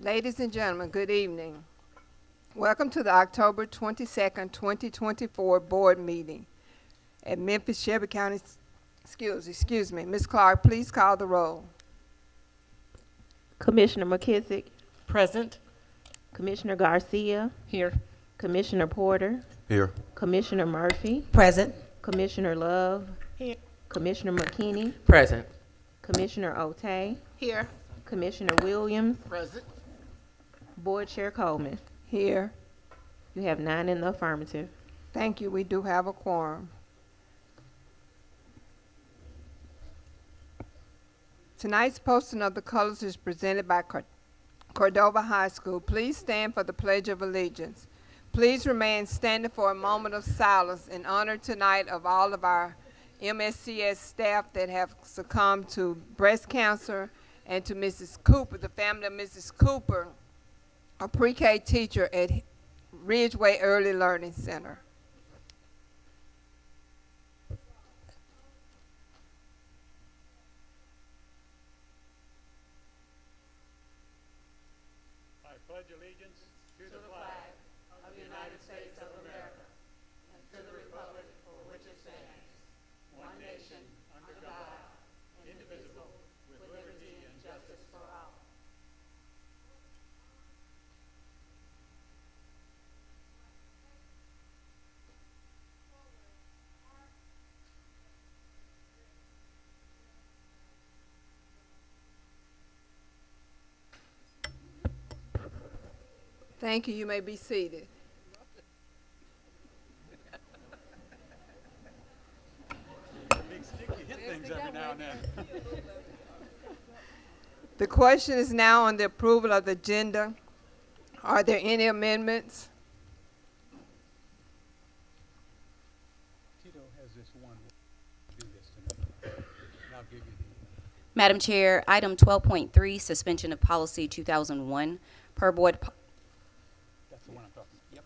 Ladies and gentlemen, good evening. Welcome to the October 22nd, 2024 board meeting at Memphis-Shelby County. Excuse me. Ms. Clark, please call the roll. Commissioner McKissick, Present. Commissioner Garcia, Here. Commissioner Porter, Here. Commissioner Murphy, Present. Commissioner Love, Here. Commissioner McKinney, Present. Commissioner Otey, Here. Commissioner Williams, Present. Board Chair Coleman. Here. You have 9 in the affirmative. Thank you. We do have a quorum. Tonight's posting of the colors is presented by Cordova High School. Please stand for the Pledge of Allegiance. Please remain standing for a moment of silence in honor tonight of all of our Mscs staff that have succumbed to breast cancer, and to Mrs. Cooper, the family of Mrs. Cooper, a pre-K teacher at Ridgeway Early Learning Center. I pledge allegiance to the flag of the United States of America and to the republic for which it stands, one nation, under God, indivisible, with liberty and justice for all. Thank you. You may be seated. Big stick, you hit things every now and then. The question is now on the approval of the agenda. Are there any amendments? Tito has this one. Do this tonight. And I'll give you the. Madam Chair, item 12.3, suspension of policy 2001 per board That's the one I'm talking about. Yep.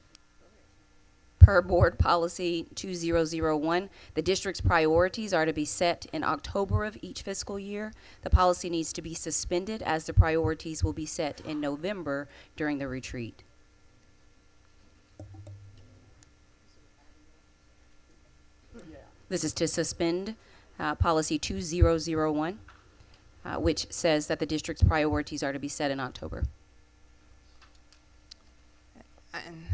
per board policy 2001. The district's priorities are to be set in October of each fiscal year. The policy needs to be suspended as the priorities will be set in November during the retreat. This is to suspend policy 2001, which says that the district's priorities are to be set in October. And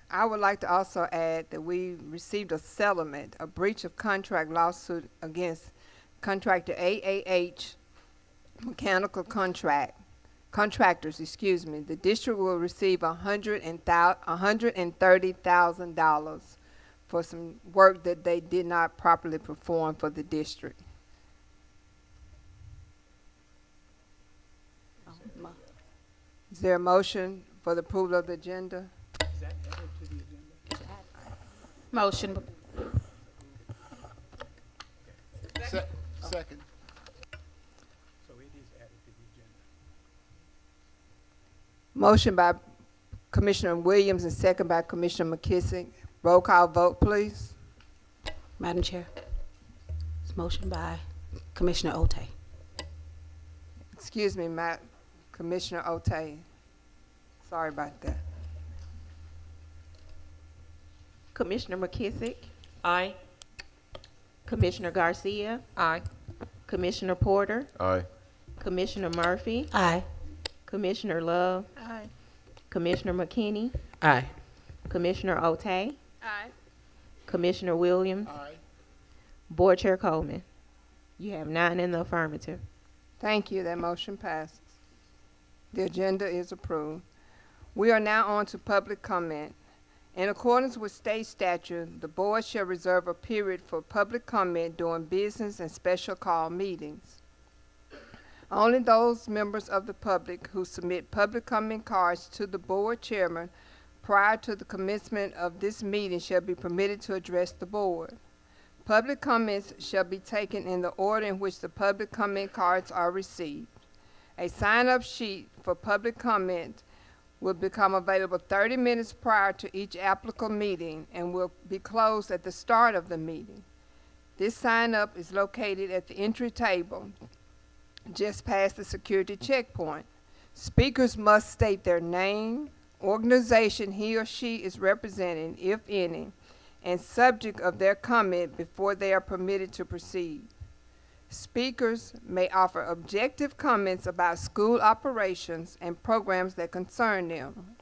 I would like to also add that we received a settlement, a breach of contract lawsuit against contractor AAH Mechanical Contractors. The district will receive $130,000 for some work that they did not properly perform for the district. Is there a motion for the approval of the agenda? Is that added to the agenda? Motion. Second. So it is added to the agenda. Motion by Commissioner Williams and second by Commissioner McKissick. Roll call vote, please. Madam Chair, it's motion by Commissioner Otey. Excuse me, Commissioner Otey. Sorry about that. Commissioner McKissick, Aye. Commissioner Garcia, Aye. Commissioner Porter, Aye. Commissioner Murphy, Aye. Commissioner Love, Aye. Commissioner McKinney, Aye. Commissioner Otey, Aye. Commissioner Williams, Aye. Board Chair Coleman. You have 9 in the affirmative. Thank you. That motion passes. The agenda is approved. We are now on to public comment. In accordance with state statute, the board shall reserve a period for public comment during business and special call meetings. Only those members of the public who submit public comment cards to the board chairman prior to the commencement of this meeting shall be permitted to address the board. Public comments shall be taken in the order in which the public comment cards are received. A sign-up sheet for public comment will become available 30 minutes prior to each applicable meeting and will be closed at the start of the meeting. This sign-up is located at the entry table just past the security checkpoint. Speakers must state their name, organization he or she is representing, if any, and subject of their comment before they are permitted to proceed. Speakers may offer objective comments about school operations and programs that concern them.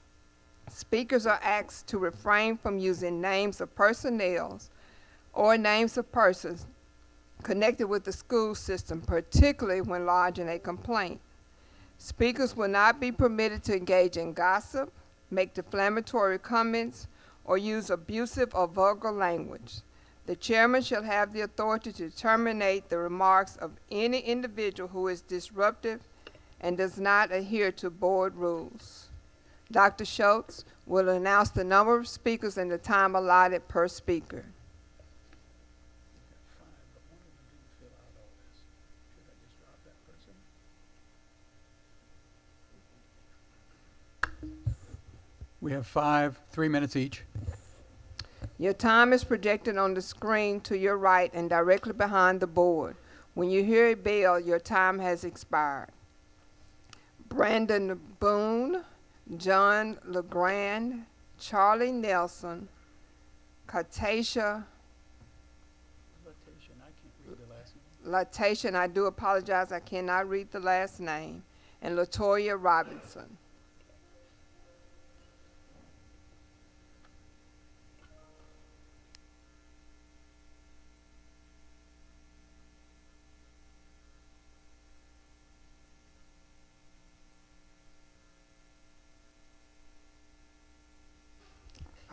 Speakers are asked to refrain from using names of personnel or names of persons connected with the school system, particularly when lodging a complaint. Speakers will not be permitted to engage in gossip, make defamatory comments, or use abusive or vulgar language. The chairman shall have the authority to terminate the remarks of any individual who is disruptive and does not adhere to board rules. Dr. Schultz will announce the number of speakers and the time allotted per speaker. We have 5, 3 minutes each. Your time is projected on the screen to your right and directly behind the board. When you hear a bell, your time has expired. Brandon Boone, John LeGrand, Charlie Nelson, Katasha, Latasha, and I do apologize, I cannot read the last name, and Latoya Robinson.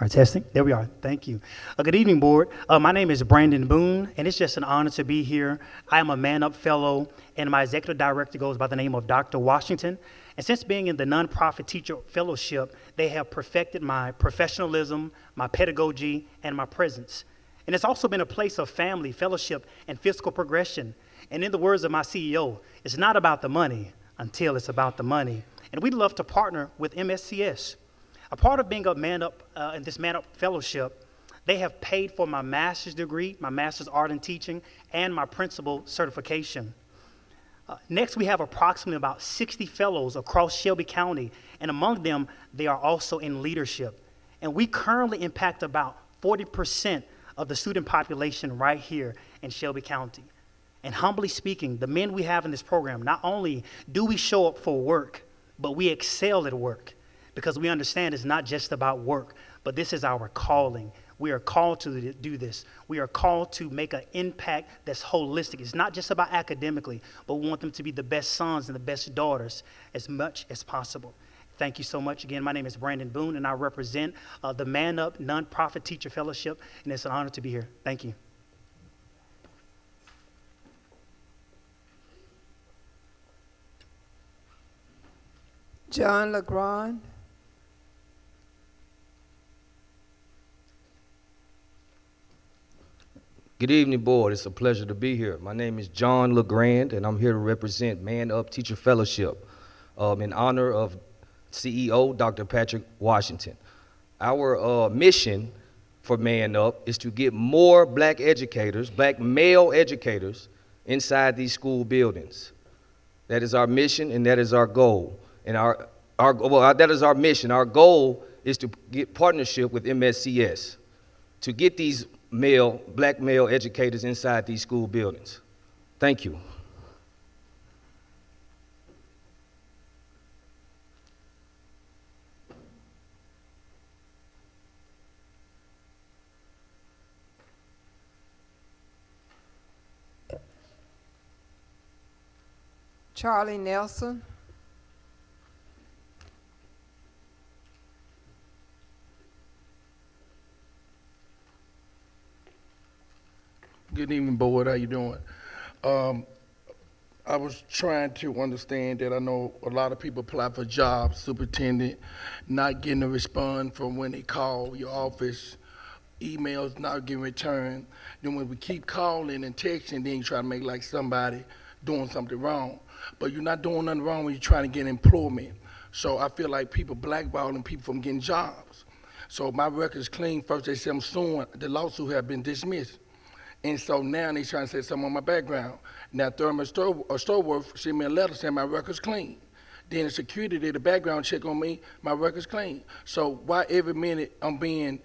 All right, testing. There we are. Thank you. Good evening, board. My name is Brandon Boone, and it's just an honor to be here. I am a Man Up Fellow, and my executive director goes by the name of Dr. Washington. And since being in the nonprofit teacher fellowship, they have perfected my professionalism, my pedagogy, and my presence. And it's also been a place of family, fellowship, and physical progression. And in the words of my CEO, it's not about the money until it's about the money. And we'd love to partner with Mscs. A part of being a Man Up in this Man Up Fellowship, they have paid for my master's degree, my master's art in teaching, and my principal certification. Next, we have approximately about 60 fellows across Shelby County, and among them, they are also in leadership. And we currently impact about 40% of the student population right here in Shelby County. And humbly speaking, the men we have in this program, not only do we show up for work, but we excel at work. Because we understand it's not just about work, but this is our calling. We are called to do this. We are called to make an impact that's holistic. It's not just about academically, but we want them to be the best sons and the best daughters as much as possible. Thank you so much. Again, my name is Brandon Boone, and I represent the Man Up Nonprofit Teacher Fellowship, and it's an honor to be here. Thank you. John LeGrand. Good evening, board. It's a pleasure to be here. My name is John LeGrand, and I'm here to represent Man Up Teacher Fellowship in honor of CEO Dr. Patrick Washington. Our mission for Man Up is to get more black educators, black male educators, inside these school buildings. That is our mission, and that is our goal. And that is our mission. Our goal is to get partnership with MSCS to get these black male educators inside these school buildings. Thank you. Charlie Nelson. Good evening, board. How you doing? I was trying to understand that I know a lot of people apply for jobs, superintendent, not getting a response from when they call your office, emails not getting returned. Then when we keep calling and texting, then you try to make like somebody doing something wrong. But you're not doing nothing wrong when you're trying to get employment. So I feel like people blackballing people from getting jobs. So my record's clean. First they said I'm suing. The lawsuit have been dismissed. And so now they trying to say something on my background. Now Thurman Stowworth sent me a letter saying my record's clean. Then the security did a background check on me, my record's clean. So why every minute I'm being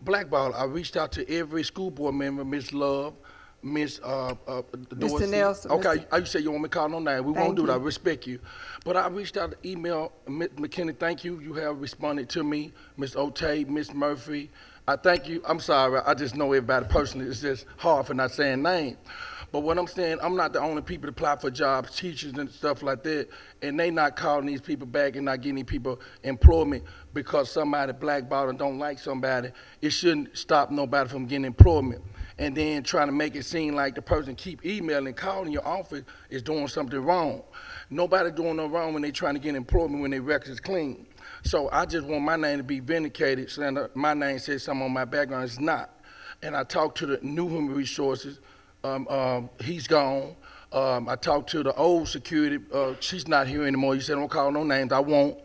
blackballed? I reached out to every school board member, Miss Love, Miss Dorsey. Nelson, Okay, you say you want me to call no name. We Thank won't do that. I you. respect you. But I reached out to email McKinney, thank you. You have responded to me. Miss Otay, Miss Murphy. I thank you. I'm sorry. I just know everybody personally. It's just hard for not saying names. But what I'm saying, I'm not the only people to apply for jobs, teachers and stuff like that, and they not calling these people back and not getting people employment because somebody blackballed and don't like somebody. It shouldn't stop nobody from getting employment. And then trying to make it seem like the person keep emailing, calling your office is doing something wrong. Nobody doing no wrong when they trying to get employment when their records clean. So I just want my name to be vindicated, saying that my name says something on my background. It's not. And I talked to the new human resources. He's gone. I talked to the old security. She's not here anymore. You said don't call no names. I won't.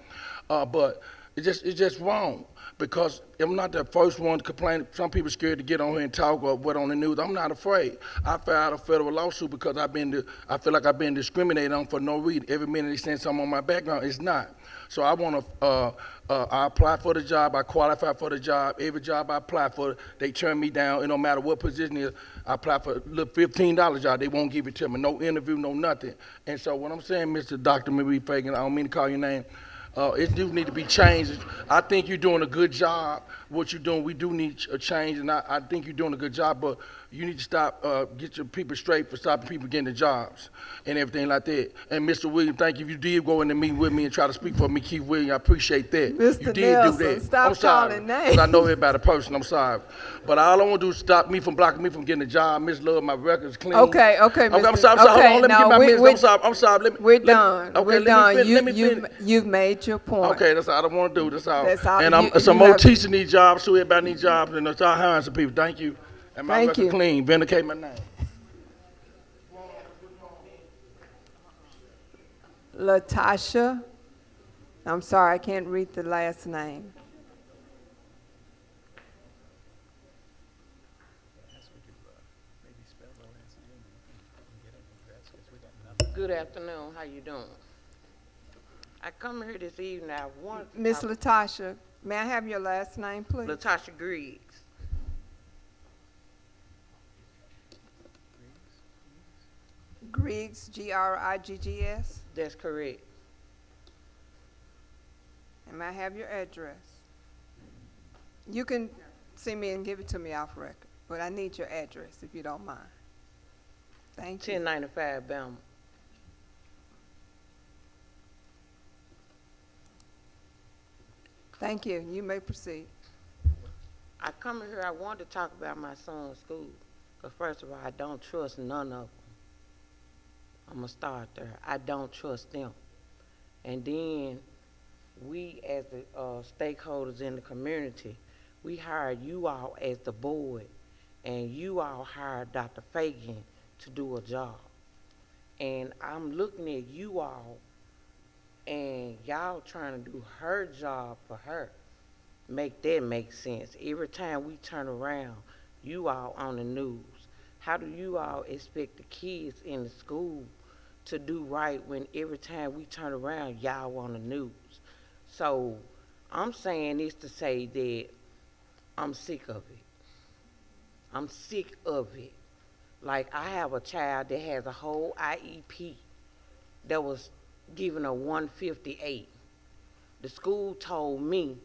But it's just wrong because I'm not the first one to complain. Some people scared to get on here and talk or what on the news. I'm not afraid. I filed a federal lawsuit because I feel like I've been discriminated on for no reason. Every minute they send something on my background, it's not. So I want to, I apply for the job, I qualify for the job. Every job I apply for, they turn me down. It no matter what position it is, I apply for a little $15 job, they won't give it to me. No interview, no nothing. And so what I'm saying, Mr. Dr. Marie Fagan, I don't mean to call your name, it do need to be changed. I think you're doing a good job. What you're doing, we do need a change, and I think you're doing a good job, but you need to stop, get your people straight for stopping people getting the jobs and everything like that. And Mr. Williams, thank you. If you did go in the meeting with me and try to speak for me, Keith Williams, I appreciate that. Mr. You did Nelson, do that. stop I'm sorry, calling 'cause names. I know everybody person, I'm sorry. But all I want to do is stop me from blocking me from getting a job. Miss Love, my record's clean. Okay, I'm sorry, Mr. I'm sorry. Hold Okay, on, let me no, get my we- minutes. I'm sorry. Let me, We're let me- done. Okay, We're let done. me let me finish. You've made your point. Okay, that's all I want to do. That's all. That's all. And You- some you more have- teachers need jobs, so everybody needs jobs, and that's all hiring some people. Thank you. And my Thank record you. clean. Vindicate my name. Latasha, I'm sorry, I can't read the last name. Good afternoon. How you doing? I come here this evening. I want to Miss talk- Latasha, may I have your last name, please? Latasha Griggs. Griggs, Griggs. That's correct. And may I have your address? You can see me and give it to me off record, but I need your address if you don't mind. Thank you. 1095 Bama. Thank you. You may proceed. I come here. I want to talk about my son's school. But first of all, I don't trust none of them. I'm gonna start there. I don't trust them. And then we, as the stakeholders in the community, we hired you all as the board, and you all hired Dr. Fagan to do a job. And I'm looking at you all, and y'all trying to do her job for her. Make that make sense. Every time we turn around, you all on the news. How do you all expect the kids in the school to do right when every time we turn around, y'all on the news? So I'm saying this to say that I'm sick of it. I'm sick of it. Like, I have a child that has a whole IEP that was given a 158. The school told me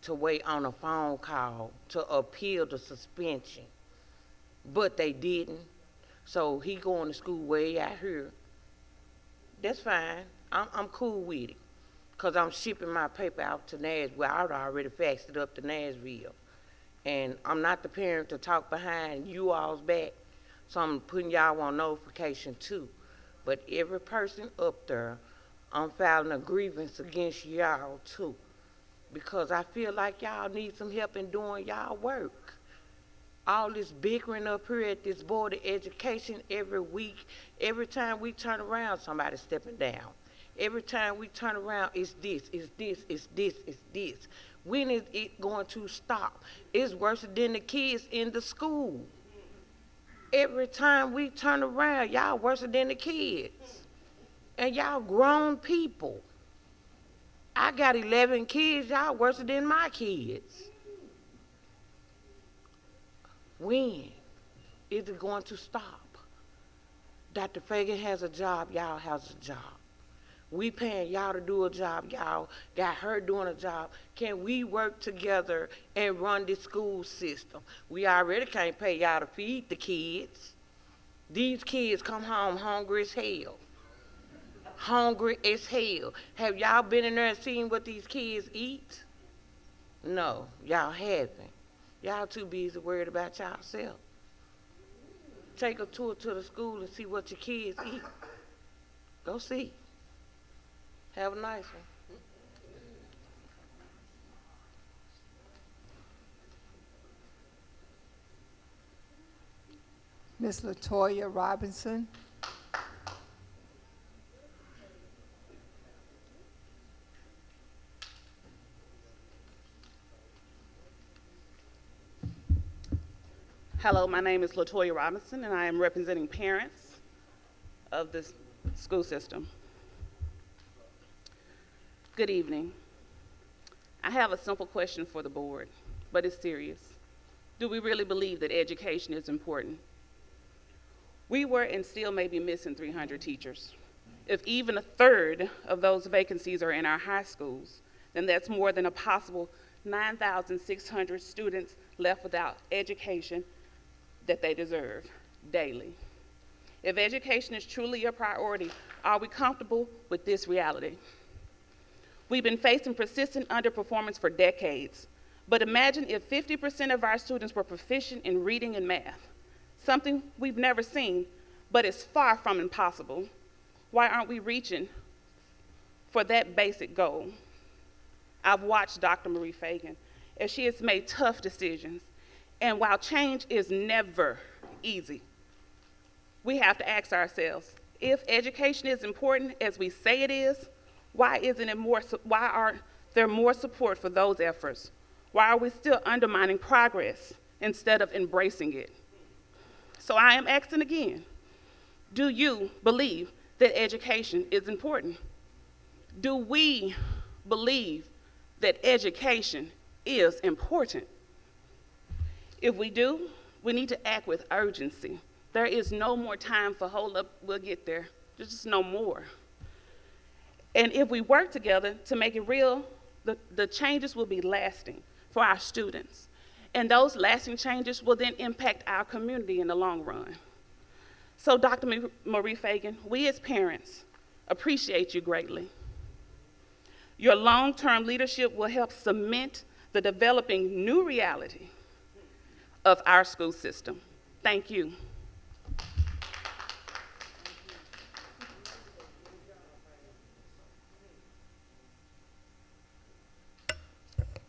to wait on a phone call to appeal the suspension, but they didn't. So he going to school way out here. That's fine. I'm cool with it, because I'm shipping my paper out to Nashville. I'd already faxed it up to Nashville. And I'm not the parent to talk behind you all's back, so I'm putting y'all on notification too. But every person up there, I'm filing a grievance against y'all too, because I feel like y'all need some help in doing y'all work. All this bickering up here at this Board of Education every week, every time we turn around, somebody's stepping down. Every time we turn around, it's this, it's this, it's this, it's this. When is it going to stop? It's worse than the kids in the school. Every time we turn around, y'all worse than the kids. And y'all grown people. I got 11 kids, y'all worse than my kids. When is it going to stop? Dr. Fagan has a job, y'all has a job. We paying y'all to do a job, y'all got her doing a job. Can we work together and run the school system? We already can't pay y'all to feed the kids. These kids come home hungry as hell. Hungry as hell. Have y'all been in there and seen what these kids eat? No, y'all haven't. Y'all too busy worried about y'allself. Take a tour to the school and see what your kids eat. Go see. Have a nice one. Ms. LaToya Robinson. Hello, my name is LaToya Robinson, and I am representing parents of this school system. Good evening. I have a simple question for the board, but it's serious. Do we really believe that education is important? We were and still may be missing 300 teachers. If even a third of those vacancies are in our high schools, then that's more than a possible 9,600 students left without education that they deserve daily. If education is truly a priority, are we comfortable with this reality? We've been facing persistent underperformance for decades, but imagine if 50% of our students were proficient in reading and math, something we've never seen, but is far from impossible. Why aren't we reaching for that basic goal? I've watched Dr. Marie Fagan as she has made tough decisions. And while change is never easy, we have to ask ourselves, if education is important as we say it is, why are there more support for those efforts? Why are we still undermining progress instead of embracing it? So I am asking again, do you believe that education is important? Do we believe that education is important? If we do, we need to act with urgency. There is no more time for hold up, we'll get there. There's just no more. And if we work together to make it real, the changes will be lasting for our students. And those lasting changes will then impact our community in the long run. So Dr. Marie Fagan, we as parents appreciate you greatly. Your long-term leadership will help cement the developing new reality of our school system. Thank you.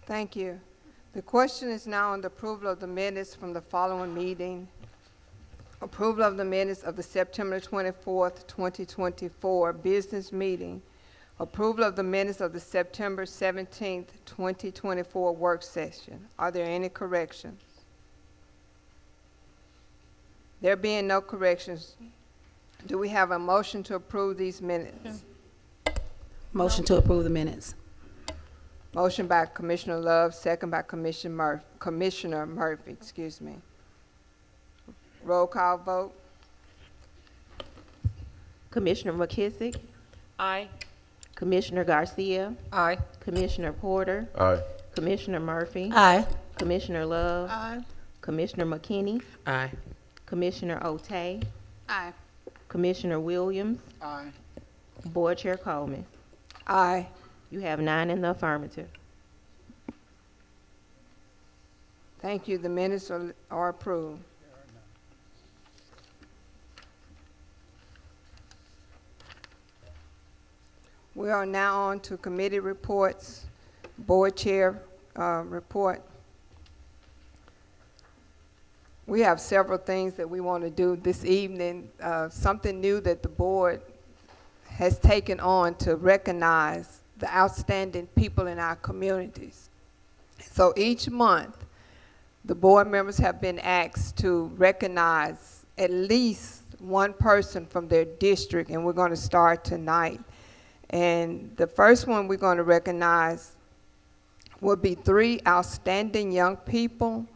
Thank you. The question is now on the approval of the minutes from the following meeting. Approval of the minutes of the September 24th, 2024 business meeting. Approval of the minutes of the September 17th, 2024 work session. Are there any corrections? There being no corrections, do we have a motion to approve these minutes? Motion to approve the minutes. Motion by Commissioner Love, second by Commissioner Murphy, excuse me. Roll call vote. Commissioner McKissick, Aye. Commissioner Garcia, Aye. Commissioner Porter, Aye. Commissioner Murphy, Aye. Commissioner Love, Aye. Commissioner McKinney, Aye. Commissioner Otey, Aye. Commissioner Williams, Aye. Board Chair Coleman. Aye. You have 9 in the affirmative. Thank you. The minutes are approved. We are now on to committee reports. Board Chair report. We have several things that we want to do this evening. Something new that the board has taken on to recognize the outstanding people in our communities. So each month, the board members have been asked to recognize at least one person from their district, and we're going to start tonight. And the first one we're going to recognize will be 3 outstanding young people,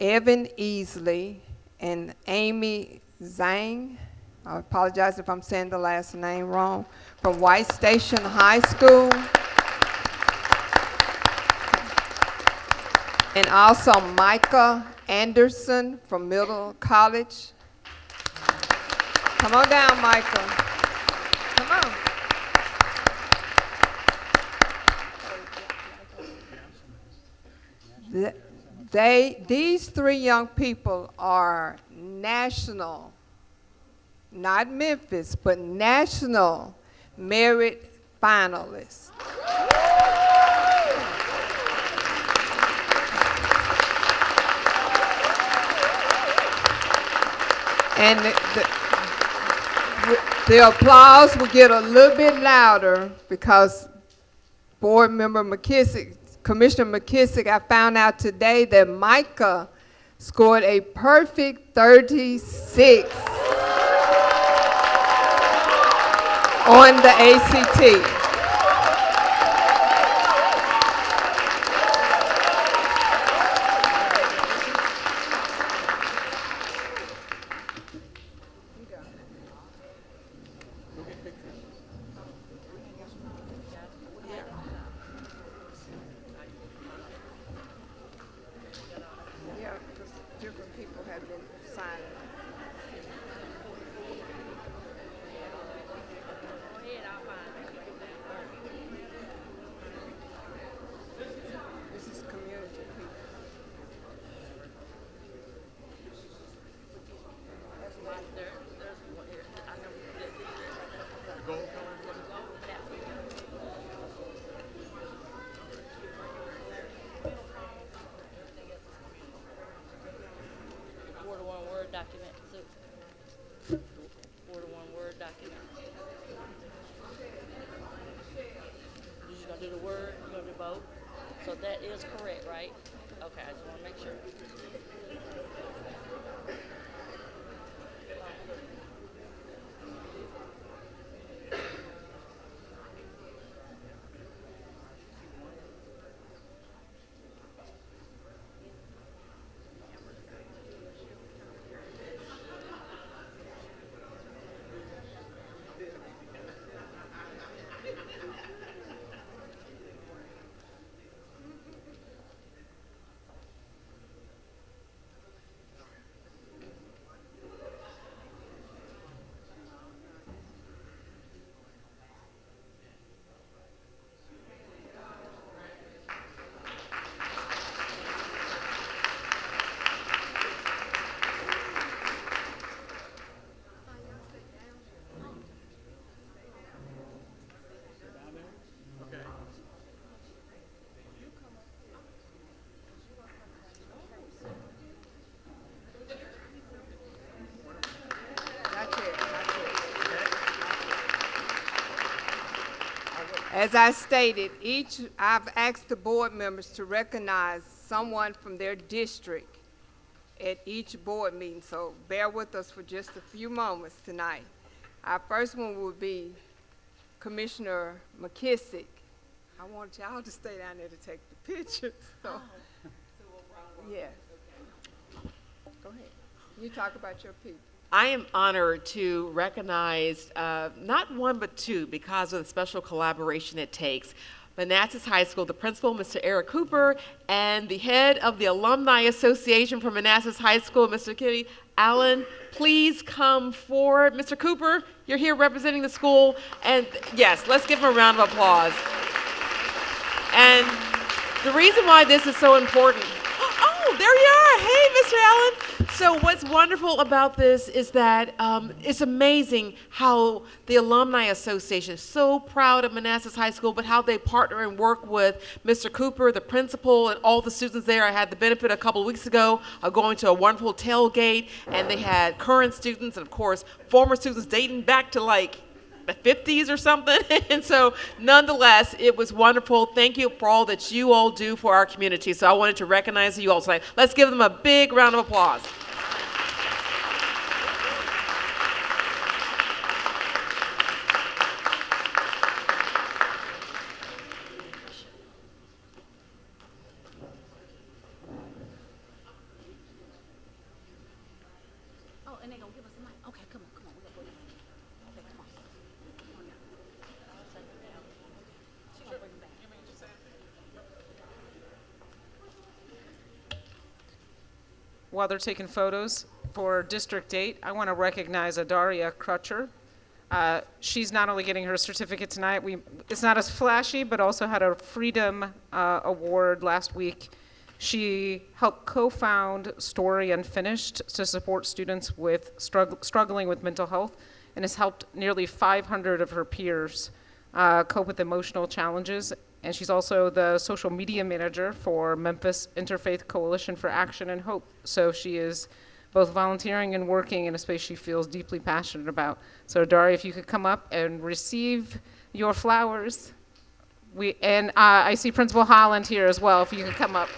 Evan Easley and Amy Zhang. I apologize if I'm saying the last name wrong, from White Station High School. And also Micah Anderson from Middle College. Come on down, Micah. Come on. These 3 young people are national, not Memphis, but national merit finalists. And the applause will get a little bit louder because Board Member McKissick, Commissioner McKissick, I found out today that Micah scored a perfect 36 on the ACT. Yeah, because different people have been signing. This is community people. Word document. Word document. You just gonna do the word, you gonna do both? So that is correct, right? Okay, I just wanna make sure. As I stated, I've asked the board members to recognize someone from their district at each board meeting, so bear with us for just a few moments tonight. Our first one will be Commissioner McKissick. I want y'all to stay down there to take the pictures. So, yeah. Go ahead. You talk about your people. I am honored to recognize not one but two because of the special collaboration it takes. Manassas High School, the principal, Mr. Eric Cooper, and the head of the Alumni Association from Manassas High School, Mr. Kitty Allen. Please come forward. Mr. Cooper, you're here representing the school. And yes, let's give him a round of applause. And the reason why this is so important, oh, there you are. Hey, Mr. Allen. So what's wonderful about this is that it's amazing how the Alumni Association is so proud of Manassas High School, but how they partner and work with Mr. Cooper, the principal, and all the students there. I had the benefit a couple of weeks ago of going to a wonderful tailgate, and they had current students and, of course, former students dating back to like the 50s or something. And so nonetheless, it was wonderful. Thank you for all that you all do for our community. So I wanted to recognize you all tonight. Let's give them a big round of applause. while they're taking photos, for District 8, I want to recognize Adaria Crutcher. She's not only getting her certificate tonight, it's not as flashy, but also had a Freedom Award last week. She helped co-found Story Unfinished to support students with struggling with mental health, and has helped nearly 500 of her peers cope with emotional challenges. And she's also the social media manager for Memphis Interfaith Coalition for Action and Hope. So she is both volunteering and working in a space she feels deeply passionate about. So Dari, if you could come up and receive your flowers. I see Principal Holland here as well, if you could come up.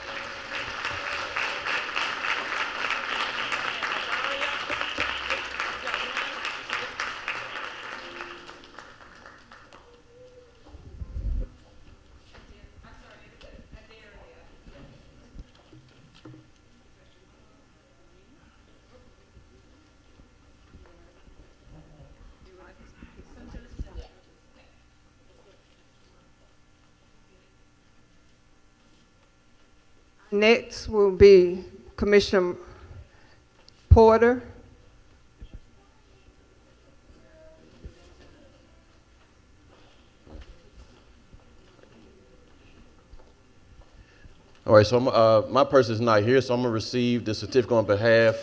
Next will be Commissioner Porter. All right, so my person's not here, so I'm gonna receive the certificate on behalf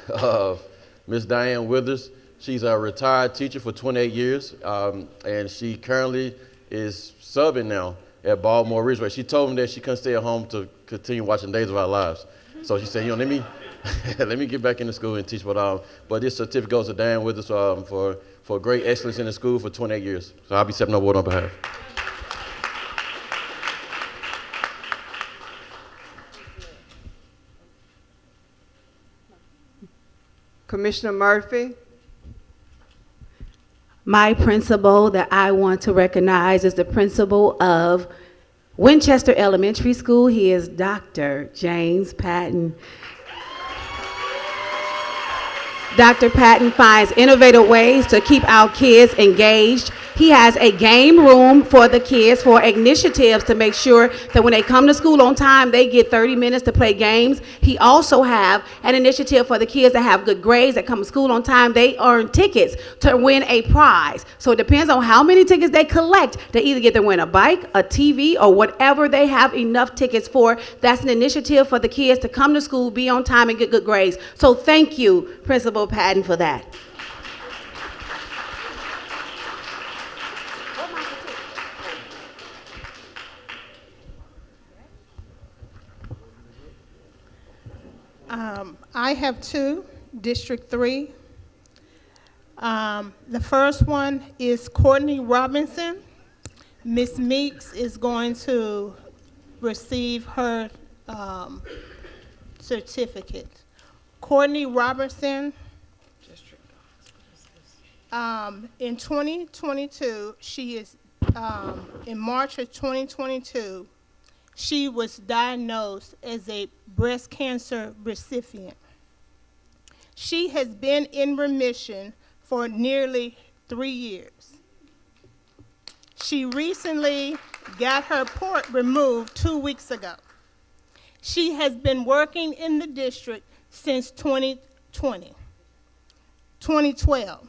of Ms. Diane Withers. She's a retired teacher for 28 years, and she currently is subbing now at Baltimore Ridgeway. She told me that she couldn't stay at home to continue watching Days of Our Lives. So she said, let me let me get back into school and teach. But this certificate goes to Diane Withers for great excellence in the school for 28 years. So I'll be accepting the award on behalf. Commissioner Murphy. My principal that I want to recognize is the principal of Winchester Elementary School. He is Dr. James Patton. Dr. Patton finds innovative ways to keep our kids engaged. He has a game room for the kids for initiatives to make sure that when they come to school on time, they get 30 minutes to play games. He also have an initiative for the kids that have good grades that come to school on time. They earn tickets to win a prize. So it depends on how many tickets they collect. They either get to win a bike, a TV, or whatever they have enough tickets for. That's an initiative for the kids to come to school, be on time, and get good grades. So thank you, Principal Patton, for that. I have two, District 3. The first one is Courtney Robinson. Ms. Meeks is going to receive her certificate. Courtney Robinson, in 2022, she is, in March of 2022, she was diagnosed as a breast cancer recipient. She has been in remission for nearly 3 years. She recently got her port removed 2 weeks ago. She has been working in the district since 2012.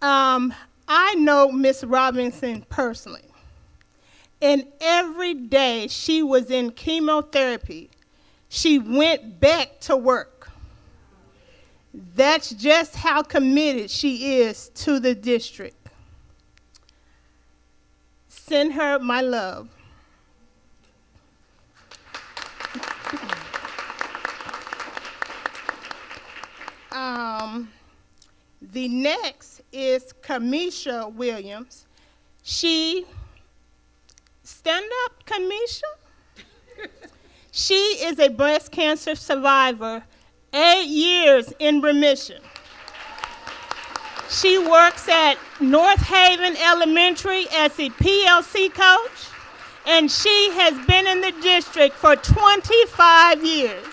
I know Ms. Robinson personally. And every day she was in chemotherapy, she went back to work. That's just how committed she is to the district. Send her my love. The next is Kamisha Williams. Stand up, Kamisha. She is a breast cancer survivor, 8 years in remission. She works at North Haven Elementary as a PLC coach, and she has been in the district for 25 years.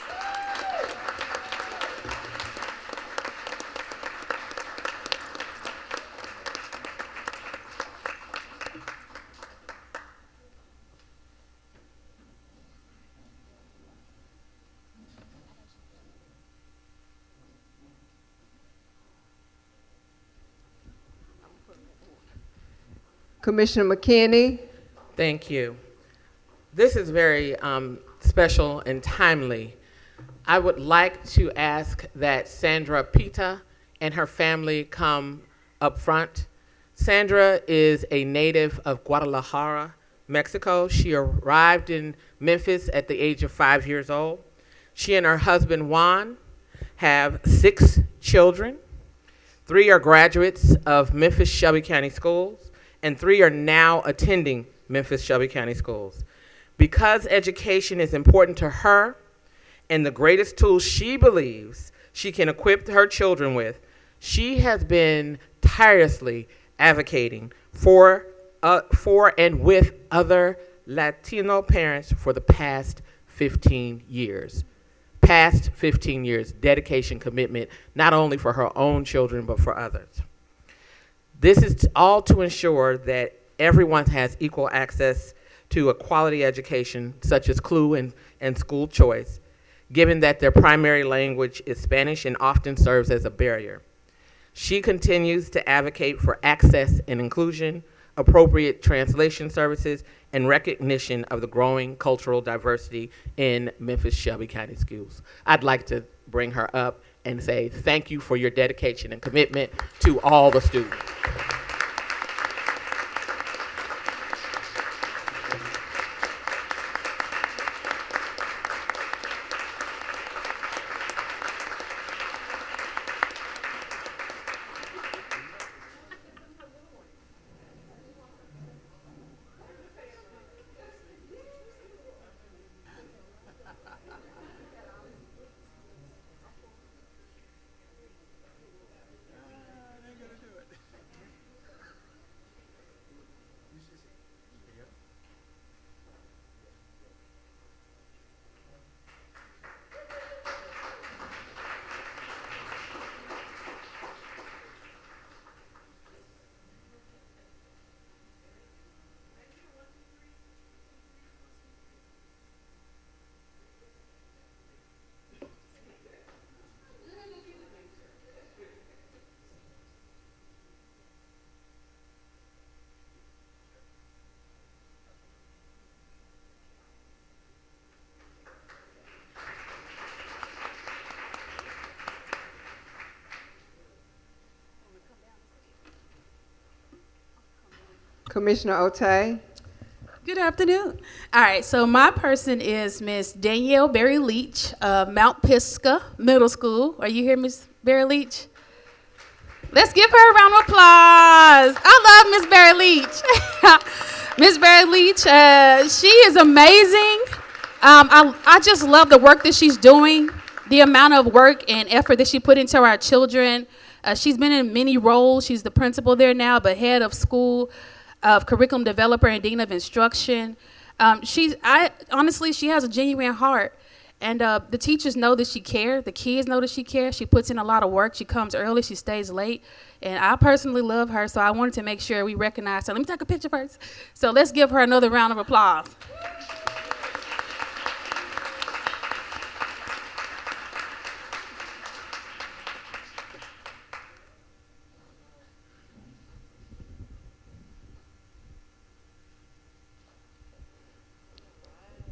Commissioner McKinney. Thank you. This is very special and timely. I would like to ask that Sandra Pita and her family come up front. Sandra is a native of Guadalajara, Mexico. She arrived in Memphis at the age of 5 years old. She and her husband Juan have 6 children. 3 are graduates of Memphis-Shelby County Schools, and 3 are now attending Memphis-Shelby County Schools. Because education is important to her and the greatest tool she believes she can equip her children with, she has been tirelessly advocating for and with other Latino parents for the past 15 years. Past 15 years, dedication, commitment, not only for her own children, but for others. This is all to ensure that everyone has equal access to a quality education, such as CLU and school choice, given that their primary language is Spanish and often serves as a barrier. She continues to advocate for access and inclusion, appropriate translation services, and recognition of the growing cultural diversity in Memphis-Shelby County schools. I'd like to bring her up and say thank you for your dedication and commitment to all the students. Commissioner Otay. Good afternoon. All right, so my person is Miss Danielle Berry Leach of Mount Pisgah Middle School. Are you here, Miss Berry Leach? Let's give her a round of applause. I love Miss Berry Leach. Miss Berry Leach, she is amazing. I just love the work that she's doing, the amount of work and effort that she put into our children. She's been in many roles. She's the principal there now, but head of school, of curriculum developer and dean of instruction. Honestly, she has a genuine heart. And the teachers know that she cares. The kids know that she cares. She puts in a lot of work. She comes early. She stays late. And I personally love her, so I wanted to make sure we recognize her. Let me take a picture first. So let's give her another round of applause.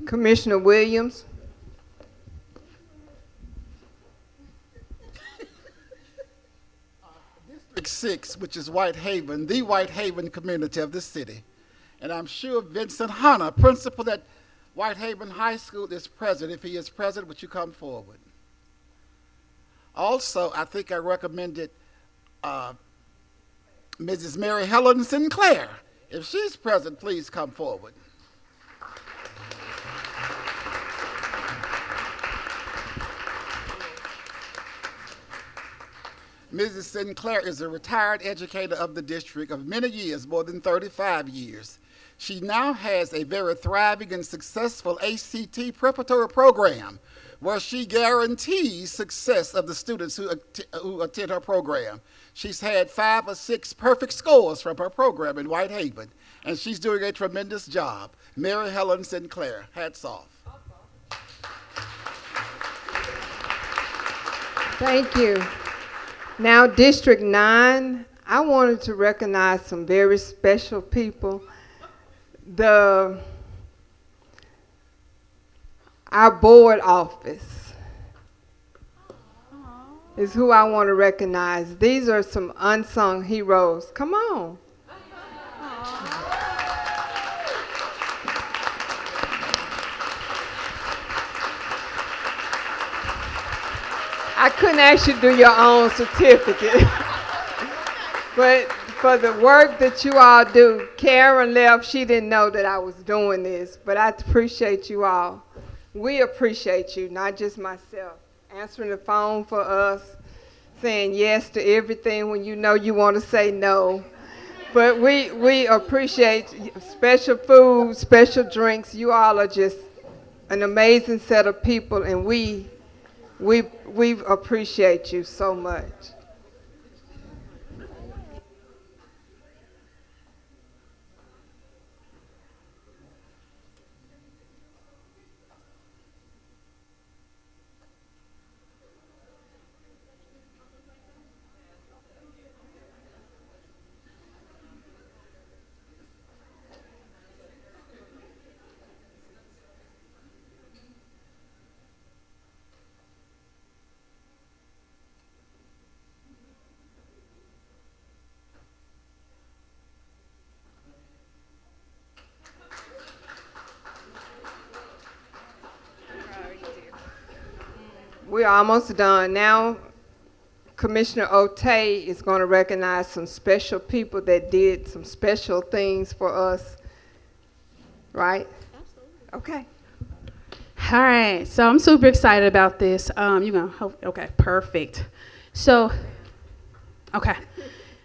Commissioner Williams. District 6, which is Whitehaven, the Whitehaven community of the city. And I'm sure Vincent Hunter, principal at Whitehaven High School, is present. If he is present, would you come forward? Also, I think I recommended Mrs. Mary Helen Sinclair. If she's present, please come forward. Mrs. Sinclair is a retired educator of the district of many years, more than 35 years. She now has a very thriving and successful ACT preparatory program where she guarantees success of the students who attend her program. She's had 5 or 6 perfect scores from her program in Whitehaven, and she's doing a tremendous job. Mary Helen Sinclair, hats off. Thank you. Now, District 9, I wanted to recognize some very special people. Our board office is who I want to recognize. These are some unsung heroes. Come on. I couldn't ask you to do your own certificate. But for the work that you all do, Karen left, she didn't know that I was doing this, but I appreciate you all. We appreciate you, not just myself. Answering the phone for us, saying yes to everything when you know you want to say no. But we appreciate special food, special drinks. You all are just an amazing set of people, and we appreciate you so much. We're almost done. Now, Commissioner Otay is going to recognize some special people that did some special things for us, right? Okay. All right, so I'm super excited about this. You're gonna hope, okay, perfect. So, okay.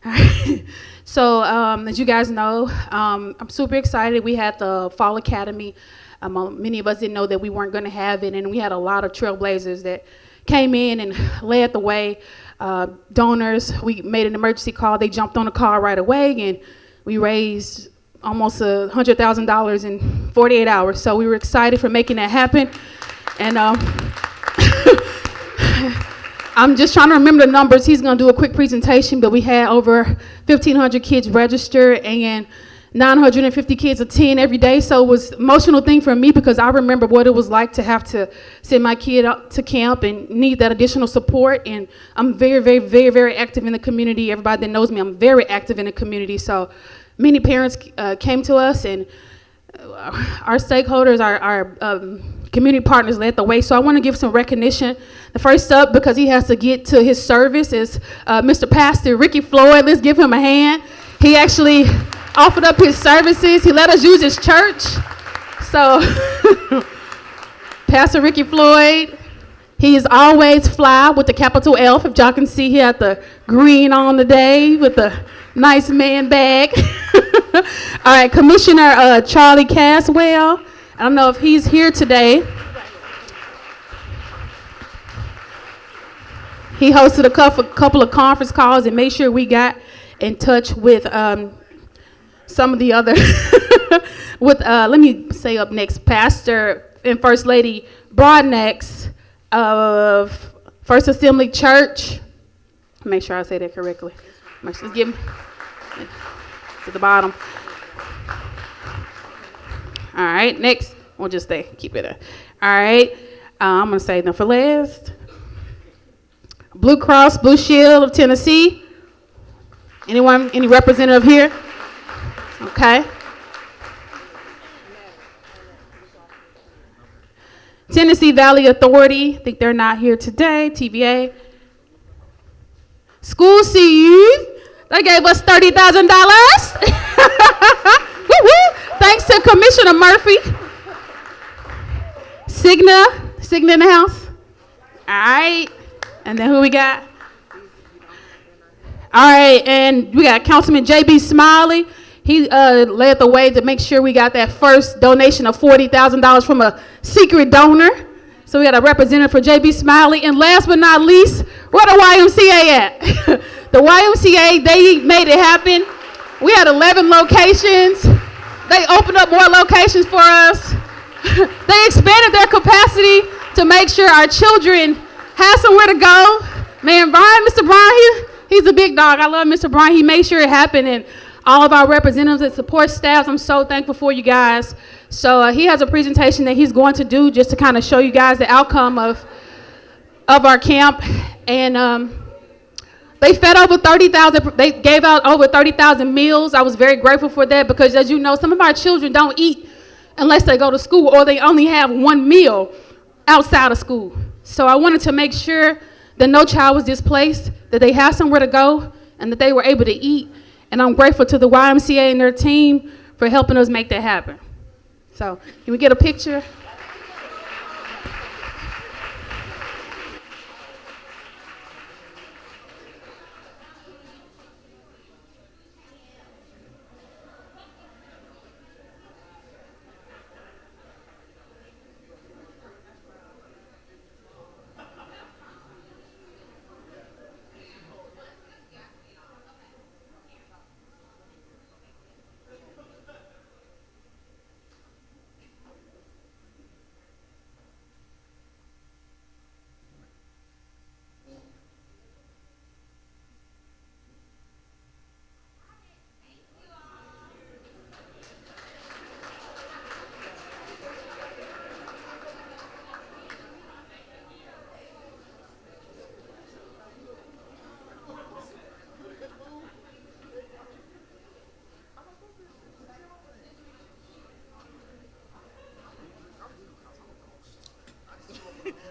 All right. So, as you guys know, I'm super excited. We had the Fall Academy. Many of us didn't know that we weren't going to have it, and we had a lot of trailblazers that came in and led the way. Donors, we made an emergency call. They jumped on the call right away, and we raised almost $100,000 in 48 hours. So we were excited for making that happen. And I'm just trying to remember the numbers. He's going to do a quick presentation, but we had over 1,500 kids register and 950 kids attend every day. So it was an emotional thing for me because I remember what it was like to have to send my kid up to camp and need that additional support. And I'm very, very, very, very active in the community. Everybody that knows me, I'm very active in the community. So many parents came to us, and our stakeholders, our community partners led the way. So I want to give some recognition. The first up, because he has to get to his service, is Mr. Pastor Ricky Floyd. Let's give him a hand. He actually offered up his services. He let us use his church. So Pastor Ricky Floyd, he is always fly with the capital F. If y'all can see, he had the green on today with the nice man bag. All right, Commissioner Charlie Caswell. I don't know if he's here today. He hosted a couple of conference calls and made sure we got in touch with some of the other, let me say up next, Pastor and First Lady Broadnax of First Assembly Church. Make sure I say that correctly. Just give me to the bottom. All right, next, we'll just keep it. All right, I'm gonna say them for last. Blue Cross Blue Shield of Tennessee. Anyone, any representative here? Okay. Tennessee Valley Authority, I think they're not here today, TVA. School CU, they gave us $30,000. Thanks to Commissioner Murphy. Cigna in the house. All right, and then who we got? All right, and we got Councilman J.B. Smiley. He led the way to make sure we got that first donation of $40,000 from a secret donor. So we got a representative for J.B. Smiley. And last but not least, where the YMCA at? The YMCA, they made it happen. We had 11 locations. They opened up more locations for us. They expanded their capacity to make sure our children have somewhere to go. Man, Brian, Mr. Brian, He's a big dog. I love Mr. Bryan. He made sure it happened, and all of our representatives and support staffs, I'm so thankful for you guys. So he has a presentation that he's going to do just to kind of show you guys the outcome of our camp. And they fed over 30,000, they gave out over 30,000 meals. I was very grateful for that because, as you know, some of our children don't eat unless they go to school, or they only have one meal outside of school. So I wanted to make sure that no child was displaced, that they have somewhere to go, and that they were able to eat. And I'm grateful to the YMCA and their team for helping us make that happen. So can we get a picture?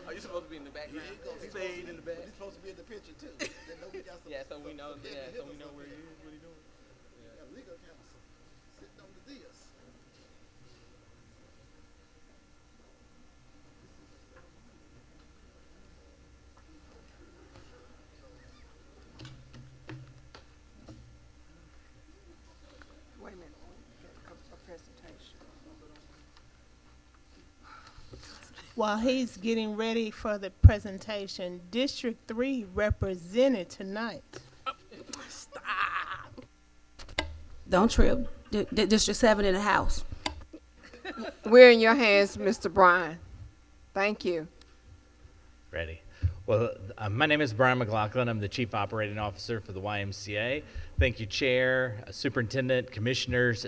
Are you supposed to be in the background? Fade in the back. He's supposed to be in the picture too. Yeah, so we know. Yeah, so we know where he is. What he doing? Yeah. Legal counsel sitting on the dais. Wait a minute. A presentation. While he's getting ready for the presentation, District 3 represented tonight. Stop. Don't trip. District 7 in the house. We're in your hands, Mr. Bryan. Thank you. Ready. Well, my name is Brian McLaughlin. I'm the Chief Operating Officer for the YMCA. Thank you, Chair, Superintendent, Commissioners.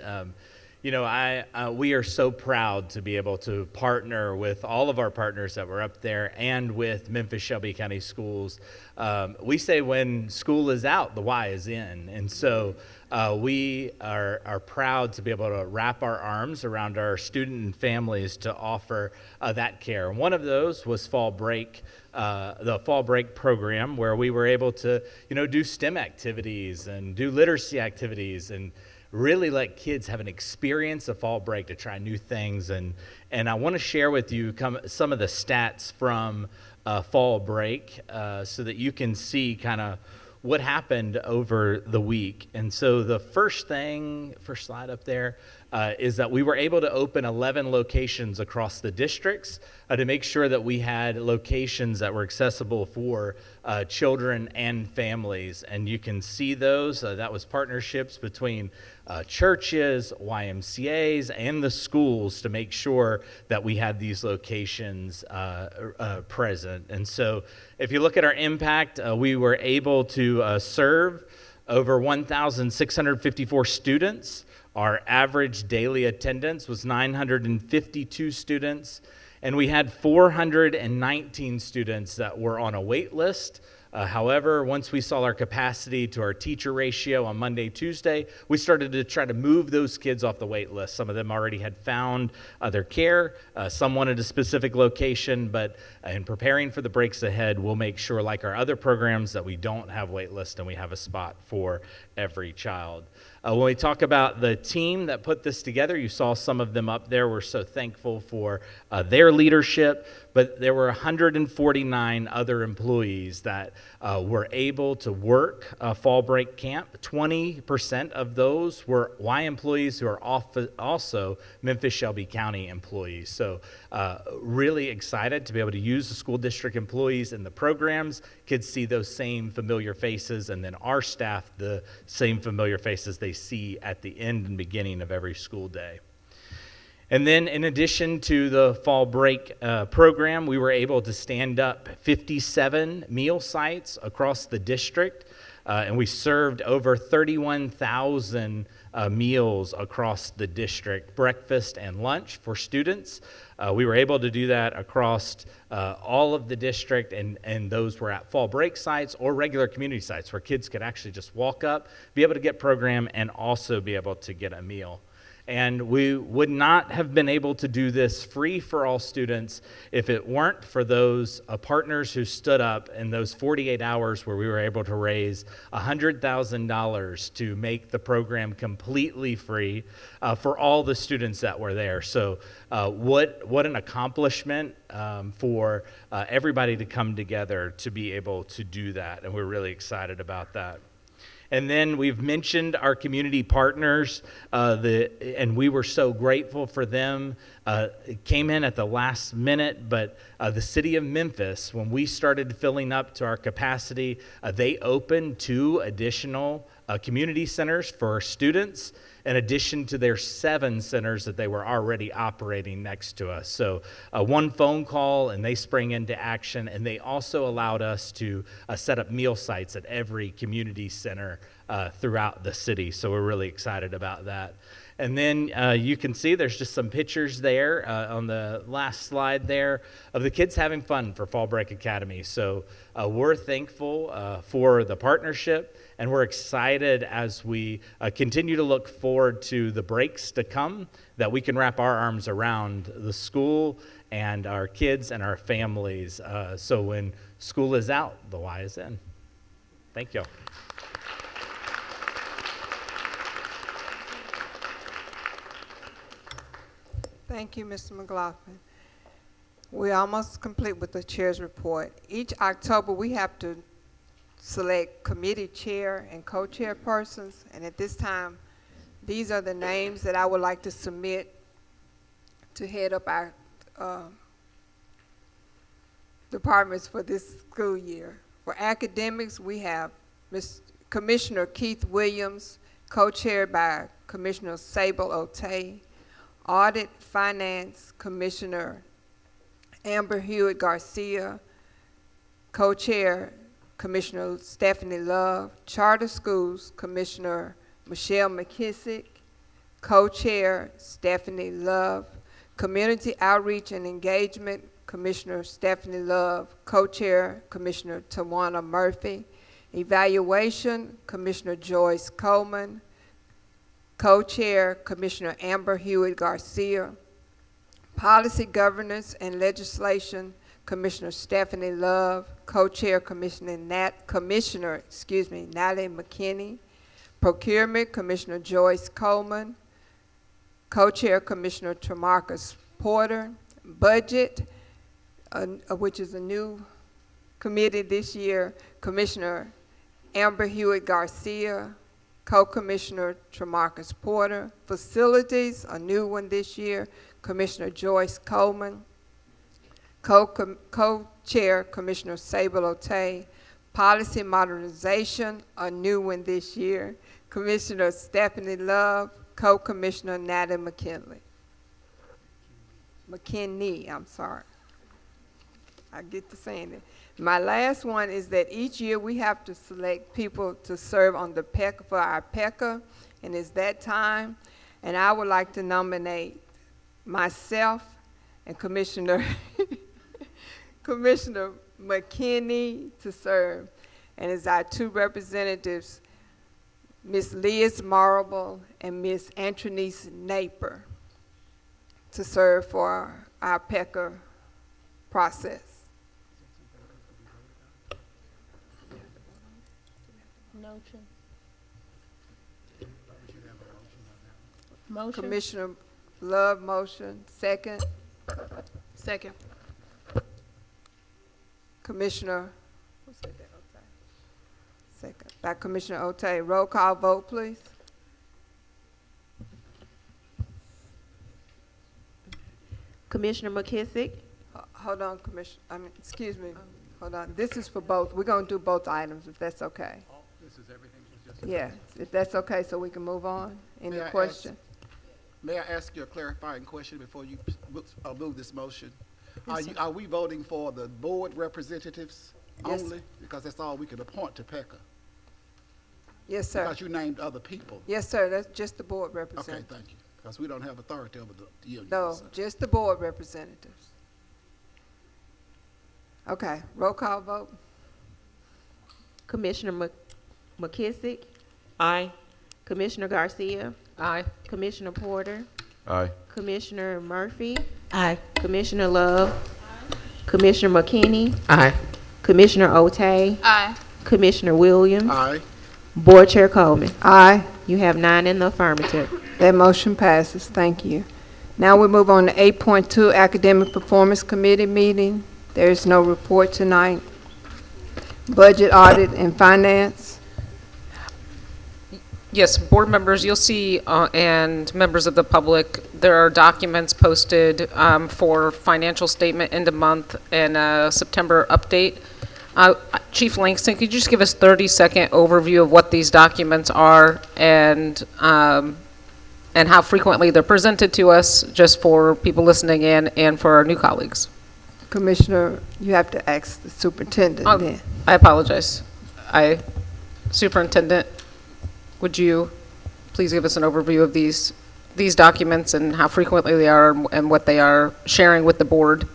You know, we are so proud to be able to partner with all of our partners that were up there and with Memphis-Shelby County Schools. We say when school is out, the Y is in. And so we are proud to be able to wrap our arms around our student and families to offer that care. One of those was fall break, the fall break program, where we were able to, you know, do STEM activities and do literacy activities and really let kids have an experience of fall break to try new things. And I want to share with you some of the stats from fall break so that you can see kind of what happened over the week. And so the first slide up there, is that we were able to open 11 locations across the districts to make sure that we had locations that were accessible for children and families. And you can see those. That was partnerships between churches, YMCAs, and the schools to make sure that we had these locations present. And so if you look at our impact, we were able to serve over 1,654 students. Our average daily attendance was 952 students, and we had 419 students that were on a wait list. However, once we saw our capacity to our teacher ratio on Monday, Tuesday, we started to try to move those kids off the wait list. Some of them already had found their care. Some wanted a specific location, but in preparing for the breaks ahead, we'll make sure, like our other programs, that we don't have wait lists and we have a spot for every child. When we talk about the team that put this together, you saw some of them up there. We're so thankful for their leadership, but there were 149 other employees that were able to work fall break camp. 20% of those were Y employees who are also Memphis-Shelby County employees. So really excited to be able to use the school district employees in the programs. Kids see those same familiar faces, and then our staff, the same familiar faces they see at the end and beginning of every school day. And then in addition to the fall break program, we were able to stand up 57 meal sites across the district. and we served over 31,000 meals across the district, breakfast and lunch for students. We were able to do that across all of the district, and those were at fall break sites or regular community sites where kids could actually just walk up, be able to get program, and also be able to get a meal. And we would not have been able to do this free for all students if it weren't for those partners who stood up in those 48 hours where we were able to raise $100,000 to make the program completely free for all the students that were there. So what an accomplishment for everybody to come together to be able to do that. And we're really excited about that. And then we've mentioned our community partners, and we were so grateful for them. It came in at the last minute, but the city of Memphis, when we started filling up to our capacity, they opened 2 additional community centers for students, in addition to their 7 centers that they were already operating next to us. So 1 phone call and they sprang into action, and they also allowed us to set up meal sites at every community center throughout the city. So we're really excited about that. And then you can see there's just some pictures there on the last slide there of the kids having fun for Fall Break Academy. So we're thankful for the partnership, and we're excited as we continue to look forward to the breaks to come, that we can wrap our arms around the school and our kids and our families. So when school is out, the Y is in. Thank you. Thank you, Mr. McLaughlin. We're almost complete with the chair's report. Each October, we have to select committee chair and co-chair persons, and at this time, these are the names that I would like to submit to head up our departments for this school year. For academics, we have Commissioner Keith Williams, co-chaired by Commissioner Sable Otey. Audit Finance, Commissioner Amber Hewitt Garcia. Co-chair, Commissioner Stephanie Love. Charter Schools, Commissioner Michelle McKissick. Co-chair, Stephanie Love. Community Outreach and Engagement, Commissioner Stephanie Love. Co-chair, Commissioner Tawana Murphy. Evaluation, Commissioner Joyce Coleman. Co-chair, Commissioner Amber Hewitt Garcia. Policy Governance and Legislation, Commissioner Stephanie Love. Co-chair, Commissioner Natalie McKinney. Procurement, Commissioner Joyce Coleman. Co-chair, Commissioner Tremarcus Porter. Budget, which is a new committee this year, Commissioner Amber Hewitt Garcia. Co-Commissioner Tremarcus Porter. Facilities, a new one this year, Commissioner Joyce Coleman. Co-Chair, Commissioner Sable Otey. Policy Modernization, a new one this year, Commissioner Stephanie Love. Co-Commissioner Natalie McKinney, I'm sorry. I get to saying it. My last one is that each year we have to select people to serve on the PECA for our PECA, and it's that time. And I would like to nominate myself and Commissioner McKinney to serve. And as our 2 representatives, Ms. Liz Marable and Ms. Antronice Naper, to serve for our PECA process. Motion. Commissioner Love, motion. Second. Second. Commissioner, second. By Commissioner Otey. Roll call vote, please. Commissioner McKissick. Hold on, excuse me. Hold on. This is for both. We're going to do both items, if that's okay. This is everything. Yeah, if that's okay, so we can move on. Any question? May I ask you a clarifying question before you move this motion? Are we voting for the board representatives only? Because that's all we can appoint to PECA. Yes, sir. Because you named other people. Yes, sir, that's just the board Okay, representative. thank you. Because we don't have authority over the union. No, just the board representatives. Okay, roll call vote. Commissioner McKissick, Aye. Commissioner Garcia, Aye. Commissioner Porter, Aye. Commissioner Murphy, Aye. Commissioner Love, Commissioner McKinney, Aye. Commissioner Otay, Aye. Commissioner Williams, Aye. Board Chair Coleman. Aye. You have 9 in the affirmative. That motion passes. Thank you. Now we move on to 8.2 Academic Performance Committee meeting. There is no report tonight. Budget, audit, and finance. Yes, board members, you'll see, and members of the public, there are documents posted for financial statement end of month and September update. Chief Langston, could you just give us 30-second overview of what these documents are and how frequently they're presented to us, just for people listening in and for our new colleagues? Commissioner, you have to ask the superintendent then. I apologize. Superintendent, would you please give us an overview of these documents and how frequently they are and what they are sharing with the board?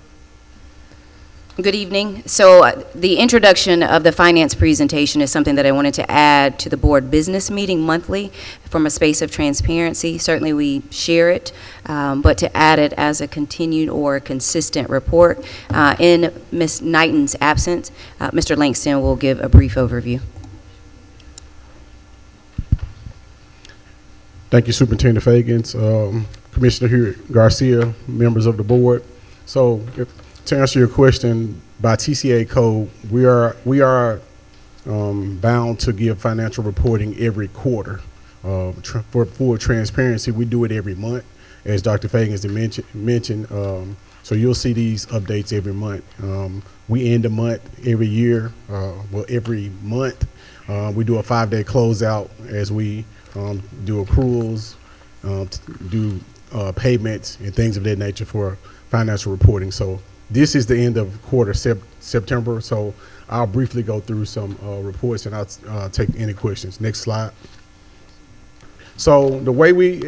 Good evening. So the introduction of the finance presentation is something that I wanted to add to the board business meeting monthly from a space of transparency. Certainly we share it, but to add it as a continued or consistent report. In Ms. Knighton's absence, Mr. Langston will give a brief overview. Thank you, Superintendent Fagans, Commissioner Garcia, members of the board. So, to answer your question, by TCA code, we are bound to give financial reporting every quarter. For full transparency, we do it every month, as Dr. Fagans mentioned. So you'll see these updates every month. We end the month every year. Every month, we do a 5-day closeout as we do accruals, do payments and things of that nature for financial reporting. So this is the end of quarter September. So I'll briefly go through some reports and I'll take any questions. Next slide. So the way we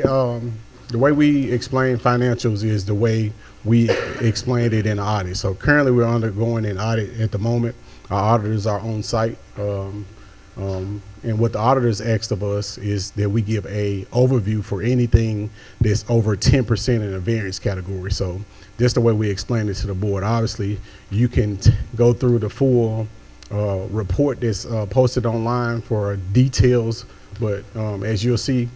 explain financials is the way we explained it in the audit. So currently we're undergoing an audit at the moment. Our auditors are on site. And what the auditors asked of us is that we give a overview for anything that's over 10% in a variance category. So that's the way we explain it to the board. Obviously, you can go through the full report that's posted online for details, but as you'll see,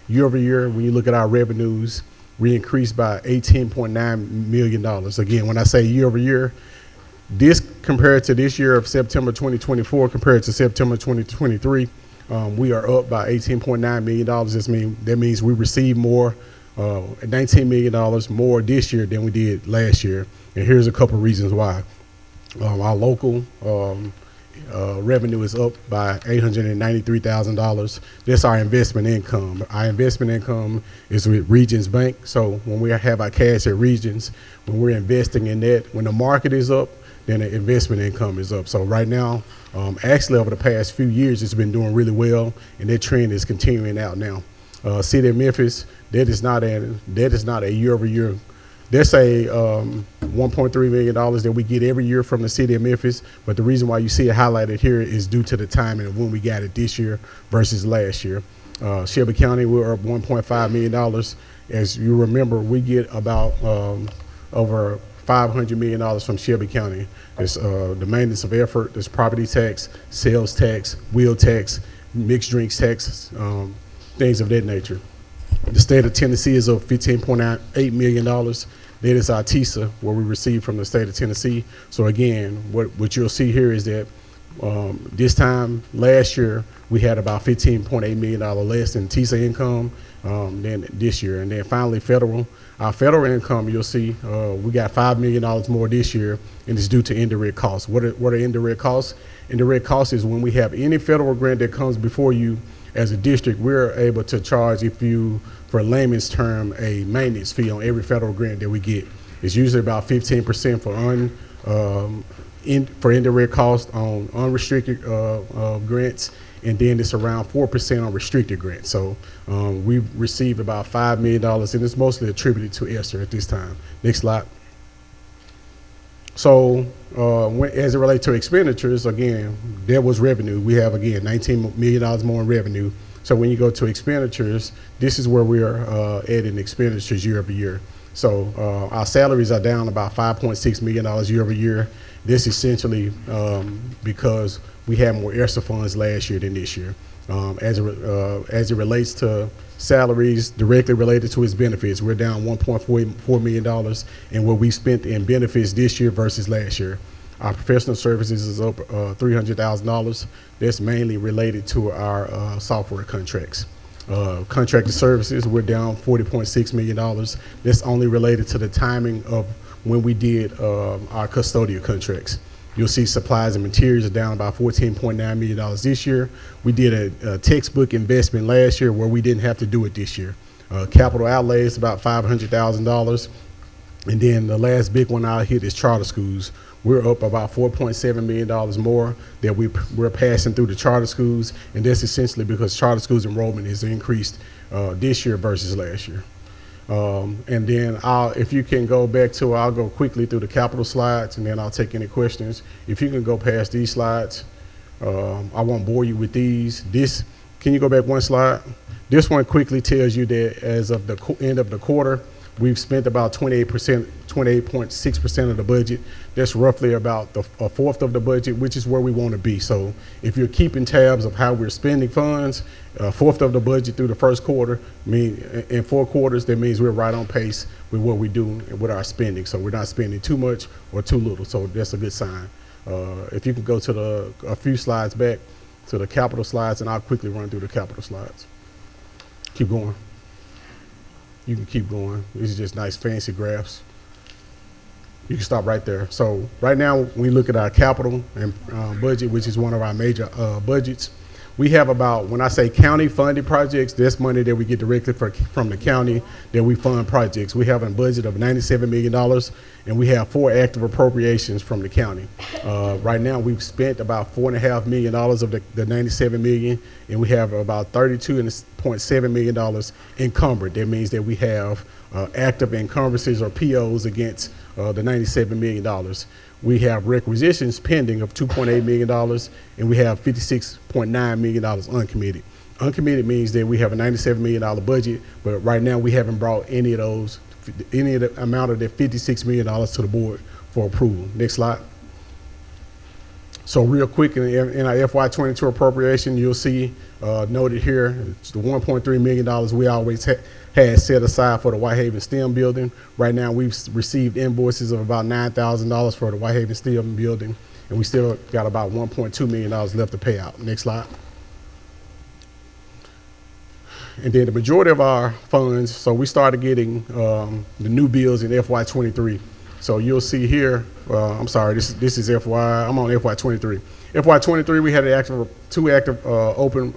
year over year, when you look at our revenues, we increased by $18.9 million. Again, when I say year over year, this compared to this year of September 2024 compared to September 2023, we are up by $18.9 million. That means we received more, $19 million more this year than we did last year. And here's a couple reasons why. Our local revenue is up by $893,000. That's our investment income. Our investment income is with Regions Bank. So when we have our cash at Regions, when we're investing in that, when the market is up, then the investment income is up. So right now, actually over the past few years, it's been doing really well, and that trend is continuing out now. City of Memphis, that is not a year over year. That's a $1.3 million that we get every year from the City of Memphis, but the reason why you see it highlighted here is due to the timing of when we got it this year versus last year. Shelby County, we're up $1.5 million. As you remember, we get about over $500 million from Shelby County. There's the maintenance of effort, there's property tax, sales tax, wheel tax, mixed drinks tax, things of that nature. The state of Tennessee is up $15.8 million. That is our TISA, what we received from the state of Tennessee. So again, what you'll see here is that this time last year, we had about $15.8 million less in TISA income than this year. And then finally, our federal income, you'll see we got $5 million more this year, and it's due to indirect costs. What are indirect costs? Indirect costs is when we have any federal grant that comes before you as a district, we're able to charge, for layman's term, a maintenance fee on every federal grant that we get. It's usually about 15% for indirect costs on unrestricted grants, and then it's around 4% on restricted grants. So we've received about $5 million, and it's mostly attributed to ESSER at this time. Next slide. So as it relates to expenditures, again, there was revenue. We have, again, $19 million more in revenue. So when you go to expenditures, this is where we are adding expenditures year over year. So our salaries are down about $5.6 million year over year. This essentially because we had more ESSER funds last year than this year. As it relates to salaries directly related to his benefits, we're down $1.4 million in what we spent in benefits this year versus last year. Our professional services is up $300,000. That's mainly related to our software contracts. Contracted services, we're down $40.6 million. That's only related to the timing of when we did our custodial contracts. You'll see supplies and materials are down about $14.9 million this year. We did a textbook investment last year where we didn't have to do it this year. Capital outlay is about $500,000. And then the last big one I'll hit is charter schools. We're up about $4.7 million more that we're passing through the charter schools, and that's essentially because charter schools enrollment has increased this year versus last year. And then if you can go back to, I'll go quickly through the capital slides, and then I'll take any questions. If you can go past these slides, I won't bore you with these. Can you go back one slide? This one quickly tells you that as of the end of the quarter, we've spent about 28.6% of the budget. That's roughly about a fourth of the budget, which is where we want to be. So if you're keeping tabs of how we're spending funds, a fourth of the budget through the first quarter, in 4 quarters, that means we're right on pace with what we do with our spending. So we're not spending too much or too little. So that's a good sign. If you could go to a few slides back to the capital slides, and I'll quickly run through the capital slides. Keep going. You can keep going. These are just nice fancy graphs. You can stop right there. So right now, when we look at our capital and budget, which is one of our major budgets, we have about, when I say county funded projects, that's money that we get directly from the county that we fund projects. We have a budget of $97 million, and we have 4 active appropriations from the county. Right now, we've spent about $4.5 million of the $97 million, and we have about $32.7 million encumbered. That means that we have active encumbrances or POs against the $97 million. We have requisitions pending of $2.8 million, and we have $56.9 million uncommitted. Uncommitted means that we have a $97 million budget, but right now we haven't brought any of the amount of that $56 million to the board for approval. Next slide. So real quick, in our FY22 appropriation, you'll see noted here, it's the $1.3 million we always had set aside for the Whitehaven STEM building. Right now, we've received invoices of about $9,000 for the Whitehaven STEM building, and we still got about $1.2 million left to pay out. Next slide. And then the majority of our funds, so we started getting the new bills in FY23. So you'll see here, I'm sorry, this is I'm on FY23. FY23, we had 2 active open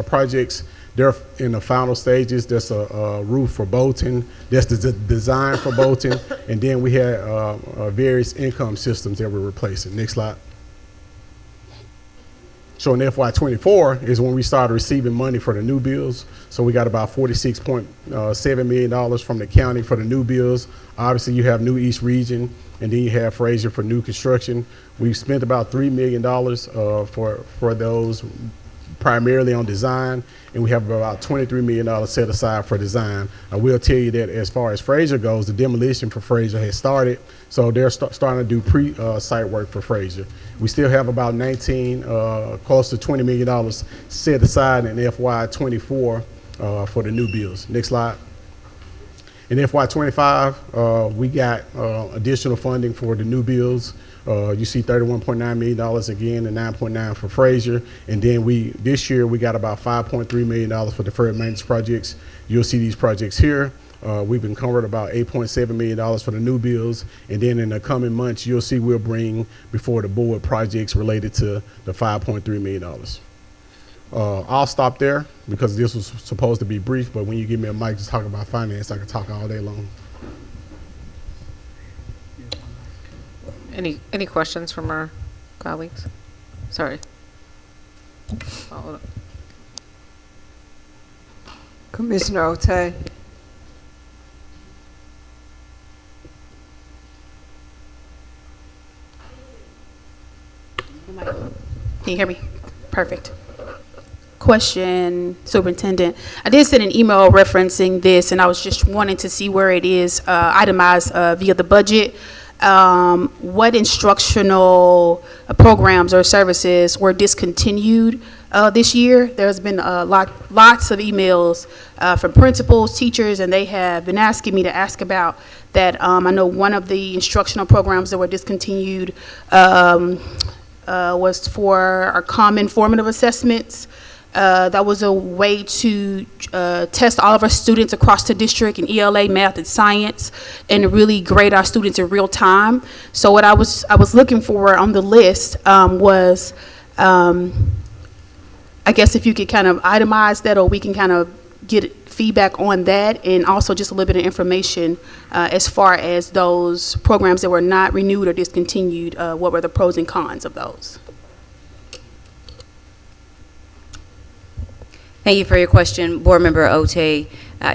projects. They're in the final stages. There's a roof for Bolton. That's the design for Bolton. And then we had various income systems that we're replacing. Next slide. So in FY24 is when we started receiving money for the new bills. So we got about $46.7 million from the county for the new bills. Obviously, you have New East Region, and then you have Fraser for new construction. We've spent about $3 million for those, primarily on design, and we have about $23 million set aside for design. I will tell you that as far as Fraser goes, the demolition for Fraser has started, so they're starting to do pre-site work for Fraser. We still have about close to $20 million set aside in FY24 for the new bills. Next slide. In FY25, we got additional funding for the new bills. You see $31.9 million again, and $9.9 for Fraser. And then this year we got about $5.3 million for deferred maintenance projects. You'll see these projects here. We've encumbered about $8.7 million for the new bills. And then in the coming months, you'll see we'll bring before the board projects related to the $5.3 million. I'll stop there because this was supposed to be brief, but when you give me a mic to talk about finance, I can talk all day long. Any questions from our colleagues? Sorry. Hold on. Commissioner O'Tay. Can you hear me? Perfect. Question, Superintendent. I did send an email referencing this, and I was just wanting to see where it is itemized via the budget. What instructional programs or services were discontinued this year? There's been lots of emails from principals, teachers, and they have been asking me to ask about that. I know one of the instructional programs that were discontinued was for our common formative assessments. That was a way to test all of our students across the district in ELA, math, and science, and really grade our students in real time. So what I was looking for on the list was, I guess if you could kind of itemize that, or we can kind of get feedback on that, and also just a little bit of information as far as those programs that were not renewed or discontinued. What were the pros and cons of those? Thank you for your question, Board Member Otey.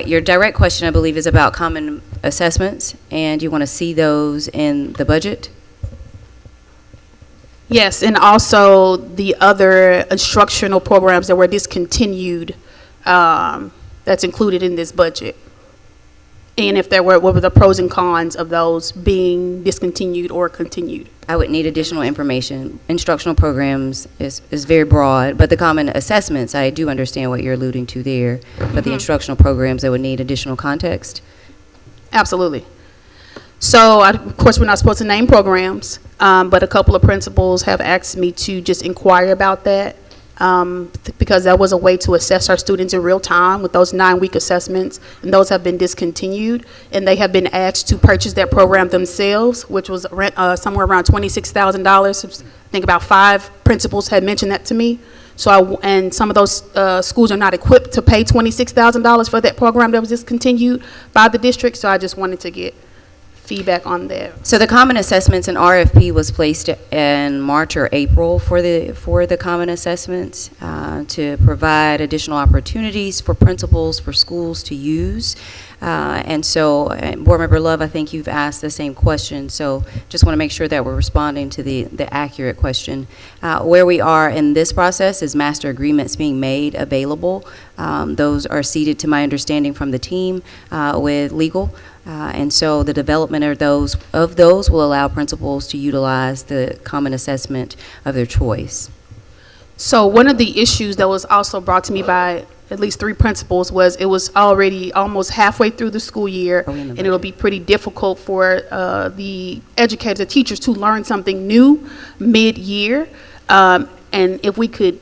Your direct question, I believe, is about common assessments, and you want to see those in the budget? Yes, and also the other instructional programs that were discontinued that's included in this budget. And if there were, what were the pros and cons of those being discontinued or continued? I would need additional information. Instructional programs is very broad, but the common assessments, I do understand what you're alluding to there, but the instructional programs, that would need additional context. Absolutely. So, of course, we're not supposed to name programs, but a couple of principals have asked me to just inquire about that. Because that was a way to assess our students in real time with those 9-week assessments, and those have been discontinued, and they have been asked to purchase that program themselves, which was somewhere around $26,000. I think about 5 principals had mentioned that to me. So and some of those schools are not equipped to pay $26,000 for that program that was discontinued by the district, so I just wanted to get feedback on that. So the common assessments and RFP was placed in March or April for the common assessments to provide additional opportunities for principals, for schools to use. And so, Board Member Love, I think you've asked the same question, so just want to make sure that we're responding to the accurate question. Where we are in this process is master agreements being made available. Those are seeded, to my understanding, from the team with legal. And so the development of those will allow principals to utilize the common assessment of their choice. So one of the issues that was also brought to me by at least 3 principals was it was already almost halfway through the school year, and it'll be pretty difficult for the educators, the teachers, to learn something new mid-year. And if we could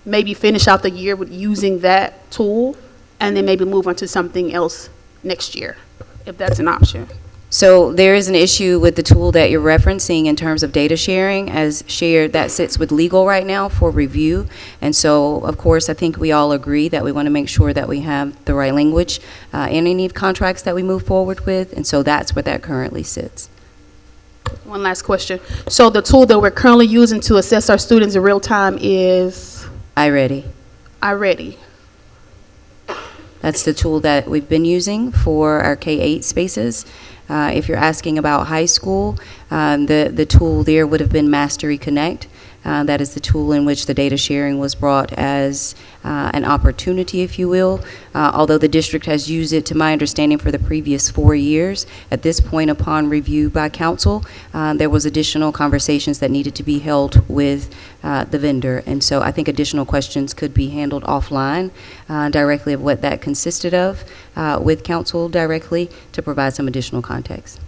maybe finish out the year with using that tool, and then maybe move on to something else next year, if that's an option. So there is an issue with the tool that you're referencing in terms of data sharing. As shared, that sits with legal right now for review. And so, of course, I think we all agree that we want to make sure that we have the right language in any contracts that we move forward with. And so that's where that currently sits. One last question. So the tool that we're currently using to assess our students in real time is? iReady. iReady. That's the tool that we've been using for our K-8 spaces. If you're asking about high school, the tool there would have been Mastery Connect. That is the tool in which the data sharing was brought as an opportunity, if you will. Although the district has used it, to my understanding, for the previous 4 years, at this point, upon review by council, there was additional conversations that needed to be held with the vendor. And so I think additional questions could be handled offline directly of what that consisted of with council directly to provide some additional context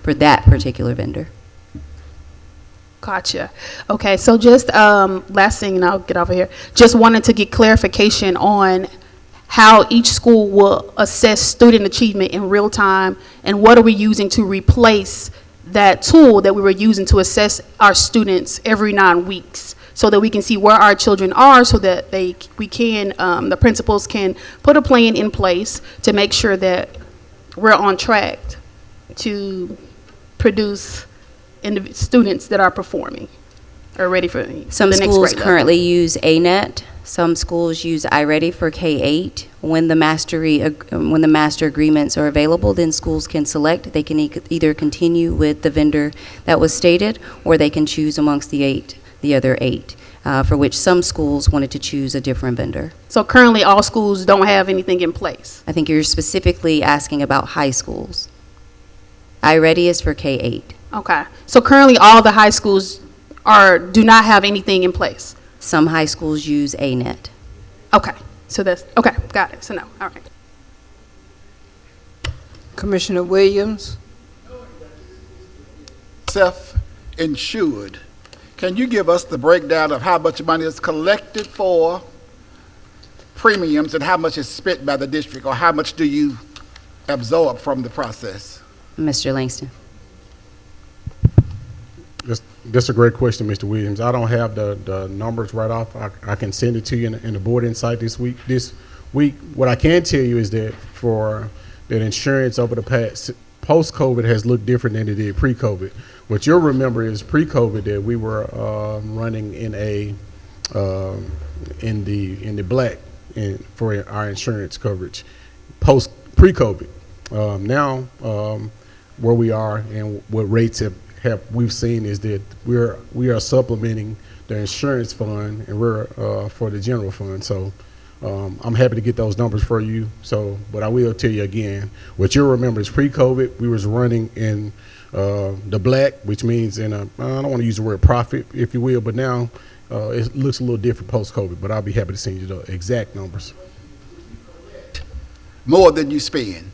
for that particular vendor. Gotcha. Okay, so just last thing, and I'll get over here. Just wanted to get clarification on how each school will assess student achievement in real time, and what are we using to replace that tool that we were using to assess our students every 9 weeks, so that we can see where our children are, so that the principals can put a plan in place to make sure that we're on track to produce students that are performing. or ready for Some the next schools grade level? currently use ANET. Some schools use iReady for K-8. When the master agreements are available, then schools can select. They can either continue with the vendor that was stated, or they can choose amongst the other eight, for which some schools wanted to choose a different vendor. So currently, all schools don't have anything in place. I think you're specifically asking about high schools. iReady is for K-8. Okay. So currently, all the high schools do not have anything in place. Some high schools use ANET. Okay. So that's okay. Got it. So no. All right. Commissioner Williams. Self-insured. Can you give us the breakdown of how much money is collected for premiums and how much is spent by the district, or how much do you absorb from the process? Mr. Langston. That's a great question, Mr. Williams. I don't have the numbers right off. I can send it to you in the board insight this week. What I can tell you is that for that insurance over the past, post-COVID has looked different than it did pre-COVID. What you'll remember is pre-COVID that we were running in the black for our insurance coverage. Pre-COVID, now where we are and what rates we've seen is that we are supplementing the insurance fund and we're for the general fund. So I'm happy to get those numbers for you. But I will tell you again, what you'll remember is pre-COVID, we was running in the black, which means I don't want to use the word profit, if you will, but now it looks a little different post-COVID, but I'll be happy to send you the exact numbers. More than you spend?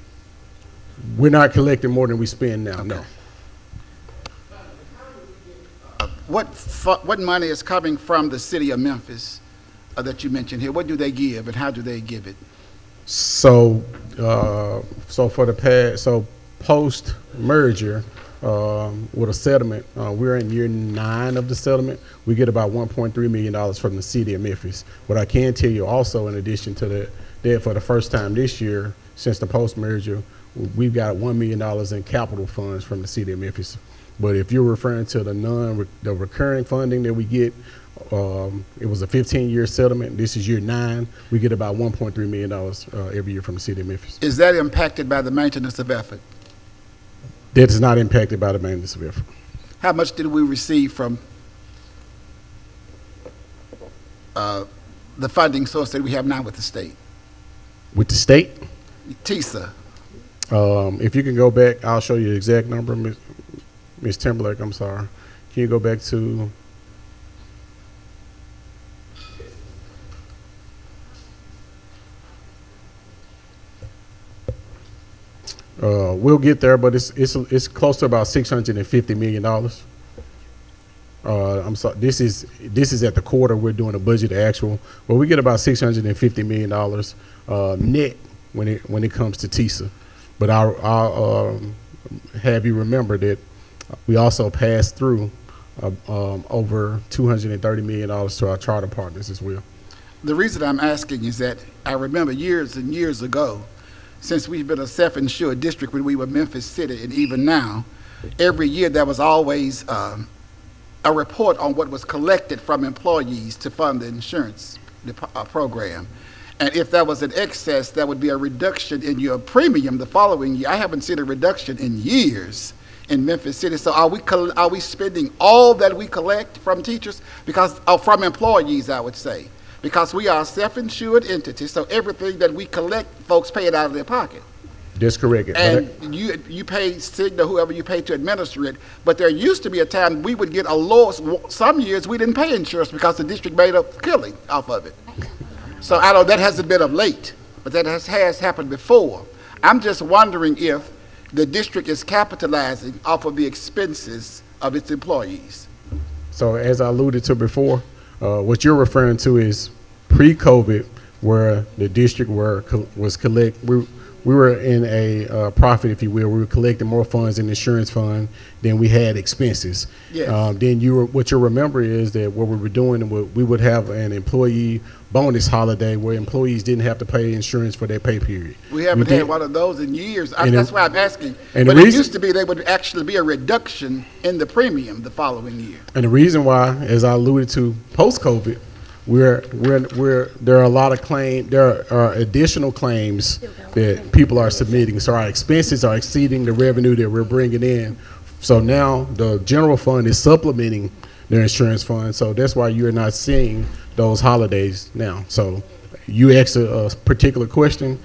We're not collecting more than we spend now, okay. No. What money is coming from the city of Memphis that you mentioned here? What do they give and how do they give it? So for the past, post merger with a settlement, we're in year 9 of the settlement. We get about $1.3 million from the city of Memphis. What I can tell you also, in addition to that, for the first time this year since the post merger, we've got $1 million in capital funds from the city of Memphis. But if you're referring to the recurring funding that we get, it was a 15-year settlement. This is year 9. We get about $1.3 million every year from the city of Memphis. Is that impacted by the maintenance of effort? That is not impacted by the maintenance of effort. How much did we receive from the funding source that we have now with the state? With the state? TISA. If you can go back, I'll show you the exact number, Ms. Timberlake, I'm sorry. Can you go back to we'll get there, but it's close to about $650 million. I'm sorry. This is at the quarter. We're doing a budget actual, but we get about $650 million net when it comes to TISA. But I'll have you remember that we also pass through over $230 million to our charter partners as well. The reason I'm asking is that I remember years and years ago, since we've been a self-insured district when we were Memphis City, and even now, every year there was always a report on what was collected from employees to fund the insurance program. And if there was an excess, there would be a reduction in your premium the following year. I haven't seen a reduction in years in Memphis City. So are we spending all that we collect from teachers? Because from employees, I would say. Because we are a self-insured entity, so everything that we collect, folks pay it out of their pocket. That's correct. And you pay Cigna, whoever you pay to administer it, but there used to be a time we would get a loss. Some years we didn't pay insurance because the district made a killing off of it. So I know that hasn't been of late, but that has happened before. I'm just wondering if the district is capitalizing off of the expenses of its employees. So as I alluded to before, what you're referring to is pre-COVID, where the district we we were in a profit, if you will. We were collecting more funds in the insurance fund than we had expenses. Yes. Then what you'll remember is that what we were doing, we would have an employee bonus holiday where employees didn't have to pay insurance for their pay period. We haven't had one of those in years. That's why I'm asking. And but it used to be there would actually be a reduction in the premium the following year. And the reason why, as I alluded to, post-COVID, there are a lot of there are additional claims that people are submitting. So our expenses are exceeding the revenue that we're bringing in. So now the general fund is supplementing their insurance fund. So that's why you're not seeing those holidays now. So you asked a particular question.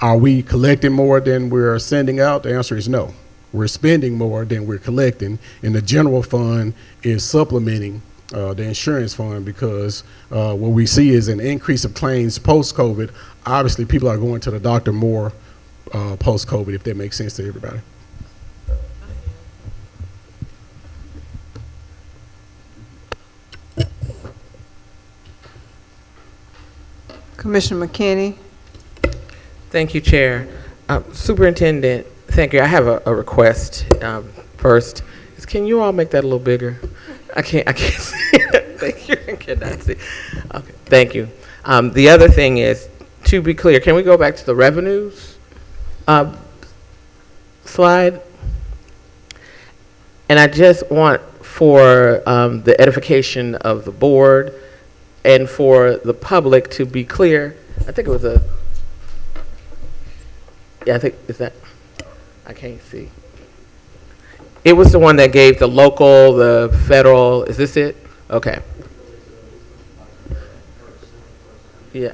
Are we collecting more than we're sending out? The answer is no. We're spending more than we're collecting, and the general fund is supplementing the insurance fund because what we see is an increase of claims post-COVID. Obviously, people are going to the doctor more post-COVID, if that makes sense to everybody. Commissioner McKinney. Thank you, Chair. Superintendent, thank you. I have a request first. Can you all make that a little bigger? I can't see it. Thank you. I cannot see. Okay, thank you. The other thing is, to be clear, can we go back to the revenues slide? And I just want for the edification of the board and for the public to be clear, I think it was is that, I can't see. It was the one that gave the local, the federal, is this it? Okay. Yeah.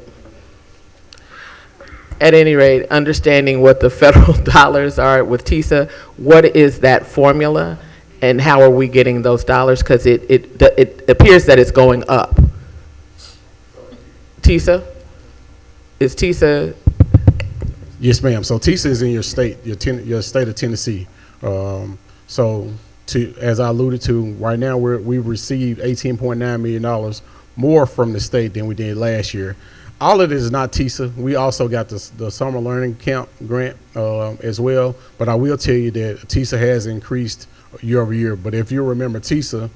At any rate, understanding what the federal dollars are with TISA, what is that formula and how are we getting those dollars? Because it appears that it's going up. TISA? Is TISA? Yes, ma'am. So TISA is in your state, your state of Tennessee. As I alluded to, right now we've received $18.9 million more from the state than we did last year. All of it is not TISA. We also got the Summer Learning Camp grant as well. But I will tell you that TISA has increased year over year. But if you remember TISA,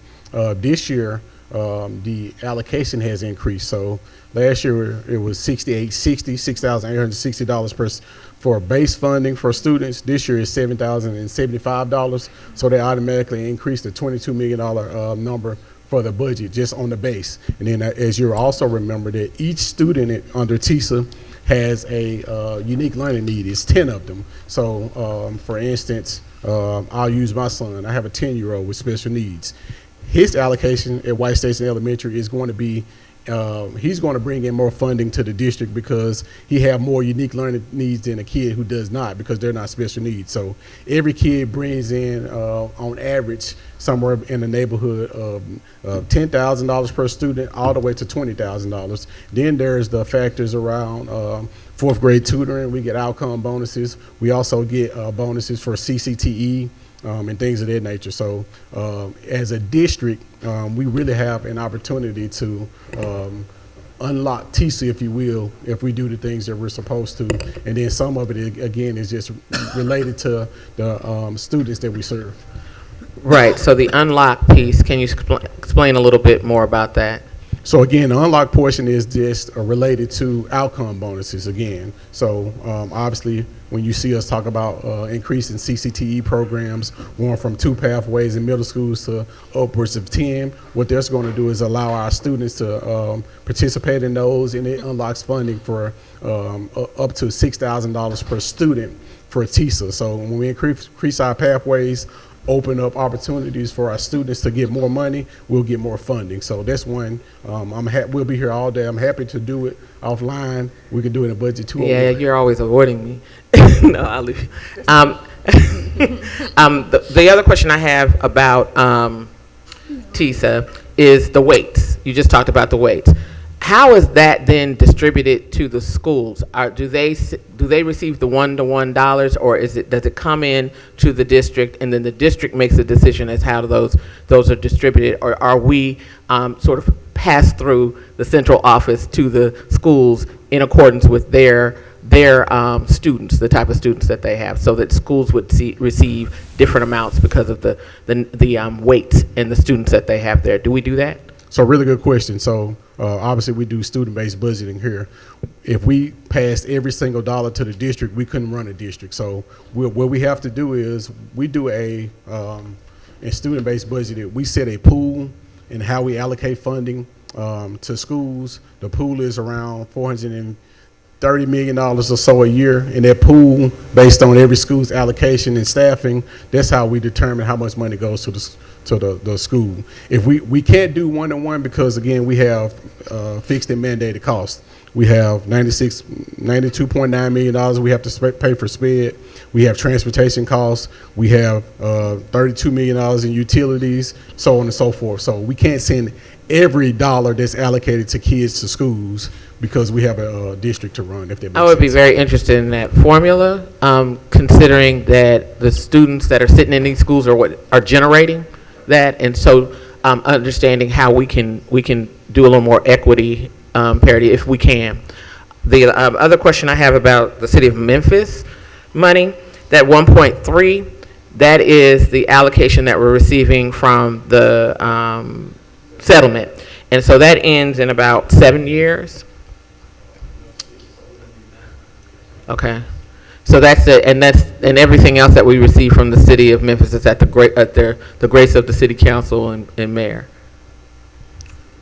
this year the allocation has increased. So last year it was $6,860 for base funding for students. This year is $7,075. So they automatically increased the $22 million number for the budget just on the base. And then as you also remember that each student under TISA has a unique learning need. It's 10 of them. So for instance, I'll use my son. I have a 10-year-old with special needs. His allocation at White Station Elementary is going to be he's going to bring in more funding to the district because he have more unique learning needs than a kid who does not, because they're not special needs. So every kid brings in, on average, somewhere in the neighborhood of $10,000 per student all the way to $20,000. Then there's the factors around fourth grade tutoring. We get outcome bonuses. We also get bonuses for CCTE. And things of that nature. So as a district, we really have an opportunity to unlock TISA, if you will, if we do the things that we're supposed to. And then some of it, again, is just related to the students that we serve. Right, so the unlock piece, can you explain a little bit more about that? So again, the unlock portion is just related to outcome bonuses again. So obviously, when you see us talk about increasing CCTE programs, going from 2 pathways in middle schools to upwards of 10, what that's going to do is allow our students to participate in those, and it unlocks funding for up to $6,000 per student for TISA. So when we increase our pathways, open up opportunities for our students to get more money, we'll get more funding. So that's one. We'll be here all day. I'm happy to do it offline. We can do it in a budget too. Yeah, you're always avoiding me. No, I'll leave you. The other question I have about TISA is the weights. You just talked about the weights. How is that then distributed to the schools? Do they receive the $1-to-$1, or does it come in to the district and then the district makes a decision as how those are distributed, or are we sort of passed through the central office to the schools in accordance with their their students, the type of students that they have, so that schools would receive different amounts because of the weight and the students that they have there. Do we do that? So really good question. So obviously we do student-based budgeting here. If we passed every single dollar to the district, we couldn't run a district. So what we have to do is we do in student-based budgeting, we set a pool in how we allocate funding to schools. The pool is around $430 million or so a year. And that pool, based on every school's allocation and staffing, that's how we determine how much money goes to the school. If we can't do one-to-one because, again, we have fixed and mandated costs. We have $92.9 million we have to pay for SPED. We have transportation costs. We have $32 million in utilities, so on and so forth. So we can't send every dollar that's allocated to kids to schools because we have a district to run, if that makes I would be sense. very interested in that formula, considering that the students that are sitting in these schools are generating that, and so understanding how we can do a little more equity parity if we can. The other question I have about the city of Memphis money, that 1.3, that is the allocation that we're receiving from the settlement, and so that ends in about 7 years. Okay. So that's it, and everything else that we receive from the city of Memphis is at the grace of the city council and mayor.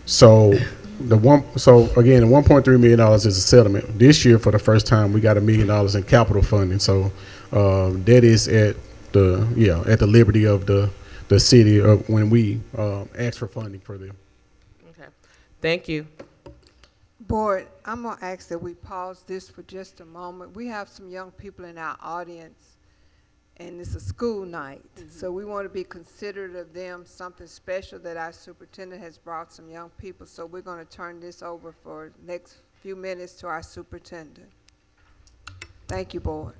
So again, the $1.3 million is a settlement. This year, for the first time, we got $1 million in capital funding. So that is at the liberty of the city when we ask for funding for them. Okay. Thank you. Board, I'm going to ask that we pause this for just a moment. We have some young people in our audience, and it's a school night. So we want to be considerate of them, something special that our superintendent has brought some young people. So we're going to turn this over for the next few minutes to our superintendent. Thank you, board.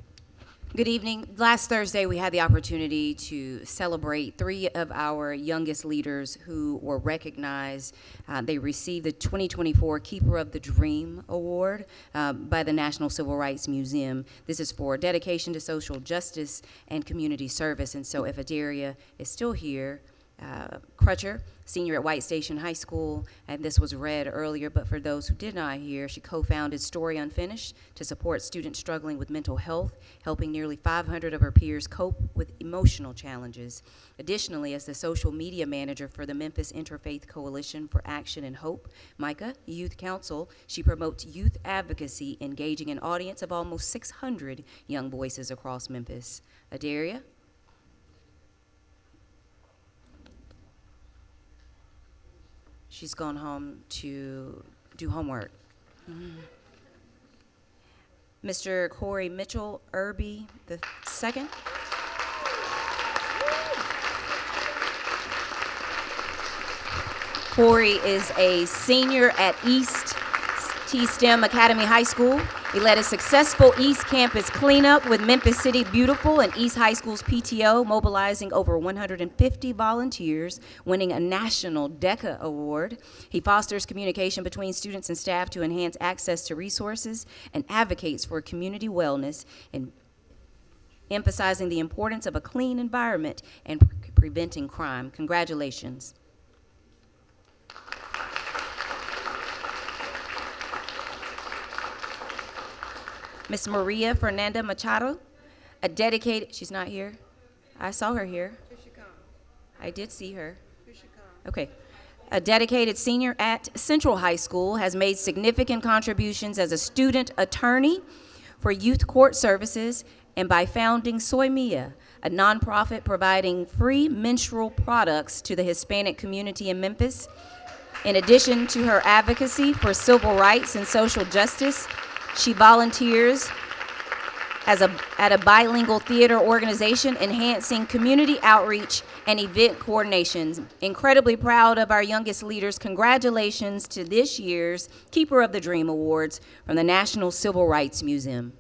Good evening. Last Thursday, we had the opportunity to celebrate 3 of our youngest leaders who were recognized. They received the 2024 Keeper of the Dream Award by the National Civil Rights Museum. This is for dedication to social justice and community service. And so if Adaria is still here, Crutcher, senior at White Station High School, and this was read earlier, but for those who did not hear, she co-founded Story Unfinished to support students struggling with mental health, helping nearly 500 of her peers cope with emotional challenges. Additionally, as the social media manager for the Memphis Interfaith Coalition for Action and Hope, Micah Youth Counsel, she promotes youth advocacy, engaging an audience of almost 600 young voices across Memphis. Adaria? She's gone home to do homework. Mr. Corey Mitchell Irby the second. Corey is a senior at East T-STEM Academy High School. He led a successful East Campus cleanup with Memphis City Beautiful and East High School's PTO, mobilizing over 150 volunteers, winning a national DECA award. He fosters communication between students and staff to enhance access to resources and advocates for community wellness, and emphasizing the importance of a clean environment and preventing crime. Congratulations. Miss Maria Fernanda Machado, a dedicated, she's not here? I saw her here. Here she comes. I did see her. Here she comes. Okay. A dedicated senior at Central High School, has made significant contributions as a student attorney for youth court services and by founding Soy Mia, a nonprofit providing free menstrual products to the Hispanic community in Memphis. In addition to her advocacy for civil rights and social justice, she volunteers at a bilingual theater organization, enhancing community outreach and event coordination. Incredibly proud of our youngest leaders. Congratulations to this year's Keeper of the Dream Awards from the National Civil Rights Museum.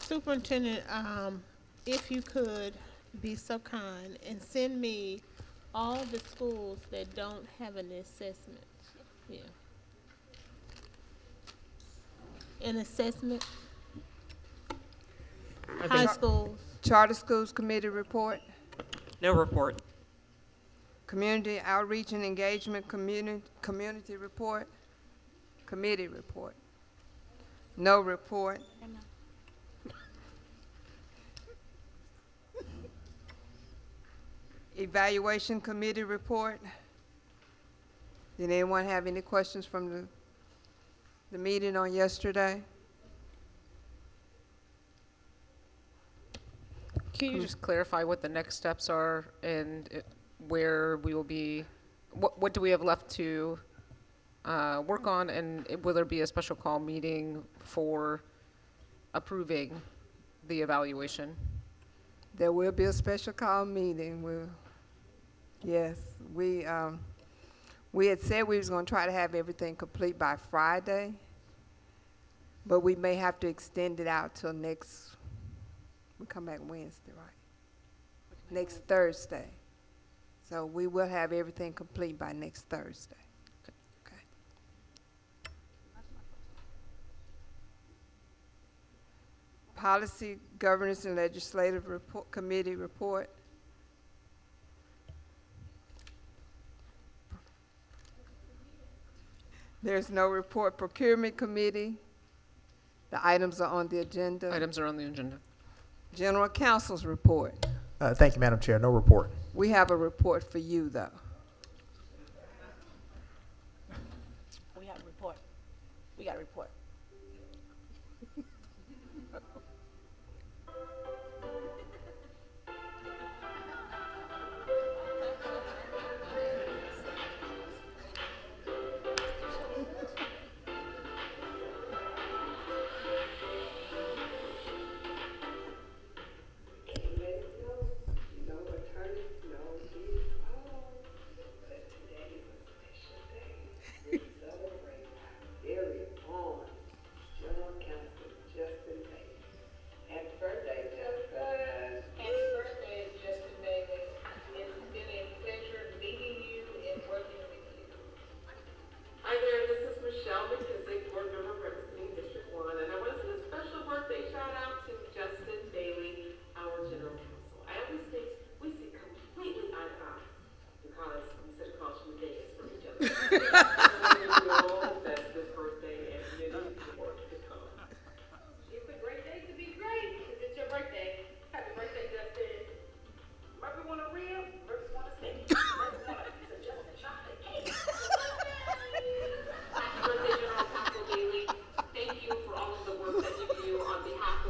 Superintendent, if you could be so kind and send me all the schools that don't have an assessment. Yeah. An assessment. High schools. Charter Schools Committee report. No report. Community Outreach and Engagement Community report. Committee report. No report. Evaluation Committee report. Did anyone have any questions from the meeting on yesterday? Can you just clarify what the next steps are and where we will be, what do we have left to work on, and will there be a special call meeting for approving the evaluation? There will be a special call meeting. Yes, we had said we was going to try to have everything complete by Friday, but we may have to extend it out till next. We come back Wednesday, right? Next Thursday. So we will have everything complete by next Thursday. Okay. Policy, Governance, and Legislative Committee report. There's no report. Procurement Committee. The items are on the agenda. Items are on the agenda. General Counsel's report. Thank you, Madam Chair. No report. We have a report for you, though. We have a report. We got a report.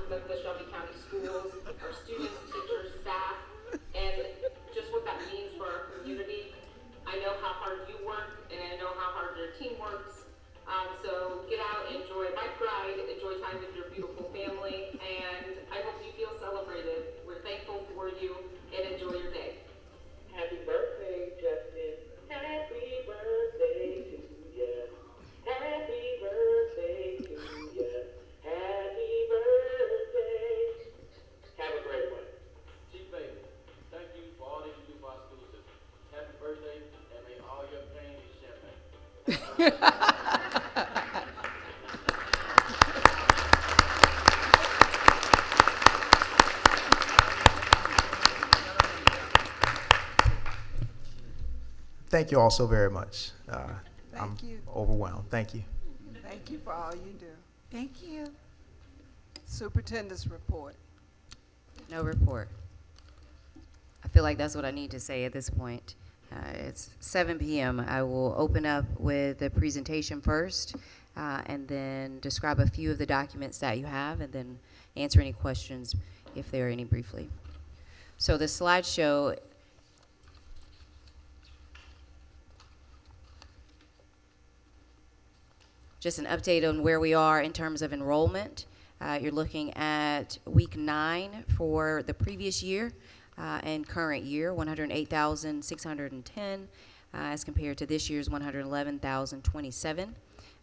Memphis-Shelby County Schools, our students, teachers, staff, and just what that means for our community. I know how hard you work, and I know how hard your team works. So get out, enjoy a bike ride, enjoy time with your beautiful family, and I hope you feel celebrated. We're thankful for you, and enjoy your day. Happy birthday, Justin. Happy birthday to you. Happy birthday to you. Happy birthday. Have a great one. Chief Baby, thank you for all that you do for our school system. Happy birthday, and may all your pain be champagne. Thank you all so very much. I'm you. overwhelmed. Thank you. Thank you for all you do. Thank you. Superintendent's report. No report. I feel like that's what I need to say at this point. It's 7 p.m. I will open up with the presentation first, and then describe a few of the documents that you have, and then answer any questions if there are any briefly. So the slideshow just an update on where we are in terms of enrollment. You're looking at week 9 for the previous year and current year, 108,610 as compared to this year's 111,027.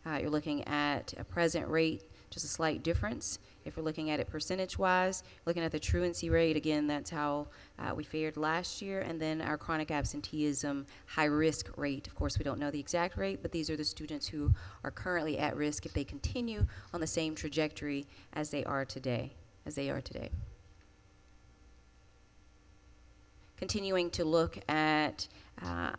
You're looking at a present rate just a slight difference. If we're looking at it percentage-wise, looking at the truancy rate, again, that's how we fared last year, and then our chronic absenteeism high-risk rate. Of course, we don't know the exact rate, but these are the students who are currently at risk if they continue on the same trajectory as they are today. Continuing to look at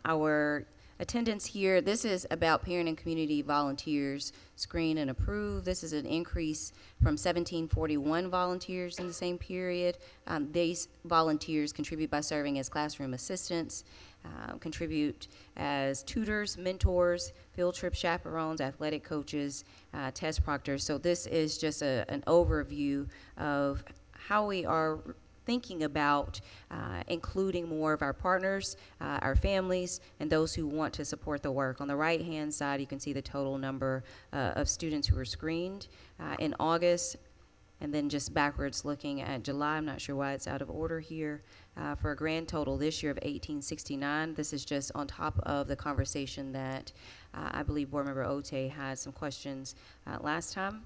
our attendance here, this is about parent and community volunteers screen and approve. This is an increase from 1741 volunteers in the same period. These volunteers contribute by serving as classroom assistants, contribute as tutors, mentors, field trip chaperones, athletic coaches, test proctors. So this is just an overview of how we are thinking about including more of our partners, our families, and those who want to support the work. On the right-hand side, you can see the total number of students who were screened in August, and then just backwards looking at July. I'm not sure why it's out of order here. For a grand total this year of 1869. This is just on top of the conversation that I believe Board Member Ote had some questions last time.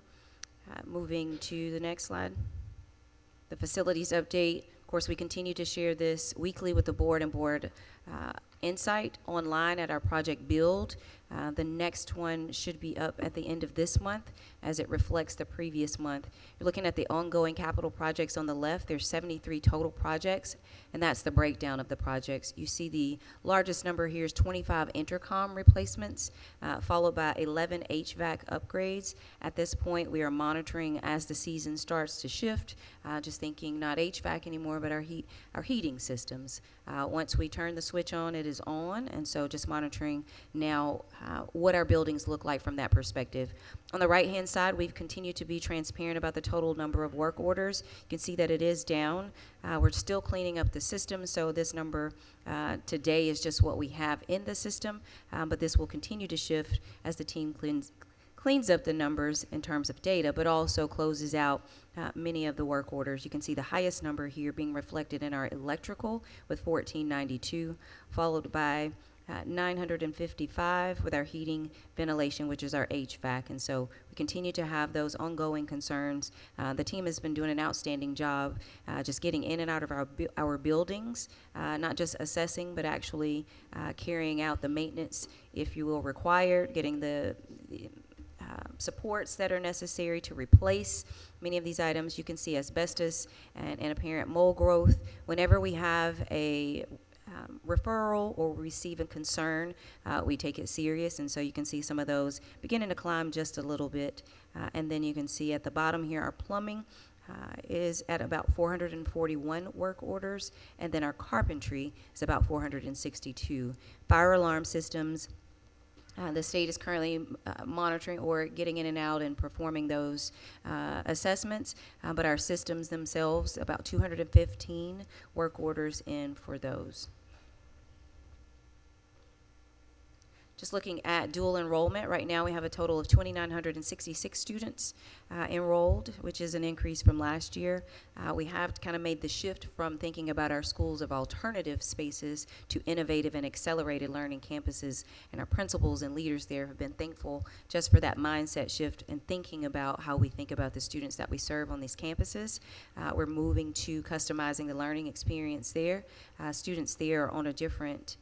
Moving to the next slide. The facilities update. Of course, we continue to share this weekly with the board and board insight online at our project build. The next one should be up at the end of this month as it reflects the previous month. You're looking at the ongoing capital projects on the left. There's 73 total projects, and that's the breakdown of the projects. You see the largest number here is 25 intercom replacements, followed by 11 HVAC upgrades. At this point, we are monitoring as the season starts to shift, just thinking not HVAC anymore, but our heating systems. Once we turn the switch on, it is on, and so just monitoring now what our buildings look like from that perspective. On the right-hand side, we've continued to be transparent about the total number of work orders. You can see that it is down. We're still cleaning up the system, so this number today is just what we have in the system, but this will continue to shift as the team cleans up the numbers in terms of data, but also closes out many of the work orders. You can see the highest number here being reflected in our electrical with 1492, followed by 955 with our heating, ventilation, which is our HVAC. And so we continue to have those ongoing concerns. The team has been doing an outstanding job just getting in and out of our buildings, not just assessing, but actually carrying out the maintenance, if you will, required, getting the supports that are necessary to replace many of these items. You can see asbestos and apparent mold growth. Whenever we have a referral or receive a concern, we take it serious, and so you can see some of those beginning to climb just a little bit. And then you can see at the bottom here, our plumbing is at about 441 work orders, and then our carpentry is about 462. Fire alarm systems, the state is currently monitoring or getting in and out and performing those assessments, but our systems themselves, about 215 work orders in for those. Just looking at dual enrollment, right now we have a total of 2,966 students enrolled, which is an increase from last year. We have kind of made the shift from thinking about our schools of alternative spaces to innovative and accelerated learning campuses, and our principals and leaders there have been thankful just for that mindset shift and thinking about how we think about the students that we serve on these campuses. We're moving to customizing the learning experience there. Students there are on a different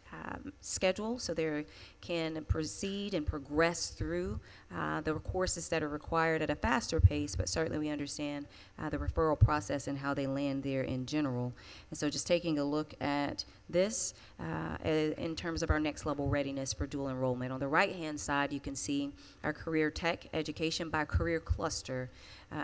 schedule, so they can proceed and progress through the courses that are required at a faster pace, but certainly we understand the referral process and how they land there in general. And so just taking a look at this in terms of our next level readiness for dual enrollment. On the right-hand side, you can see our career tech education by career cluster.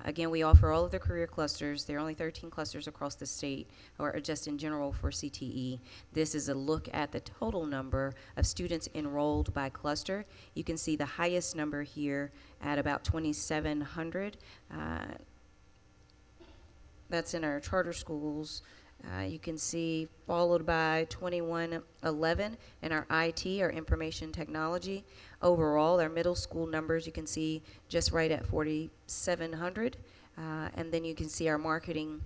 Again, we offer all of the career clusters. There are only 13 clusters across the state, or just in general for CTE. This is a look at the total number of students enrolled by cluster. You can see the highest number here at about 2,700. That's in our charter schools. You can see followed by 2111 in our IT, our information technology. Overall, our middle school numbers, you can see just right at 4,700. And then you can see our marketing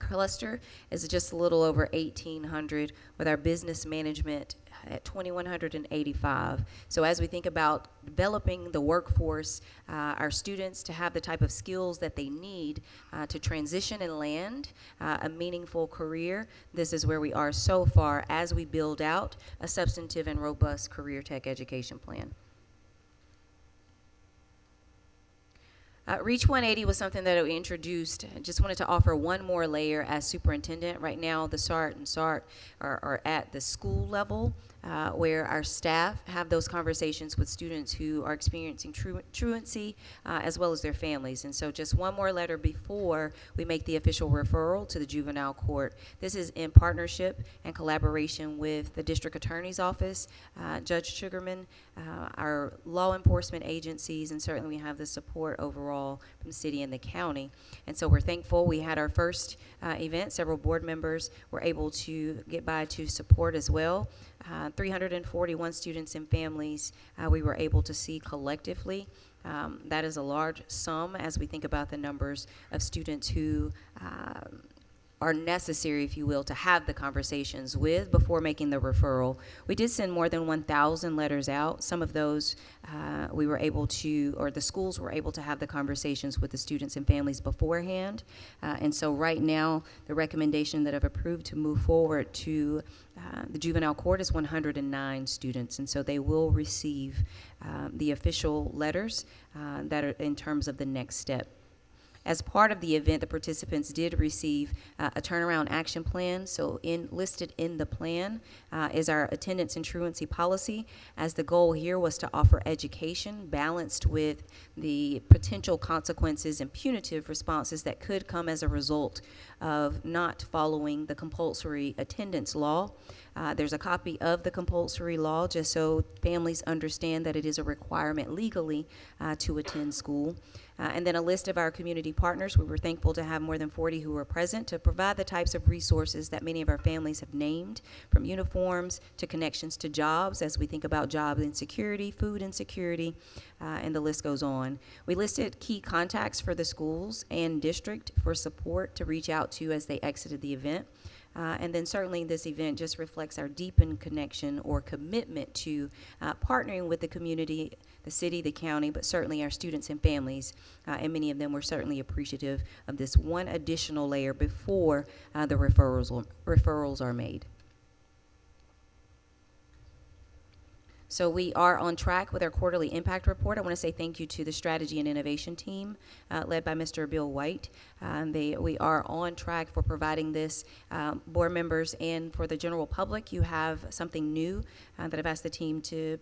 cluster is just a little over 1,800, with our business management at 2,185. So as we think about developing the workforce, our students to have the type of skills that they need to transition and land a meaningful career, this is where we are so far as we build out a substantive and robust career tech education plan. Reach 180 was something that we introduced. I just wanted to offer one more layer as superintendent. Right now, the SART and SART are at the school level, where our staff have those conversations with students who are experiencing truancy, as well as their families. And so just one more letter before we make the official referral to the juvenile court. This is in partnership and collaboration with the district attorney's office, Judge Sugarman, our law enforcement agencies, and certainly we have the support overall from the city and the county. And so we're thankful. We had our first event. Several board members were able to get by to support as well. 341 students and families we were able to see collectively. That is a large sum as we think about the numbers of students who are necessary, if you will, to have the conversations with before making the referral. We did send more than 1,000 letters out. Some of those we were able to, or the schools were able to have the conversations with the students and families beforehand. And so right now, the recommendation that I've approved to move forward to the juvenile court is 109 students. And so they will receive the official letters that are in terms of the next step. As part of the event, the participants did receive a turnaround action plan. So listed in the plan is our attendance and truancy policy, as the goal here was to offer education balanced with the potential consequences and punitive responses that could come as a result of not following the compulsory attendance law. There's a copy of the compulsory law just so families understand that it is a requirement legally to attend school. And then a list of our community partners. We were thankful to have more than 40 who were present to provide the types of resources that many of our families have named, from uniforms to connections to jobs, as we think about job insecurity, food insecurity, and the list goes on. We listed key contacts for the schools and district for support to reach out to as they exited the event. And then certainly this event just reflects our deepened connection or commitment to partnering with the community, the city, the county, but certainly our students and families. And many of them were certainly appreciative of this one additional layer before the referrals are made. So we are on track with our quarterly impact report. I want to say thank you to the strategy and innovation team led by Mr. Bill White. We are on track for providing this. Board members and for the general public, you have something new that I've asked the team to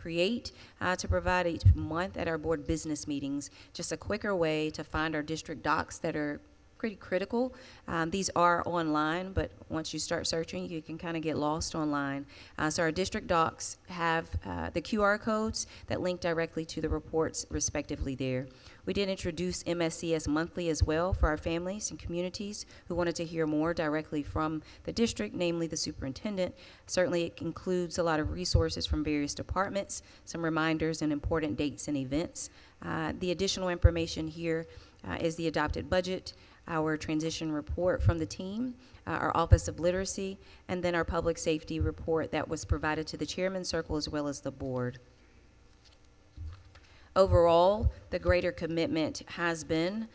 create to provide each month at our board business meetings. Just a quicker way to find our district docs that are pretty critical. These are online, but once you start searching, you can kind of get lost online. So our district docs have the QR codes that link directly to the reports respectively there. We did introduce Mscs monthly as well for our families and communities who wanted to hear more directly from the district, namely the superintendent. Certainly it includes a lot of resources from various departments, some reminders and important dates and events. The additional information here is the adopted budget, our transition report from the team, our Office of Literacy, and then our public safety report that was provided to the Chairman's Circle as well as the board. Overall, the greater commitment has been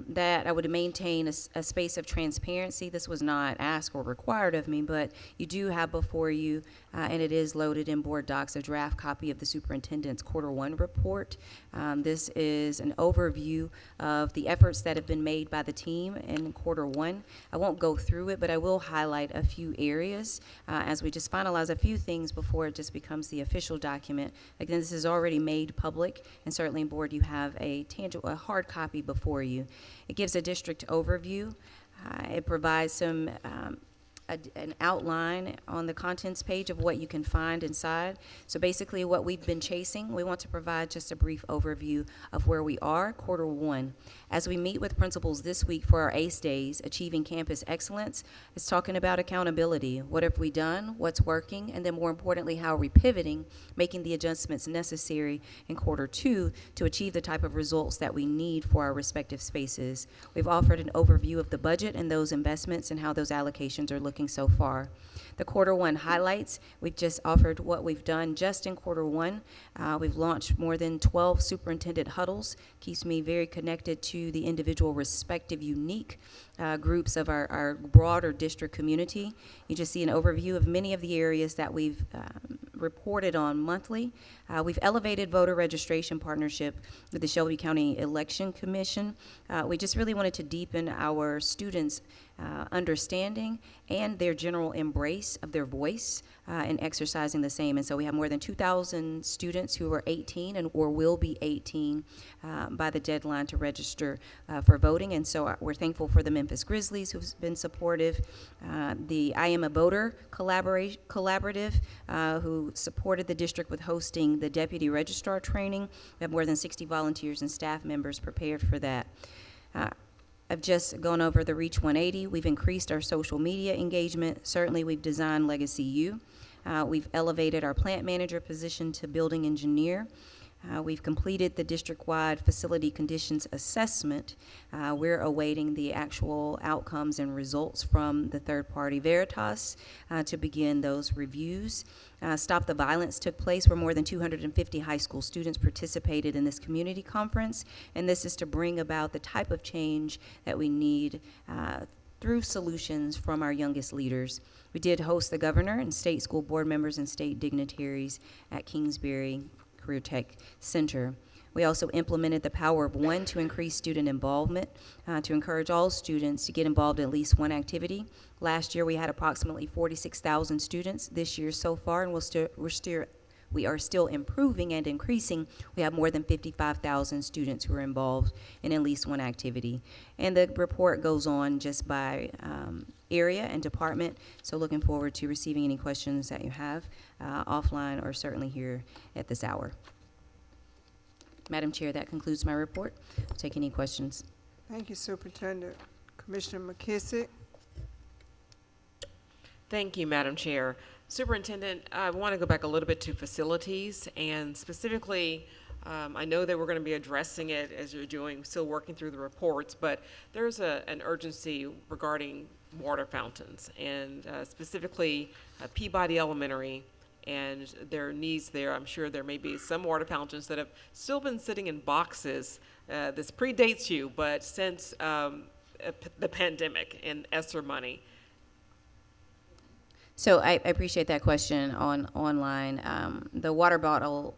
that I would maintain a space of transparency. This was not asked or required of me, but you do have before you, and it is loaded in board docs, a draft copy of the superintendent's Q1 report. This is an overview of the efforts that have been made by the team in Q1. I won't go through it, but I will highlight a few areas as we just finalize a few things before it just becomes the official document. Again, this is already made public, and certainly board, you have a tangible, a hard copy before you. It gives a district overview. It provides some an outline on the contents page of what you can find inside. So basically what we've been chasing, we want to provide just a brief overview of where we are, quarter one. As we meet with principals this week for our ACE days, Achieving Campus Excellence, it's talking about accountability. What have we done? What's working? And then more importantly, how are we pivoting, making the adjustments necessary in quarter two to achieve the type of results that we need for our respective spaces. We've offered an overview of the budget and those investments and how those allocations are looking so far. The quarter one highlights, we've just offered what we've done just in quarter one. We've launched more than 12 superintendent huddles. Keeps me very connected to the individual respective unique groups of our broader district community. You just see an overview of many of the areas that we've reported on monthly. We've elevated voter registration partnership with the Shelby County Election Commission. We just really wanted to deepen our students' understanding and their general embrace of their voice and exercising the same. And so we have more than 2,000 students who are 18 or will be 18 by the deadline to register for voting. And so we're thankful for the Memphis Grizzlies who've been supportive, the I Am a Voter collaborative who supported the district with hosting the deputy registrar training. We have more than 60 volunteers and staff members prepared for that. I've just gone over the Reach 180. We've increased our social media engagement. Certainly we've designed Legacy U. We've elevated our plant manager position to building engineer. We've completed the district-wide facility conditions assessment. We're awaiting the actual outcomes and results from the third-party Veritas to begin those reviews. Stop the Violence took place where more than 250 high school students participated in this community conference, and this is to bring about the type of change that we need through solutions from our youngest leaders. We did host the governor and state school board members and state dignitaries at Kingsbury Career Tech Center. We also implemented the Power of One to increase student involvement, to encourage all students to get involved in at least one activity. Last year we had approximately 46,000 students. This year so far, and we are still improving and increasing. We have more than 55,000 students who are involved in at least one activity. And the report goes on just by area and department, so looking forward to receiving any questions that you have offline or certainly here at this hour. Madam Chair, that concludes my report. I'll take any questions. Thank you, Superintendent. Commissioner McKissick. Thank you, Madam Chair. Superintendent, I want to go back a little bit to facilities, and specifically, I know that we're going to be addressing it as you're doing, still working through the reports, but there's an urgency regarding water fountains, and specifically Peabody Elementary and their needs there. I'm sure there may be some water fountains that have still been sitting in boxes. This predates you, but since the pandemic and ESSER money. So I appreciate that question online. The water bottle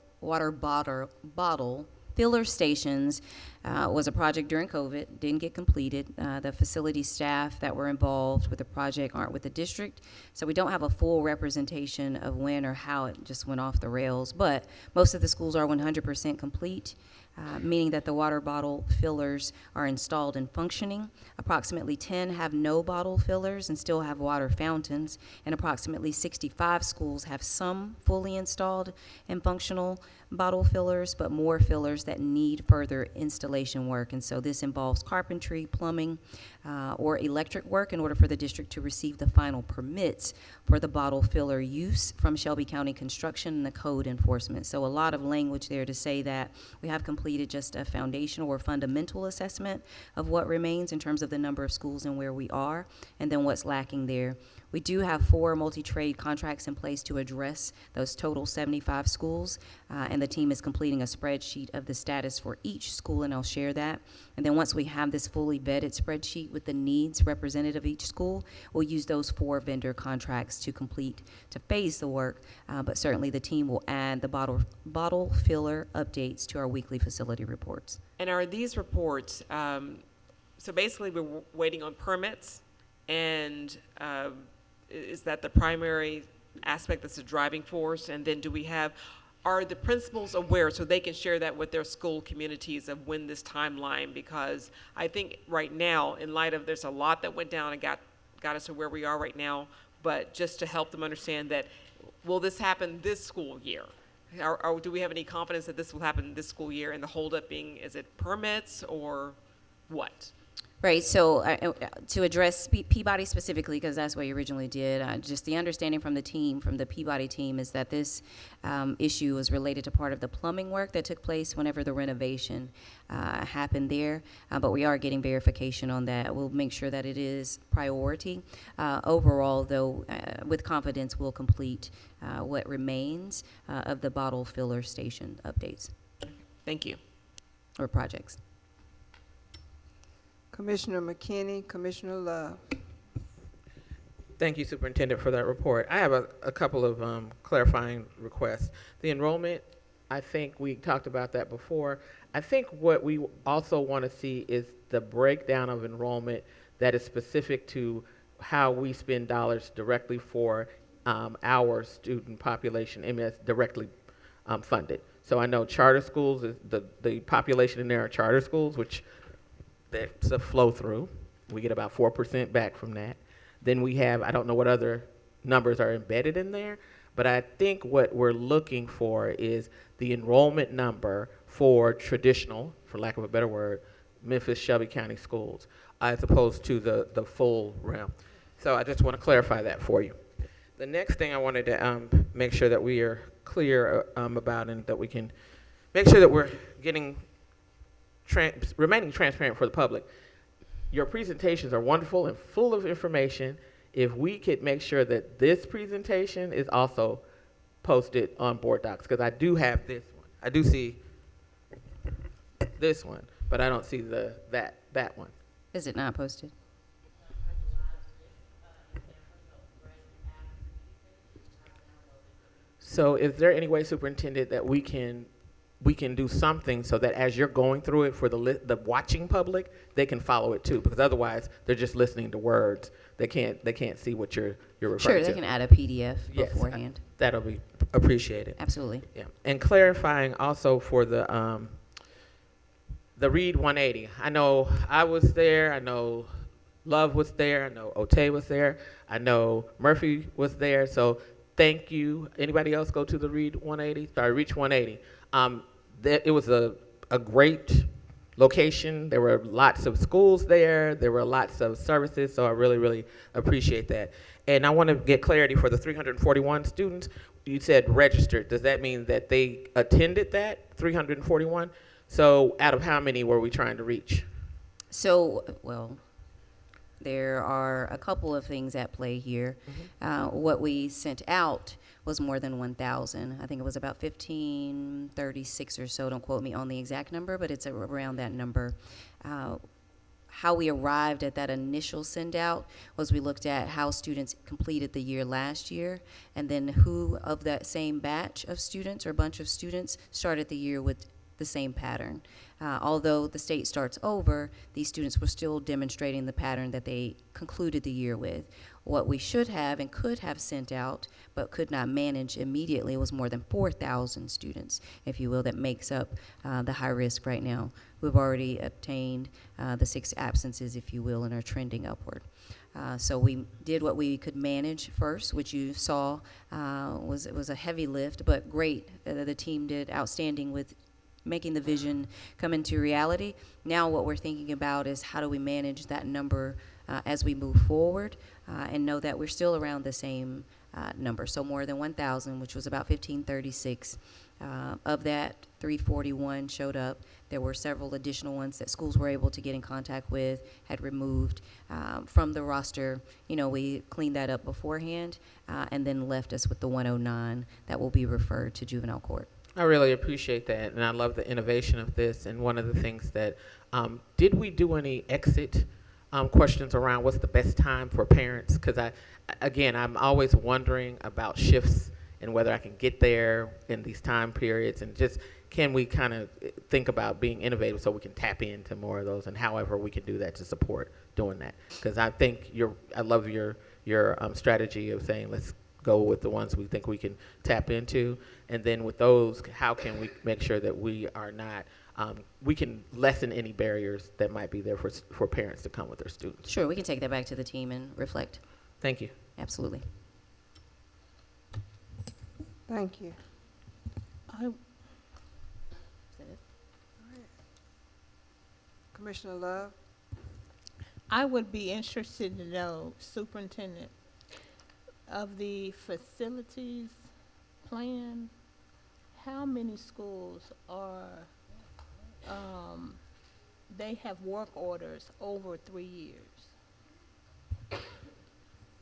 filler stations was a project during COVID, didn't get completed. The facility staff that were involved with the project aren't with the district, so we don't have a full representation of when or how it just went off the rails, but most of the schools are 100% complete. Meaning that the water bottle fillers are installed and functioning. Approximately 10 have no bottle fillers and still have water fountains, and approximately 65 schools have some fully installed and functional bottle fillers, but more fillers that need further installation work. And so this involves carpentry, plumbing, or electric work in order for the district to receive the final permits for the bottle filler use from Shelby County Construction and the code enforcement. So a lot of language there to say that we have completed just a foundational or fundamental assessment of what remains in terms of the number of schools and where we are, and then what's lacking there. We do have 4 multi-trade contracts in place to address those total 75 schools, and the team is completing a spreadsheet of the status for each school, and I'll share that. And then once we have this fully vetted spreadsheet with the needs represented of each school, we'll use those 4 vendor contracts to phase the work, but certainly the team will add the bottle filler updates to our weekly facility reports. And are these reports, so basically we're waiting on permits, and is that the primary aspect that's the driving force? And then are the principals aware so they can share that with their school communities of when this timeline? Because I think right now, in light of there's a lot that went down and got got us to where we are right now, but just to help them understand that, will this happen this school year? Or do we have any confidence that this will happen this school year, and the holdup being, is it permits or what? Right, so to address Peabody specifically, because that's what you originally did, just the understanding from the team, from the Peabody team, is that this issue is related to part of the plumbing work that took place whenever the renovation happened there, but we are getting verification on that. We'll make sure that it is priority. Overall, though, with confidence, we'll complete what remains of the bottle filler station updates. Thank you. Or projects. Commissioner McKinney, Commissioner Love. Thank you, Superintendent, for that report. I have a couple of clarifying requests. The enrollment, I think we talked about that before. I think what we also want to see is the breakdown of enrollment that is specific to how we spend dollars directly for our student population, and that's directly funded. So I know charter schools, the population in there are charter schools, which that's a flow through. We get about 4% back from that. Then we have, I don't know what other numbers are embedded in there, but I think what we're looking for is the enrollment number for traditional, for lack of a better word, Memphis-Shelby County schools, as opposed to the full realm. So I just want to clarify that for you. The next thing I wanted to make sure that we are clear about, and that we can make sure that we're getting remaining transparent for the public. Your presentations are wonderful and full of information. If we could make sure that this presentation is also posted on board docs, because I do have this one. I do see this one, but I don't see that one. Is it not posted? So is there any way, Superintendent, that we can do something so that as you're going through it for the watching public, they can follow it too? Because otherwise, they're just listening to words. They can't see what you're referring to. Sure, they can add a PDF beforehand. That'll be appreciated. Absolutely. Yeah, and clarifying also for the Read 180. I know I was there. I know Love was there. I know Otay was there. I know Murphy was there. So thank you. Anybody else go to the Read 180? Sorry, Reach 180. It was a great location. There were lots of schools there. There were lots of services, so I really, really appreciate that. And I want to get clarity for the 341 students. You said registered. Does that mean that they attended that, 341? So out of how many were we trying to reach? So, well, there are a couple of things at play here. What we sent out was more than 1,000. I think it was about 1,536 or so. Don't quote me on the exact number, but it's around that number. How we arrived at that initial send out was we looked at how students completed the year last year, and then who of that same batch of students or bunch of students started the year with the same pattern. Although the state starts over, these students were still demonstrating the pattern that they concluded the year with. What we should have and could have sent out, but could not manage immediately, was more than 4,000 students, if you will, that makes up the high risk right now. We've already obtained the 6 absences, if you will, and are trending upward. So we did what we could manage first, which you saw was a heavy lift, but great. The team did outstanding with making the vision come into reality. Now what we're thinking about is how do we manage that number as we move forward and know that we're still around the same number. So more than 1,000, which was about 1,536. Of that, 341 showed up. There were several additional ones that schools were able to get in contact with, had removed from the roster. You know, we cleaned that up beforehand and then left us with the 109 that will be referred to juvenile court. I really appreciate that, and I love the innovation of this. And one of the things that, did we do any exit questions around what's the best time for parents? Because I'm always wondering about shifts and whether I can get there in these time periods, and just can we kind of think about being innovative so we can tap into more of those, and however we can do that to support doing that. Because I think I love your strategy of saying let's go with the ones we think we can tap into. And then with those, how can we make sure that we are not, we can lessen any barriers that might be there for parents to come with their students. Sure, we can take that back to the team and reflect. Thank you. Absolutely. Thank you. Commissioner Love? I would be interested to know, Superintendent, of the facilities plan, how many schools are, they have work orders over 3 years?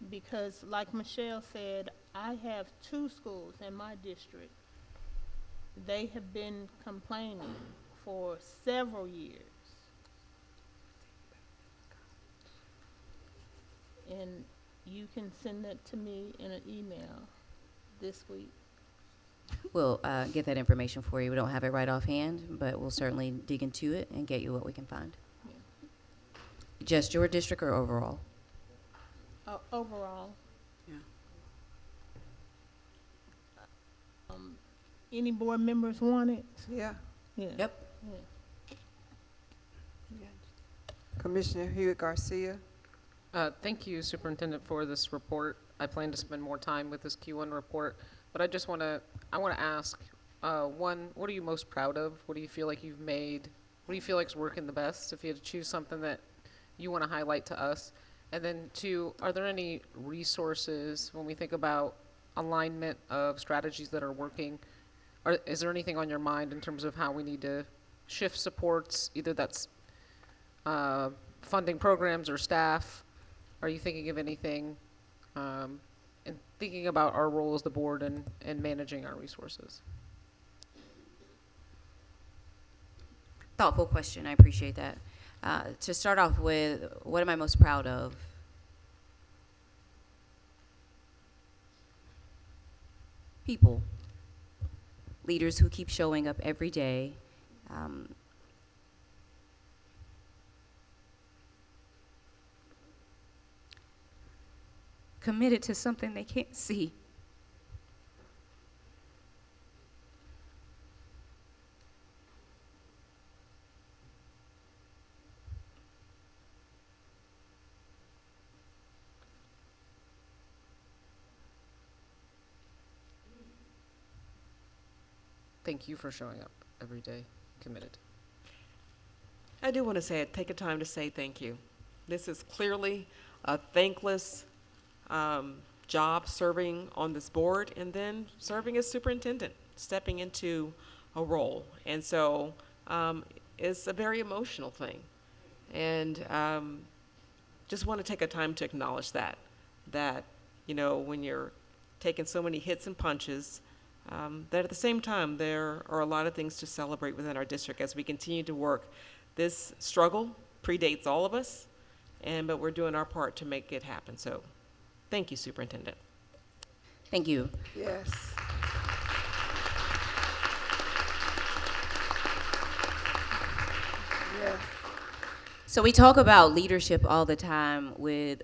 Because like Michelle said, I have 2 schools in my district. They have been complaining for several years. And you can send that to me in an email this week. We'll get that information for you. We don't have it right offhand, but we'll certainly dig into it and get you what we can find. Yeah. Just your district or overall? Overall. Yeah. Any board members want it? Yeah. Yeah. Yep. Yeah. Commissioner Hewitt Garcia? Thank you, Superintendent, for this report. I plan to spend more time with this Q1 report, but I want to ask, one, what are you most proud of? What do you feel like you've made? What do you feel like is working the best? If you had to choose something that you want to highlight to us. And then two, are there any resources when we think about alignment of strategies that are working? Is there anything on your mind in terms of how we need to shift supports, either that's funding programs or staff? Are you thinking of anything and thinking about our role as the board and managing our resources? Thoughtful question. I appreciate that. To start off with, what am I most proud of? People. Leaders who keep showing up every day. Committed to something they can't see. Thank you for showing up every day, committed. I do want to take a time to say thank you. This is clearly a thankless job serving on this board and then serving as superintendent, stepping into a role. And so it's a very emotional thing. And just want to take a time to acknowledge that, you know, when you're taking so many hits and punches, that at the same time, there are a lot of things to celebrate within our district as we continue to work. This struggle predates all of us, but we're doing our part to make it happen. So thank you, Superintendent. Thank you. Yes. Yes. So we talk about leadership all the time with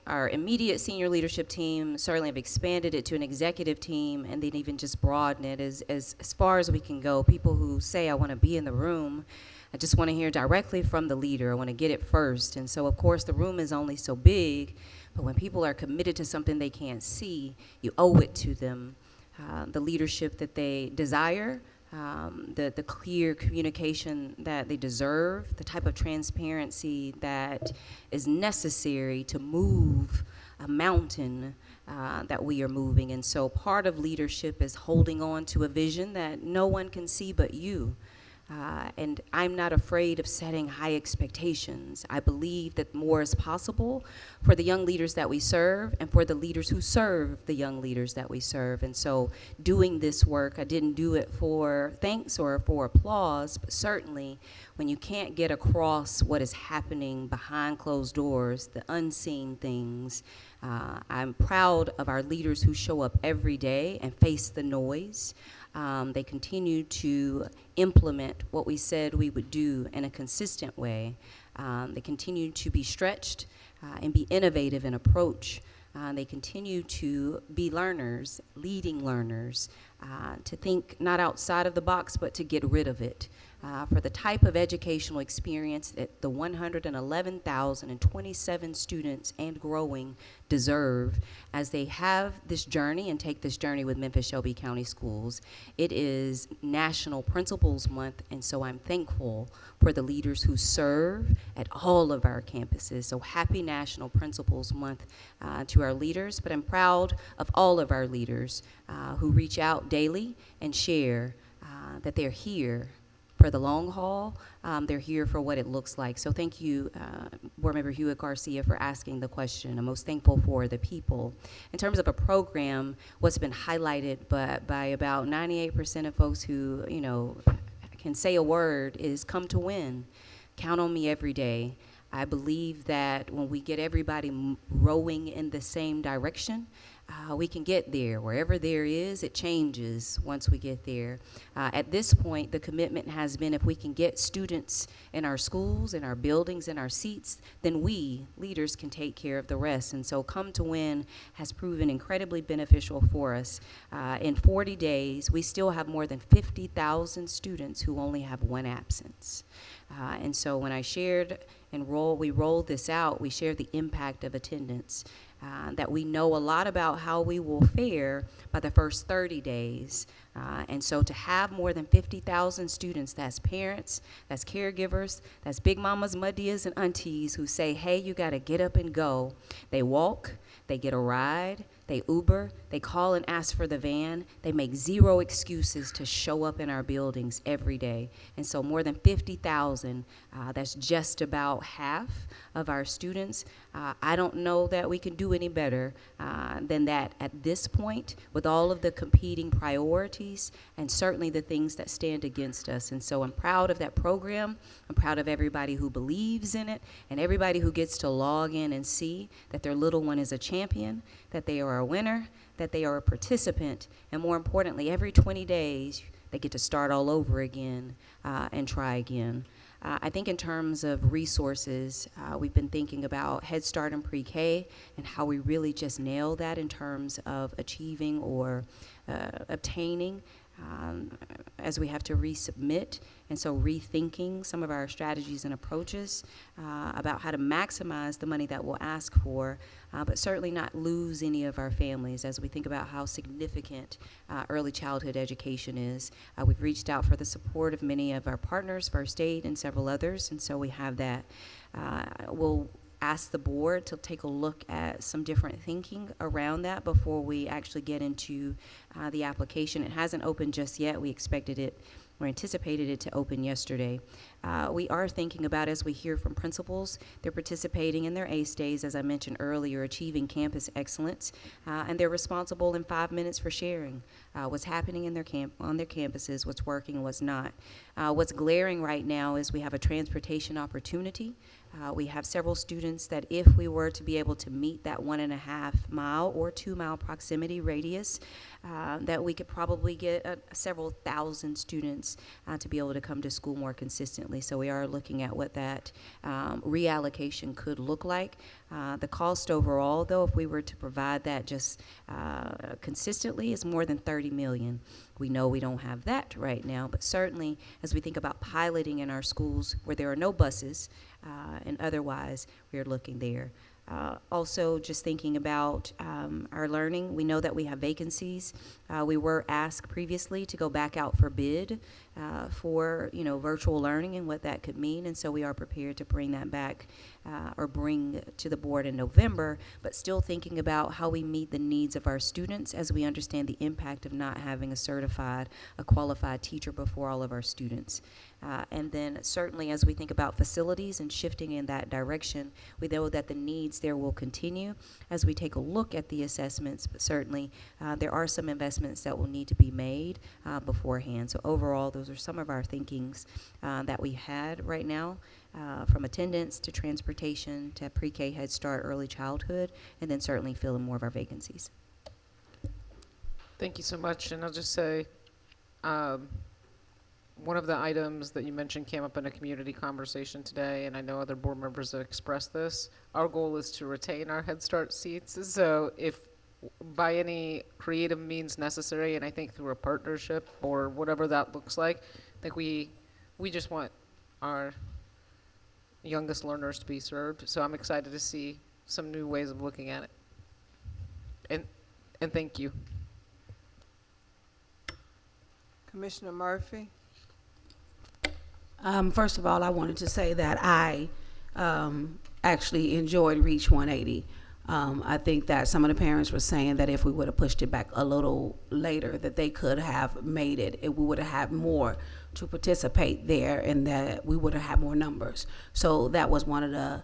our immediate senior leadership team. Certainly have expanded it to an executive team and then even just broaden it as far as we can go. People who say, I want to be in the room, I just want to hear directly from the leader. I want to get it first. And so, of course, the room is only so big, but when people are committed to something they can't see, you owe it to them. The leadership that they desire, the clear communication that they deserve, the type of transparency that is necessary to move a mountain that we are moving. And so part of leadership is holding on to a vision that no one can see but you. And I'm not afraid of setting high expectations. I believe that more is possible for the young leaders that we serve and for the leaders who serve the young leaders that we serve. And so doing this work, I didn't do it for thanks or for applause, but certainly when you can't get across what is happening behind closed doors, the unseen things, I'm proud of our leaders who show up every day and face the noise. They continue to implement what we said we would do in a consistent way. They continue to be stretched and be innovative in approach. They continue to be learners, leading learners, to think not outside of the box, but to get rid of it. For the type of educational experience that the 111,027 students and growing deserve as they have this journey and take this journey with Memphis-Shelby County Schools. It is National Principals Month, and so I'm thankful for the leaders who serve at all of our campuses. So happy National Principals Month to our leaders, but I'm proud of all of our leaders who reach out daily and share that they're here for the long haul. They're here for what it looks like. So thank you, Board Member Hewitt Garcia, for asking the question. I'm most thankful for the people. In terms of a program, what's been highlighted by about 98% of folks who, you know, can say a word is come to win. Count on me every day. I believe that when we get everybody rowing in the same direction, we can get there. Wherever there is, it changes once we get there. At this point, the commitment has been if we can get students in our schools, in our buildings, in our seats, then we, leaders, can take care of the rest. And so Come to Win has proven incredibly beneficial for us. In 40 days, we still have more than 50,000 students who only have one absence. And so when I shared and we rolled this out, we shared the impact of attendance. That we know a lot about how we will fare by the first 30 days. And so to have more than 50,000 students, that's parents, that's caregivers, that's big mamas, muddias, and aunties who say, hey, you gotta get up and go. They walk, they get a ride, they Uber, they call and ask for the van. They make zero excuses to show up in our buildings every day. And so more than 50,000, that's just about half of our students. I don't know that we can do any better than that at this point with all of the competing priorities and certainly the things that stand against us. And so I'm proud of that program. I'm proud of everybody who believes in it and everybody who gets to log in and see that their little one is a champion, that they are a winner, that they are a participant, and more importantly, every 20 days, they get to start all over again and try again. I think in terms of resources, we've been thinking about Head Start and Pre-K and how we really just nail that in terms of achieving or obtaining as we have to resubmit. And so rethinking some of our strategies and approaches about how to maximize the money that we'll ask for, but certainly not lose any of our families as we think about how significant early childhood education is. We've reached out for the support of many of our partners, First Aid and several others, and so we have that. We'll ask the board to take a look at some different thinking around that before we actually get into the application. It hasn't opened just yet. We expected it or anticipated it to open yesterday. We are thinking about, as we hear from principals, they're participating in their ACE days, as I mentioned earlier, achieving campus excellence, and they're responsible in 5 minutes for sharing what's happening in on their campuses, what's working and what's not. What's glaring right now is we have a transportation opportunity. We have several students that if we were to be able to meet that 1.5 mile or 2 mile proximity radius, that we could probably get several thousand students to be able to come to school more consistently. So we are looking at what that reallocation could look like. The cost overall, though, if we were to provide that just consistently, is more than $30 million. We know we don't have that right now, but certainly as we think about piloting in our schools where there are no buses and otherwise, we are looking there. Also, just thinking about our learning, we know that we have vacancies. We were asked previously to go back out for bid for virtual learning and what that could mean, and so we are prepared to bring that back or bring to the board in November, but still thinking about how we meet the needs of our students as we understand the impact of not having a qualified teacher before all of our students. And then certainly as we think about facilities and shifting in that direction, we know that the needs there will continue as we take a look at the assessments, but certainly there are some investments that will need to be made beforehand. So overall, those are some of our thinkings that we had right now, from attendance to transportation to pre-K, Head Start, early childhood, and then certainly filling more of our vacancies. Thank you so much, and I'll just say, one of the items that you mentioned came up in a community conversation today, and I know other board members have expressed this. Our goal is to retain our Head Start seats. So if by any creative means necessary, and I think through a partnership or whatever that looks like, I think we just want our youngest learners to be served. So I'm excited to see some new ways of looking at it. And thank you. Commissioner Murphy? First of all, I wanted to say that I actually enjoyed Reach 180. I think that some of the parents were saying that if we would have pushed it back a little later, that they could have made it. We would have had more to participate there, and that we would have had more numbers. So that was one of the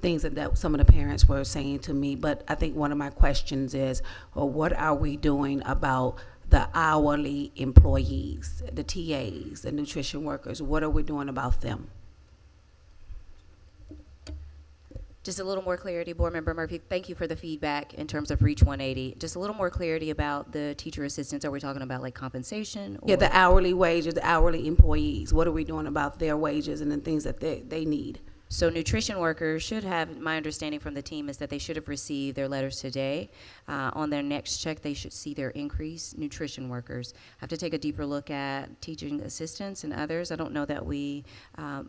things that some of the parents were saying to me. But I think one of my questions is, well, what are we doing about the hourly employees, the TAs, the nutrition workers? What are we doing about them? Just a little more clarity, Board Member Murphy. Thank you for the feedback in terms of Reach 180. Just a little more clarity about the teacher assistants. Are we talking about like compensation? Or? Yeah, the hourly wages, the hourly employees. What are we doing about their wages and the things that they need? So nutrition workers should have, my understanding from the team is that they should have received their letters today. On their next check, they should see their increase. Nutrition workers have to take a deeper look at teaching assistants and others. I don't know that we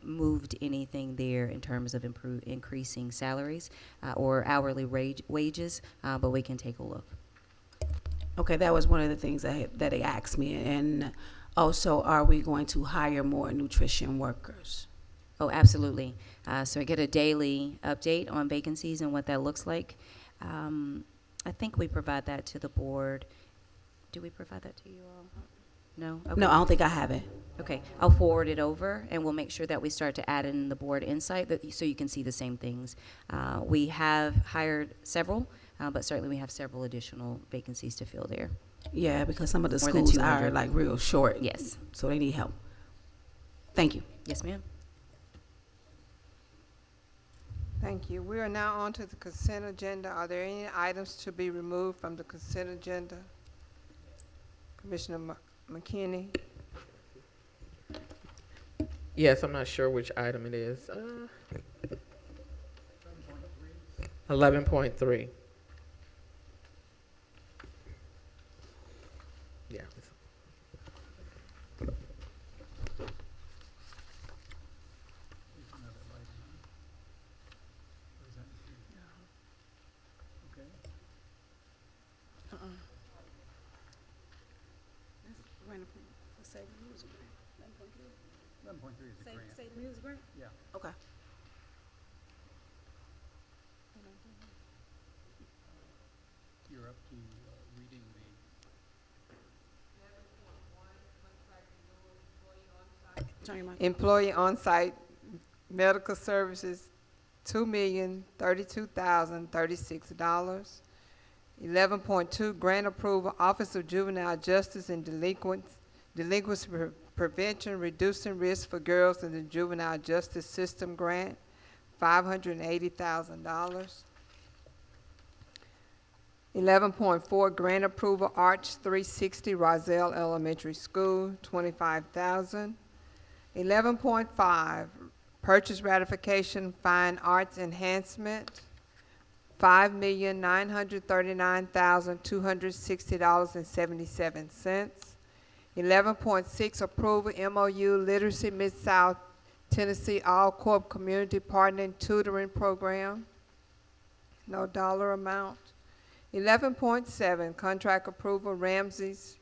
moved anything there in terms of increasing salaries or hourly wages, but we can take a look. Okay, that was one of the things that they asked me. And also, are we going to hire more nutrition workers? Oh, absolutely. So I get a daily update on vacancies and what that looks like. I think we provide that to the board. Do we provide that to you all? No? Okay. No, I don't think I have it. Okay, I'll forward it over, and we'll make sure that we start to add in the board insight so you can see the same things. We have hired several, but certainly we have several additional vacancies to fill there. Yeah, because some of the More than schools 200. are like real short. Yes. So they need help. Thank you. Yes, ma'am. Thank you. We are now on to the consent agenda. Are there any items to be removed from the consent agenda? Commissioner McKinney? Yes, I'm not sure which item it is. 11.3. Yeah. Yeah. Okay. You're up to reading the Employee on-site medical services, $2,032,036. 11.2, grant approval, Office of Juvenile Justice and Delinquency Prevention, Reducing Risk for Girls in the Juvenile Justice System grant, $580,000. 11.4, grant approval, Arch 360, Roselle Elementary School, $25,000. 11.5, purchase ratification, fine arts enhancement, $5,939,260.77. 11.6, approval MOU Literacy Mid-South Tennessee All-Corp Community Partnering Tutoring Program, no dollar amount. 11.7, contract approval Ramsey's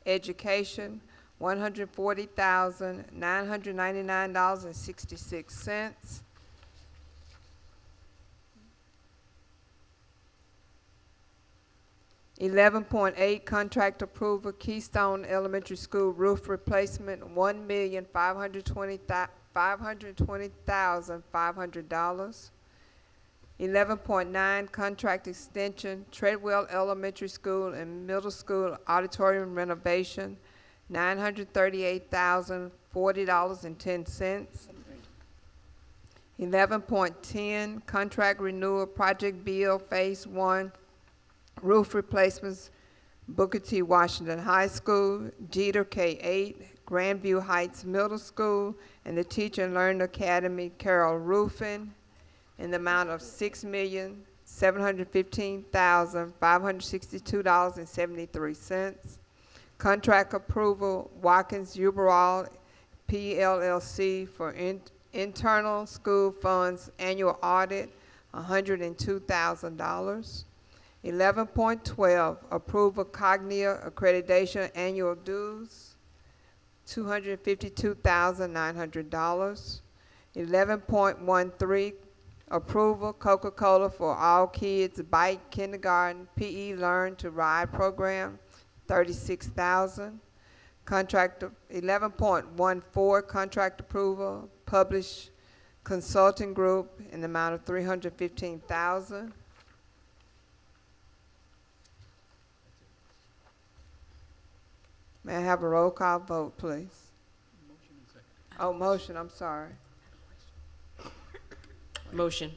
Education, $140,999.66. 11.8, contract approval, Keystone Elementary School roof replacement, $1,520,500. 11.9, contract extension, Treadwell Elementary School and Middle School auditorium renovation, $938,040.10. 11.10, contract renewal, Project Bill Phase 1, roof replacements, Booker T. Washington High School, Jeter K-8, Grandview Heights Middle School, and the Teacher and Learning Academy, Carol Roofing, in the amount of $6,715,562.73. Contract approval, Watkins Uberall PLLC for internal school funds annual audit, $102,000. 11.12, approval Cognia accreditation annual dues, $252,900. 11.13, approval Coca-Cola for All Kids Bike Kindergarten PE Learn to Ride program, $36,000. Contract 11.14, contract approval, Publish Consulting Group in the amount of $315,000. May I have a roll call vote, please? Motion and second. Oh, motion, I'm sorry. Motion.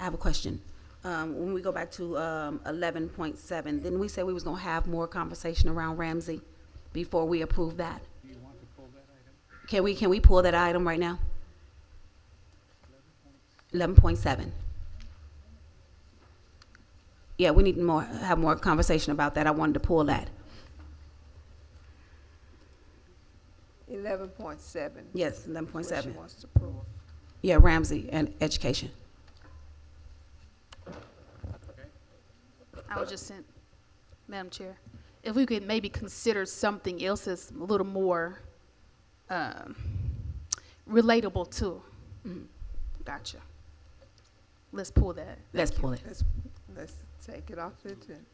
I have a question. When we go back to 11.7, didn't we say we was gonna have more conversation around Ramsey before we approve that? Do you want to pull that item? Can we pull that item right now? 11.7. Yeah, we need to have more conversation about that. I wanted to pull that. 11.7. Yes, 11.7. What she wants to approve. Yeah, Ramsey and education. I was just sent, Madam Chair, if we could maybe consider something else that's a little more relatable too. Gotcha. Let's pull that. Let's pull it. Let's take it off the agenda.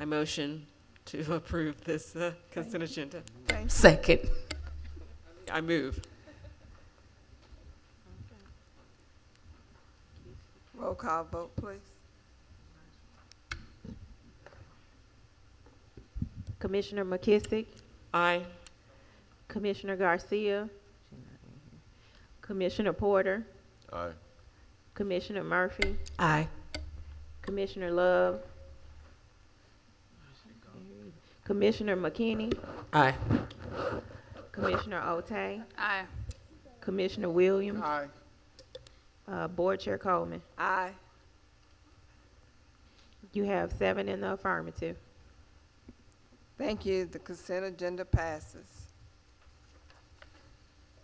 I motion to approve this consent agenda. Second. I move. Roll call vote, please. Commissioner McKissick, Aye. Commissioner Garcia, Commissioner Porter, Aye. Commissioner Murphy, Aye. Commissioner Love, Commissioner McKinney, Aye. Commissioner Otay, Aye. Commissioner Williams, Aye. Board Chair Coleman. Aye. You have 7 in the affirmative. Thank you. The consent agenda passes.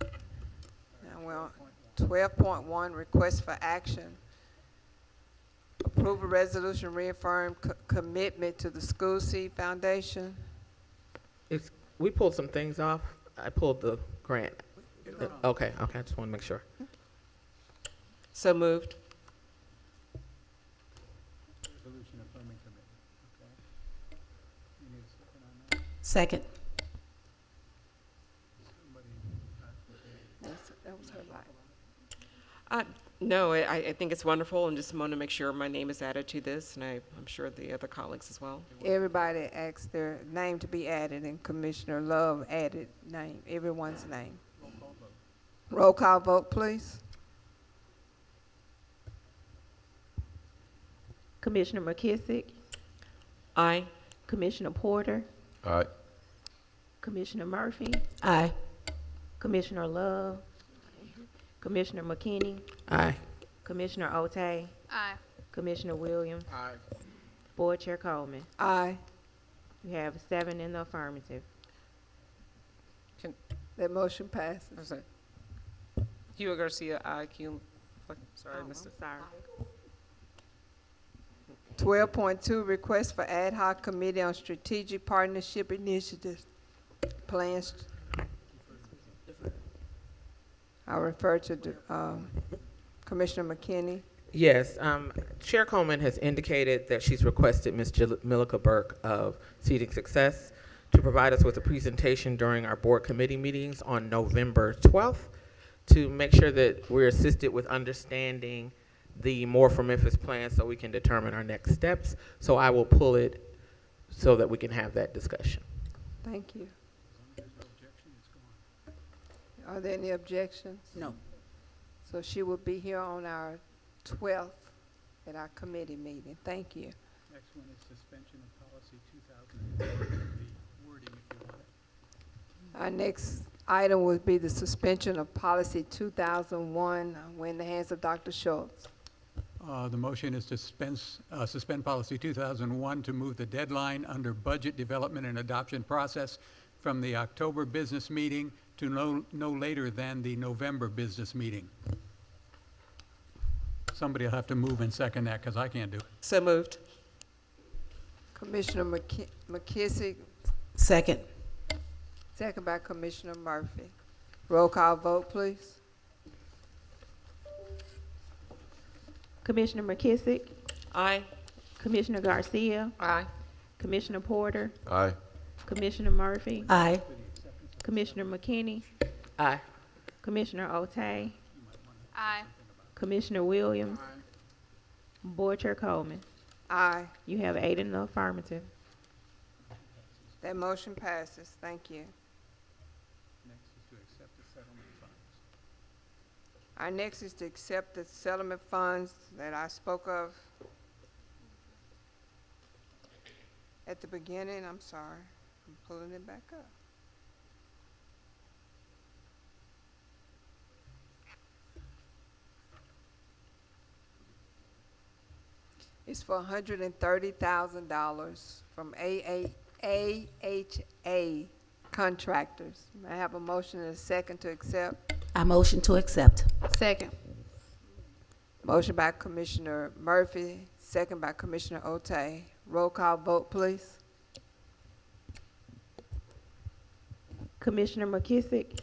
Now we're on 12.1, request for action. Approve a resolution reaffirm commitment to the School Seed Foundation. We pulled some things off. I pulled the grant. Okay, I just want to make sure. So moved. Resolution affirming commitment. Okay. You need a second on that? Second. That was her line. No, I think it's wonderful, and just want to make sure my name is added to this, and I'm sure the other colleagues as well. Everybody asked their name to be added, and Commissioner Love added name, everyone's name. Roll call vote, please. Commissioner McKissick, Aye. Commissioner Porter, Aye. Commissioner Murphy, Aye. Commissioner Love, Commissioner McKinney, Aye. Commissioner Otay, Aye. Commissioner Williams, Aye. Board Chair Coleman. Aye. You have 7 in the affirmative. That motion passes. I'm sorry. Hugh Garcia, aye. Sorry, I missed it. Sorry. 12.2, request for ad hoc committee on strategic partnership initiatives. Plans. I'll refer to Commissioner McKinney. Yes, Chair Coleman has indicated that she's requested Ms. Millica Burke of Seeding Success to provide us with a presentation during our board committee meetings on November 12th to make sure that we're assisted with understanding the More for Memphis plan so we can determine our next steps. So I will pull it so that we can have that discussion. Thank you. There's no objection, it's gone. Are there any objections? No. So she will be here on our 12th at our committee meeting. Thank you. next one is suspension of policy 2004, the wording if you want it. Our next item would be the suspension of policy 2001. We're in the hands of Dr. Schultz. The motion is to suspend policy 2001 to move the deadline under budget development and adoption process from the October business meeting to no later than the November business meeting. Somebody will have to move and second that because I can't do it. So moved. Commissioner McKissick, Second. second by Commissioner Murphy. Roll call vote, please. Commissioner McKissick, Aye. Commissioner Garcia, Aye. Commissioner Porter, Aye. Commissioner Murphy, Aye. Commissioner McKinney, Aye. Commissioner Otay, Aye. Commissioner Williams, Board Chair Coleman. Aye. You have 8 in the affirmative. That motion passes. Thank you. Next is to accept the settlement funds. Our next is to accept the settlement funds that I spoke of at the beginning. I'm sorry. I'm pulling it back up. It's for $130,000 from AHA contractors. May I have a motion and a second to accept? I motion to accept. Second. Motion by Commissioner Murphy, second by Commissioner Otay. Roll call vote, please. Commissioner McKissick,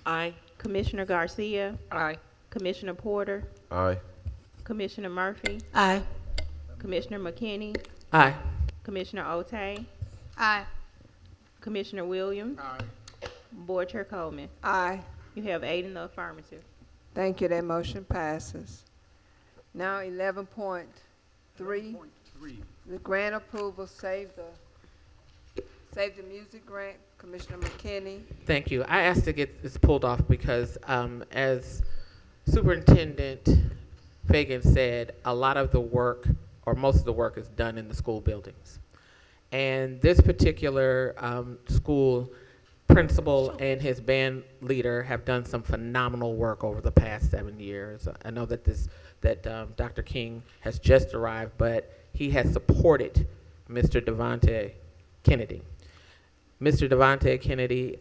Aye. Commissioner Garcia, Aye. Commissioner Porter, Aye. Commissioner Murphy, Aye. Commissioner McKinney, Aye. Commissioner Otay, Aye. Commissioner Williams, Board Chair Coleman. Aye. You have 8 in the affirmative. Thank you. That motion passes. Now 11.3, the grant approval, Save the Music grant. Commissioner McKinney. Thank you. I asked to get this pulled off because as Superintendent Fagan said, a lot of the work, or most of the work, is done in the school buildings. And this particular school principal and his band leader have done some phenomenal work over the past 7 years. I know that Dr. King has just arrived, but he has supported Mr. Devontae Kennedy. Mr. Devontae Kennedy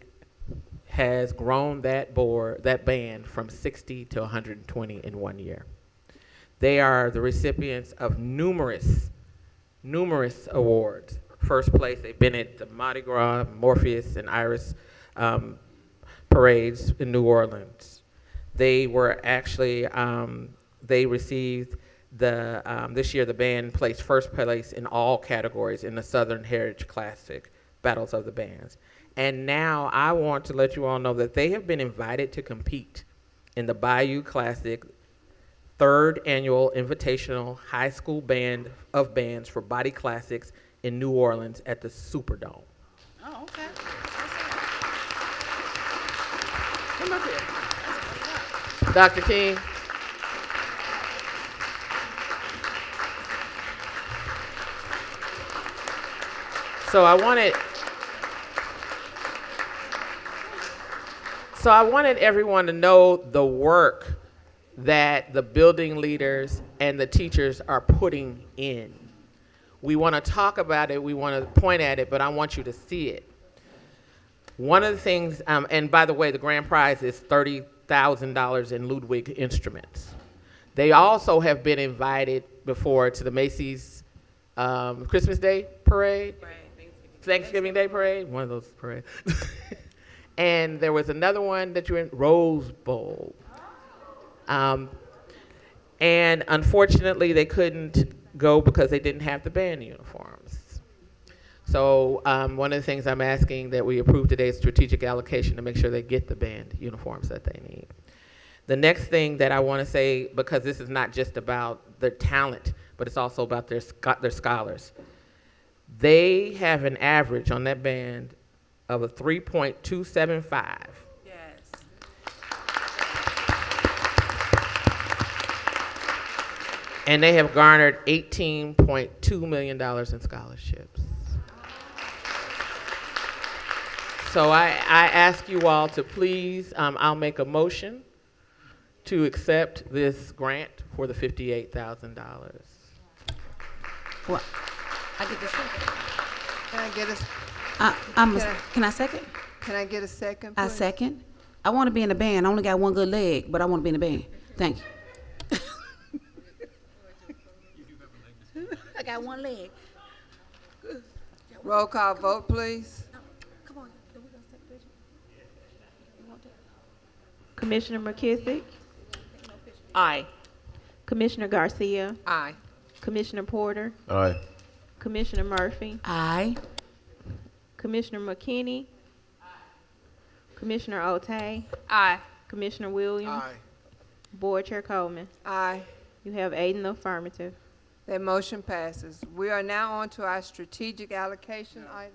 has grown that band from 60 to 120 in 1 year. They are the recipients of numerous awards. First place, they've been at the Mardi Gras, Morpheus, and Iris parades in New Orleans. They were actually, they received this year the band placed first place in all categories in the Southern Heritage Classic Battles of the Bands. And now I want to let you all know that they have been invited to compete in the Bayou Classic 3rd Annual Invitational High School Band of Bands for Body Classics in New Orleans at the Superdome. Oh, okay. Come up here. Dr. King. So I wanted everyone to know the work that the building leaders and the teachers are putting in. We want to talk about it, we want to point at it, but I want you to see it. One of the things, and by the way, the grand prize is $30,000 in Ludwig instruments. They also have been invited before to the Macy's Christmas Day Parade, Thanksgiving Day Parade, one of those parades. And there was another one that you were in, Rose Bowl. And unfortunately, they couldn't go because they didn't have the band uniforms. So one of the things I'm asking that we approve today is strategic allocation to make sure they get the band uniforms that they need. The next thing that I want to say, because this is not just about their talent, but it's also about their scholars. They have an average on that band of a 3.275. Yes. and they have garnered $18.2 million in scholarships. So I ask you all to please, I'll make a motion to accept this grant for the $58,000. Well, I get the second. Can I get a, Can I second? can I get a second, I please? second. I want to be in the band. I only got one good leg, but I want to be in the band. Thank you. I got one leg. Roll call vote, please. Come on. Commissioner McKissick, Aye. Commissioner Garcia, Aye. Commissioner Porter, Aye. Commissioner Murphy, Aye. Commissioner McKinney, Commissioner Otay, Aye. Commissioner Williams, Board Chair Coleman. Aye. You have 8 in the affirmative. That motion passes. We are now on to our strategic allocation item.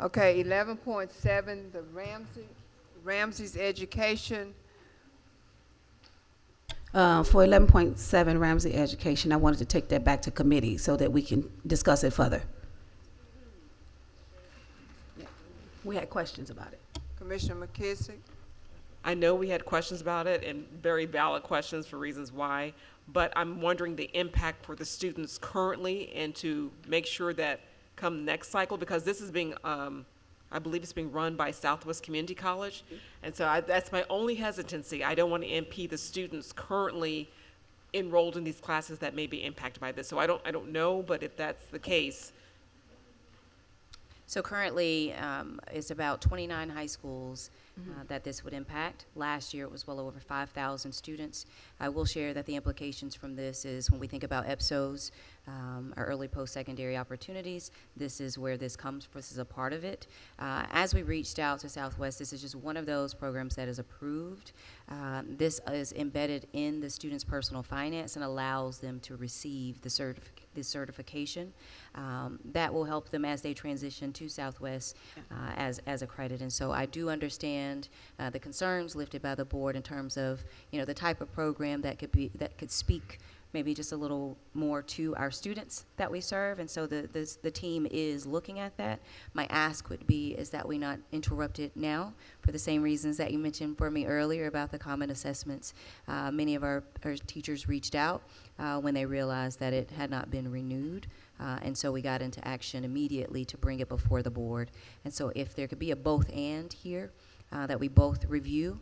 Okay, 11.7, the Ramsey's education. For 11.7 Ramsey Education, I wanted to take that back to committee so that we can discuss it further. We had questions about it. Commissioner McKissick. I know we had questions about it and very valid questions for reasons why, but I'm wondering the impact for the students currently and to make sure that come next cycle, because this is being, I believe it's being run by Southwest Community College. And so that's my only hesitancy. I don't want to impede the students currently enrolled in these classes that may be impacted by this. So I don't know, but if that's the case. So currently, it's about 29 high schools that this would impact. Last year, it was well over 5,000 students. I will share that the implications from this is when we think about EPSOs, our early post-secondary opportunities, this is where this comes from. This is a part of it. As we reached out to Southwest, this is just one of those programs that is approved. This is embedded in the student's personal finance and allows them to receive the certification that will help them as they transition to Southwest as a credit. And so I do understand the concerns lifted by the board in terms of, you know, the type of program that could speak maybe just a little more to our students that we serve. And so the team is looking at that. My ask would be is that we not interrupt it now for the same reasons that you mentioned for me earlier about the common assessments. Many of our teachers reached out when they realized that it had not been renewed. And so we got into action immediately to bring it before the board. And so if there could be a both and here, that we both review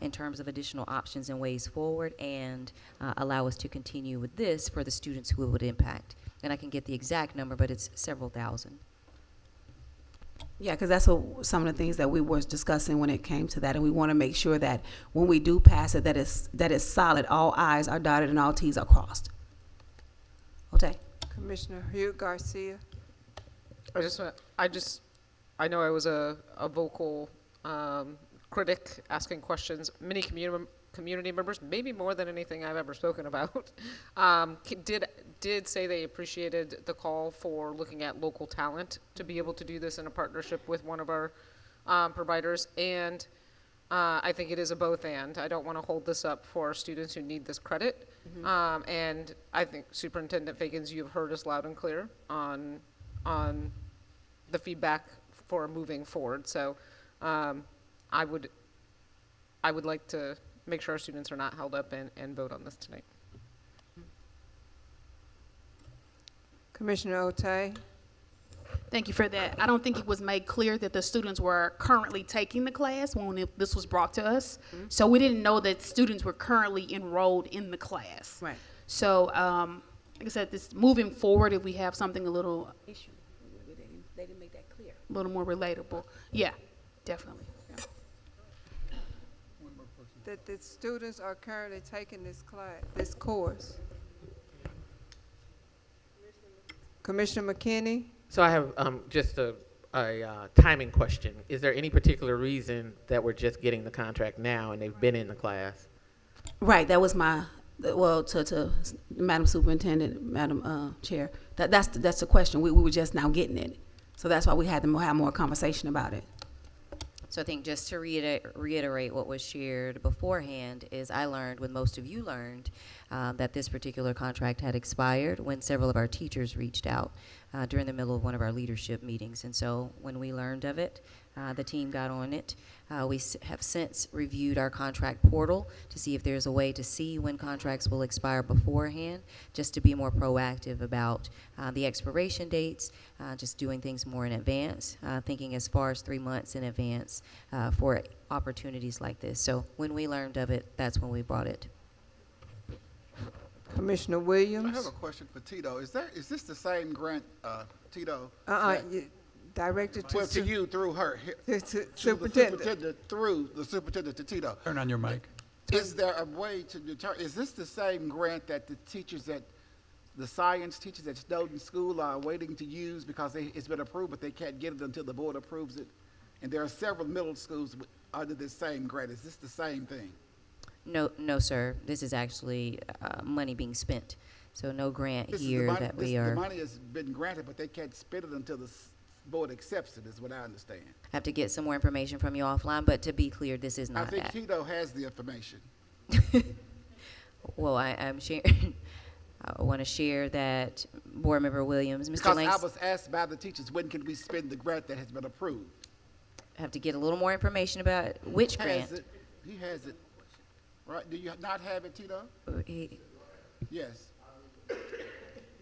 in terms of additional options and ways forward and allow us to continue with this for the students who it would impact. And I can get the exact number, but it's several thousand. Yeah, because that's some of the things that we were discussing when it came to that, and we want to make sure that when we do pass it, that is solid. All I's are dotted and all T's are crossed. Okay. Commissioner Hugh Garcia. I know I was a vocal critic asking questions. Many community members, maybe more than anything I've ever spoken about, did say they appreciated the call for looking at local talent to be able to do this in a partnership with one of our providers. And I think it is a both and. I don't want to hold this up for students who need this credit. And I think Superintendent Fakins, you have heard us loud and clear on the feedback for moving forward. So I would like to make sure our students are not held up and vote on this tonight. Commissioner Otay. Thank you for that. I don't think it was made clear that the students were currently taking the class when this was brought to us. So we didn't know that students were currently enrolled in the class. Right. So, like I said, this moving forward, if we have something a little Issue. They didn't make that clear. a little more relatable. Yeah, definitely. Yeah. That the students are currently taking this course. Commissioner McKinney. So I have just a timing question. Is there any particular reason that we're just getting the contract now and they've been in the class? Right. That was my Well, to Madam Superintendent, Madam Chair, that's the question. We were just now getting it. So that's why we had to have more conversation about it. So I think just to reiterate what was shared beforehand is I learned, when most of you learned, that this particular contract had expired when several of our teachers reached out during the middle of one of our leadership meetings. And so when we learned of it, the team got on it. We have since reviewed our contract portal to see if there's a way to see when contracts will expire beforehand, just to be more proactive about the expiration dates, just doing things more in advance, thinking as far as 3 months in advance for opportunities like this. So when we learned of it, that's when we brought it. Commissioner Williams? I have a question for Tito. Is this the same grant, Tito? Directed to, well, to you through her. to To superintendent. through the superintendent to Tito. Turn on your mic. Is there a way to determine, is this the same grant that the teachers the science teachers at Snowden School are waiting to use because it's been approved, but they can't get it until the board approves it? And there are several middle schools under this same grant. Is this the same thing? No, sir. This is actually money being spent. So no grant here that we are. The money has been granted, but they can't spend it until the board accepts it, is what I understand. I have to get some more information from you offline, but to be clear, this is not I think that. Tito has the information. Well, I'm sharing. I want to share that Board Member Williams, Mr. Because Lanks. I was asked by the teachers, when can we spend the grant that has been approved? I have to get a little more information about which grant. He has it. Right? Do you not have it, Tito? Yes.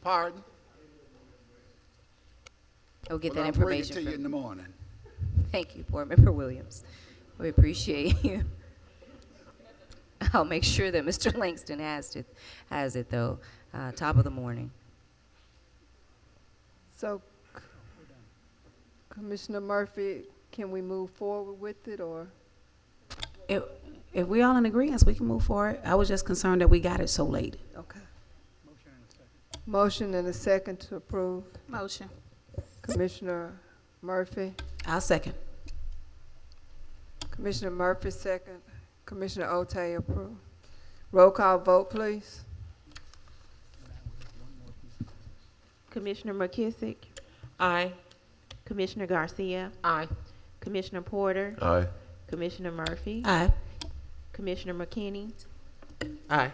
Pardon? I'll get Well, that I'll bring it information to you from in the morning. Thank you, Board Member Williams. We appreciate you. I'll make sure that Mr. Langston has it though, top of the morning. So, Commissioner Murphy, can we move forward with it, or? If we all in agreement, we can move forward. I was just concerned that we got it so late. Okay. Motion and a second to approve. Motion. Commissioner Murphy. I'll second. Commissioner Murphy, second. Commissioner Otey, approve. Roll call vote, please. Commissioner McKissick. Aye. Commissioner Garcia. Aye. Commissioner Porter. Aye. Commissioner Murphy. Aye. Commissioner McKinney. Aye.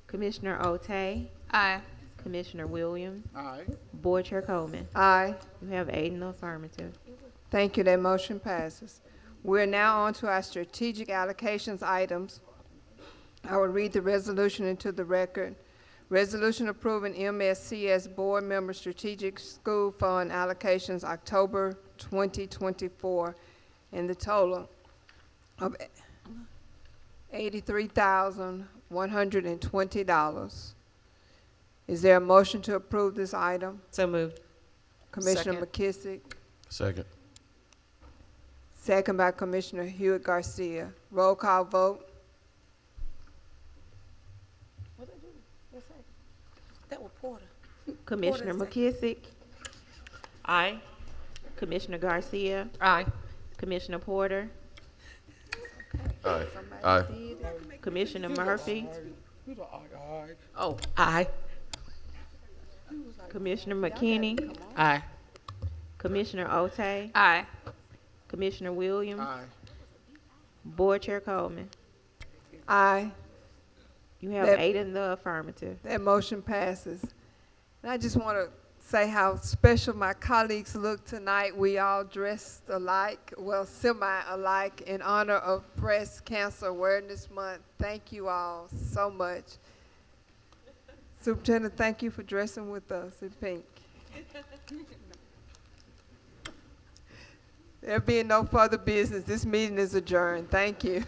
Commissioner Otey. Aye. Commissioner Williams. Aye. Board Chair Coleman. Aye. You have 8 in the affirmative. Thank you. That motion passes. We're now on to our strategic allocations items. I will read the resolution into the record. Resolution approving Mscs Board Member Strategic School Fund allocations October 2024 in the total of $83,120. Is there a motion to approve this item? So moved. Commissioner Second. McKissick. Second. Second by Commissioner Hewitt Garcia. Roll call vote. That was Porter. Commissioner McKissick. Aye. Commissioner Garcia. Aye. Commissioner Porter. Aye. Aye. Commissioner Murphy. Oh, aye. Commissioner McKinney. Aye. Commissioner Otey. Aye. Commissioner Williams. Aye. Board Chair Coleman. Aye. You have That- 8 in the affirmative. That motion passes. And I just want to say how special my colleagues look tonight. We all dressed alike, well, semi-alike, in honor of Breast Cancer Awareness Month. Thank you all so much. Superintendent, thank you for dressing with us in pink. There being no further business, this meeting is adjourned. Thank you.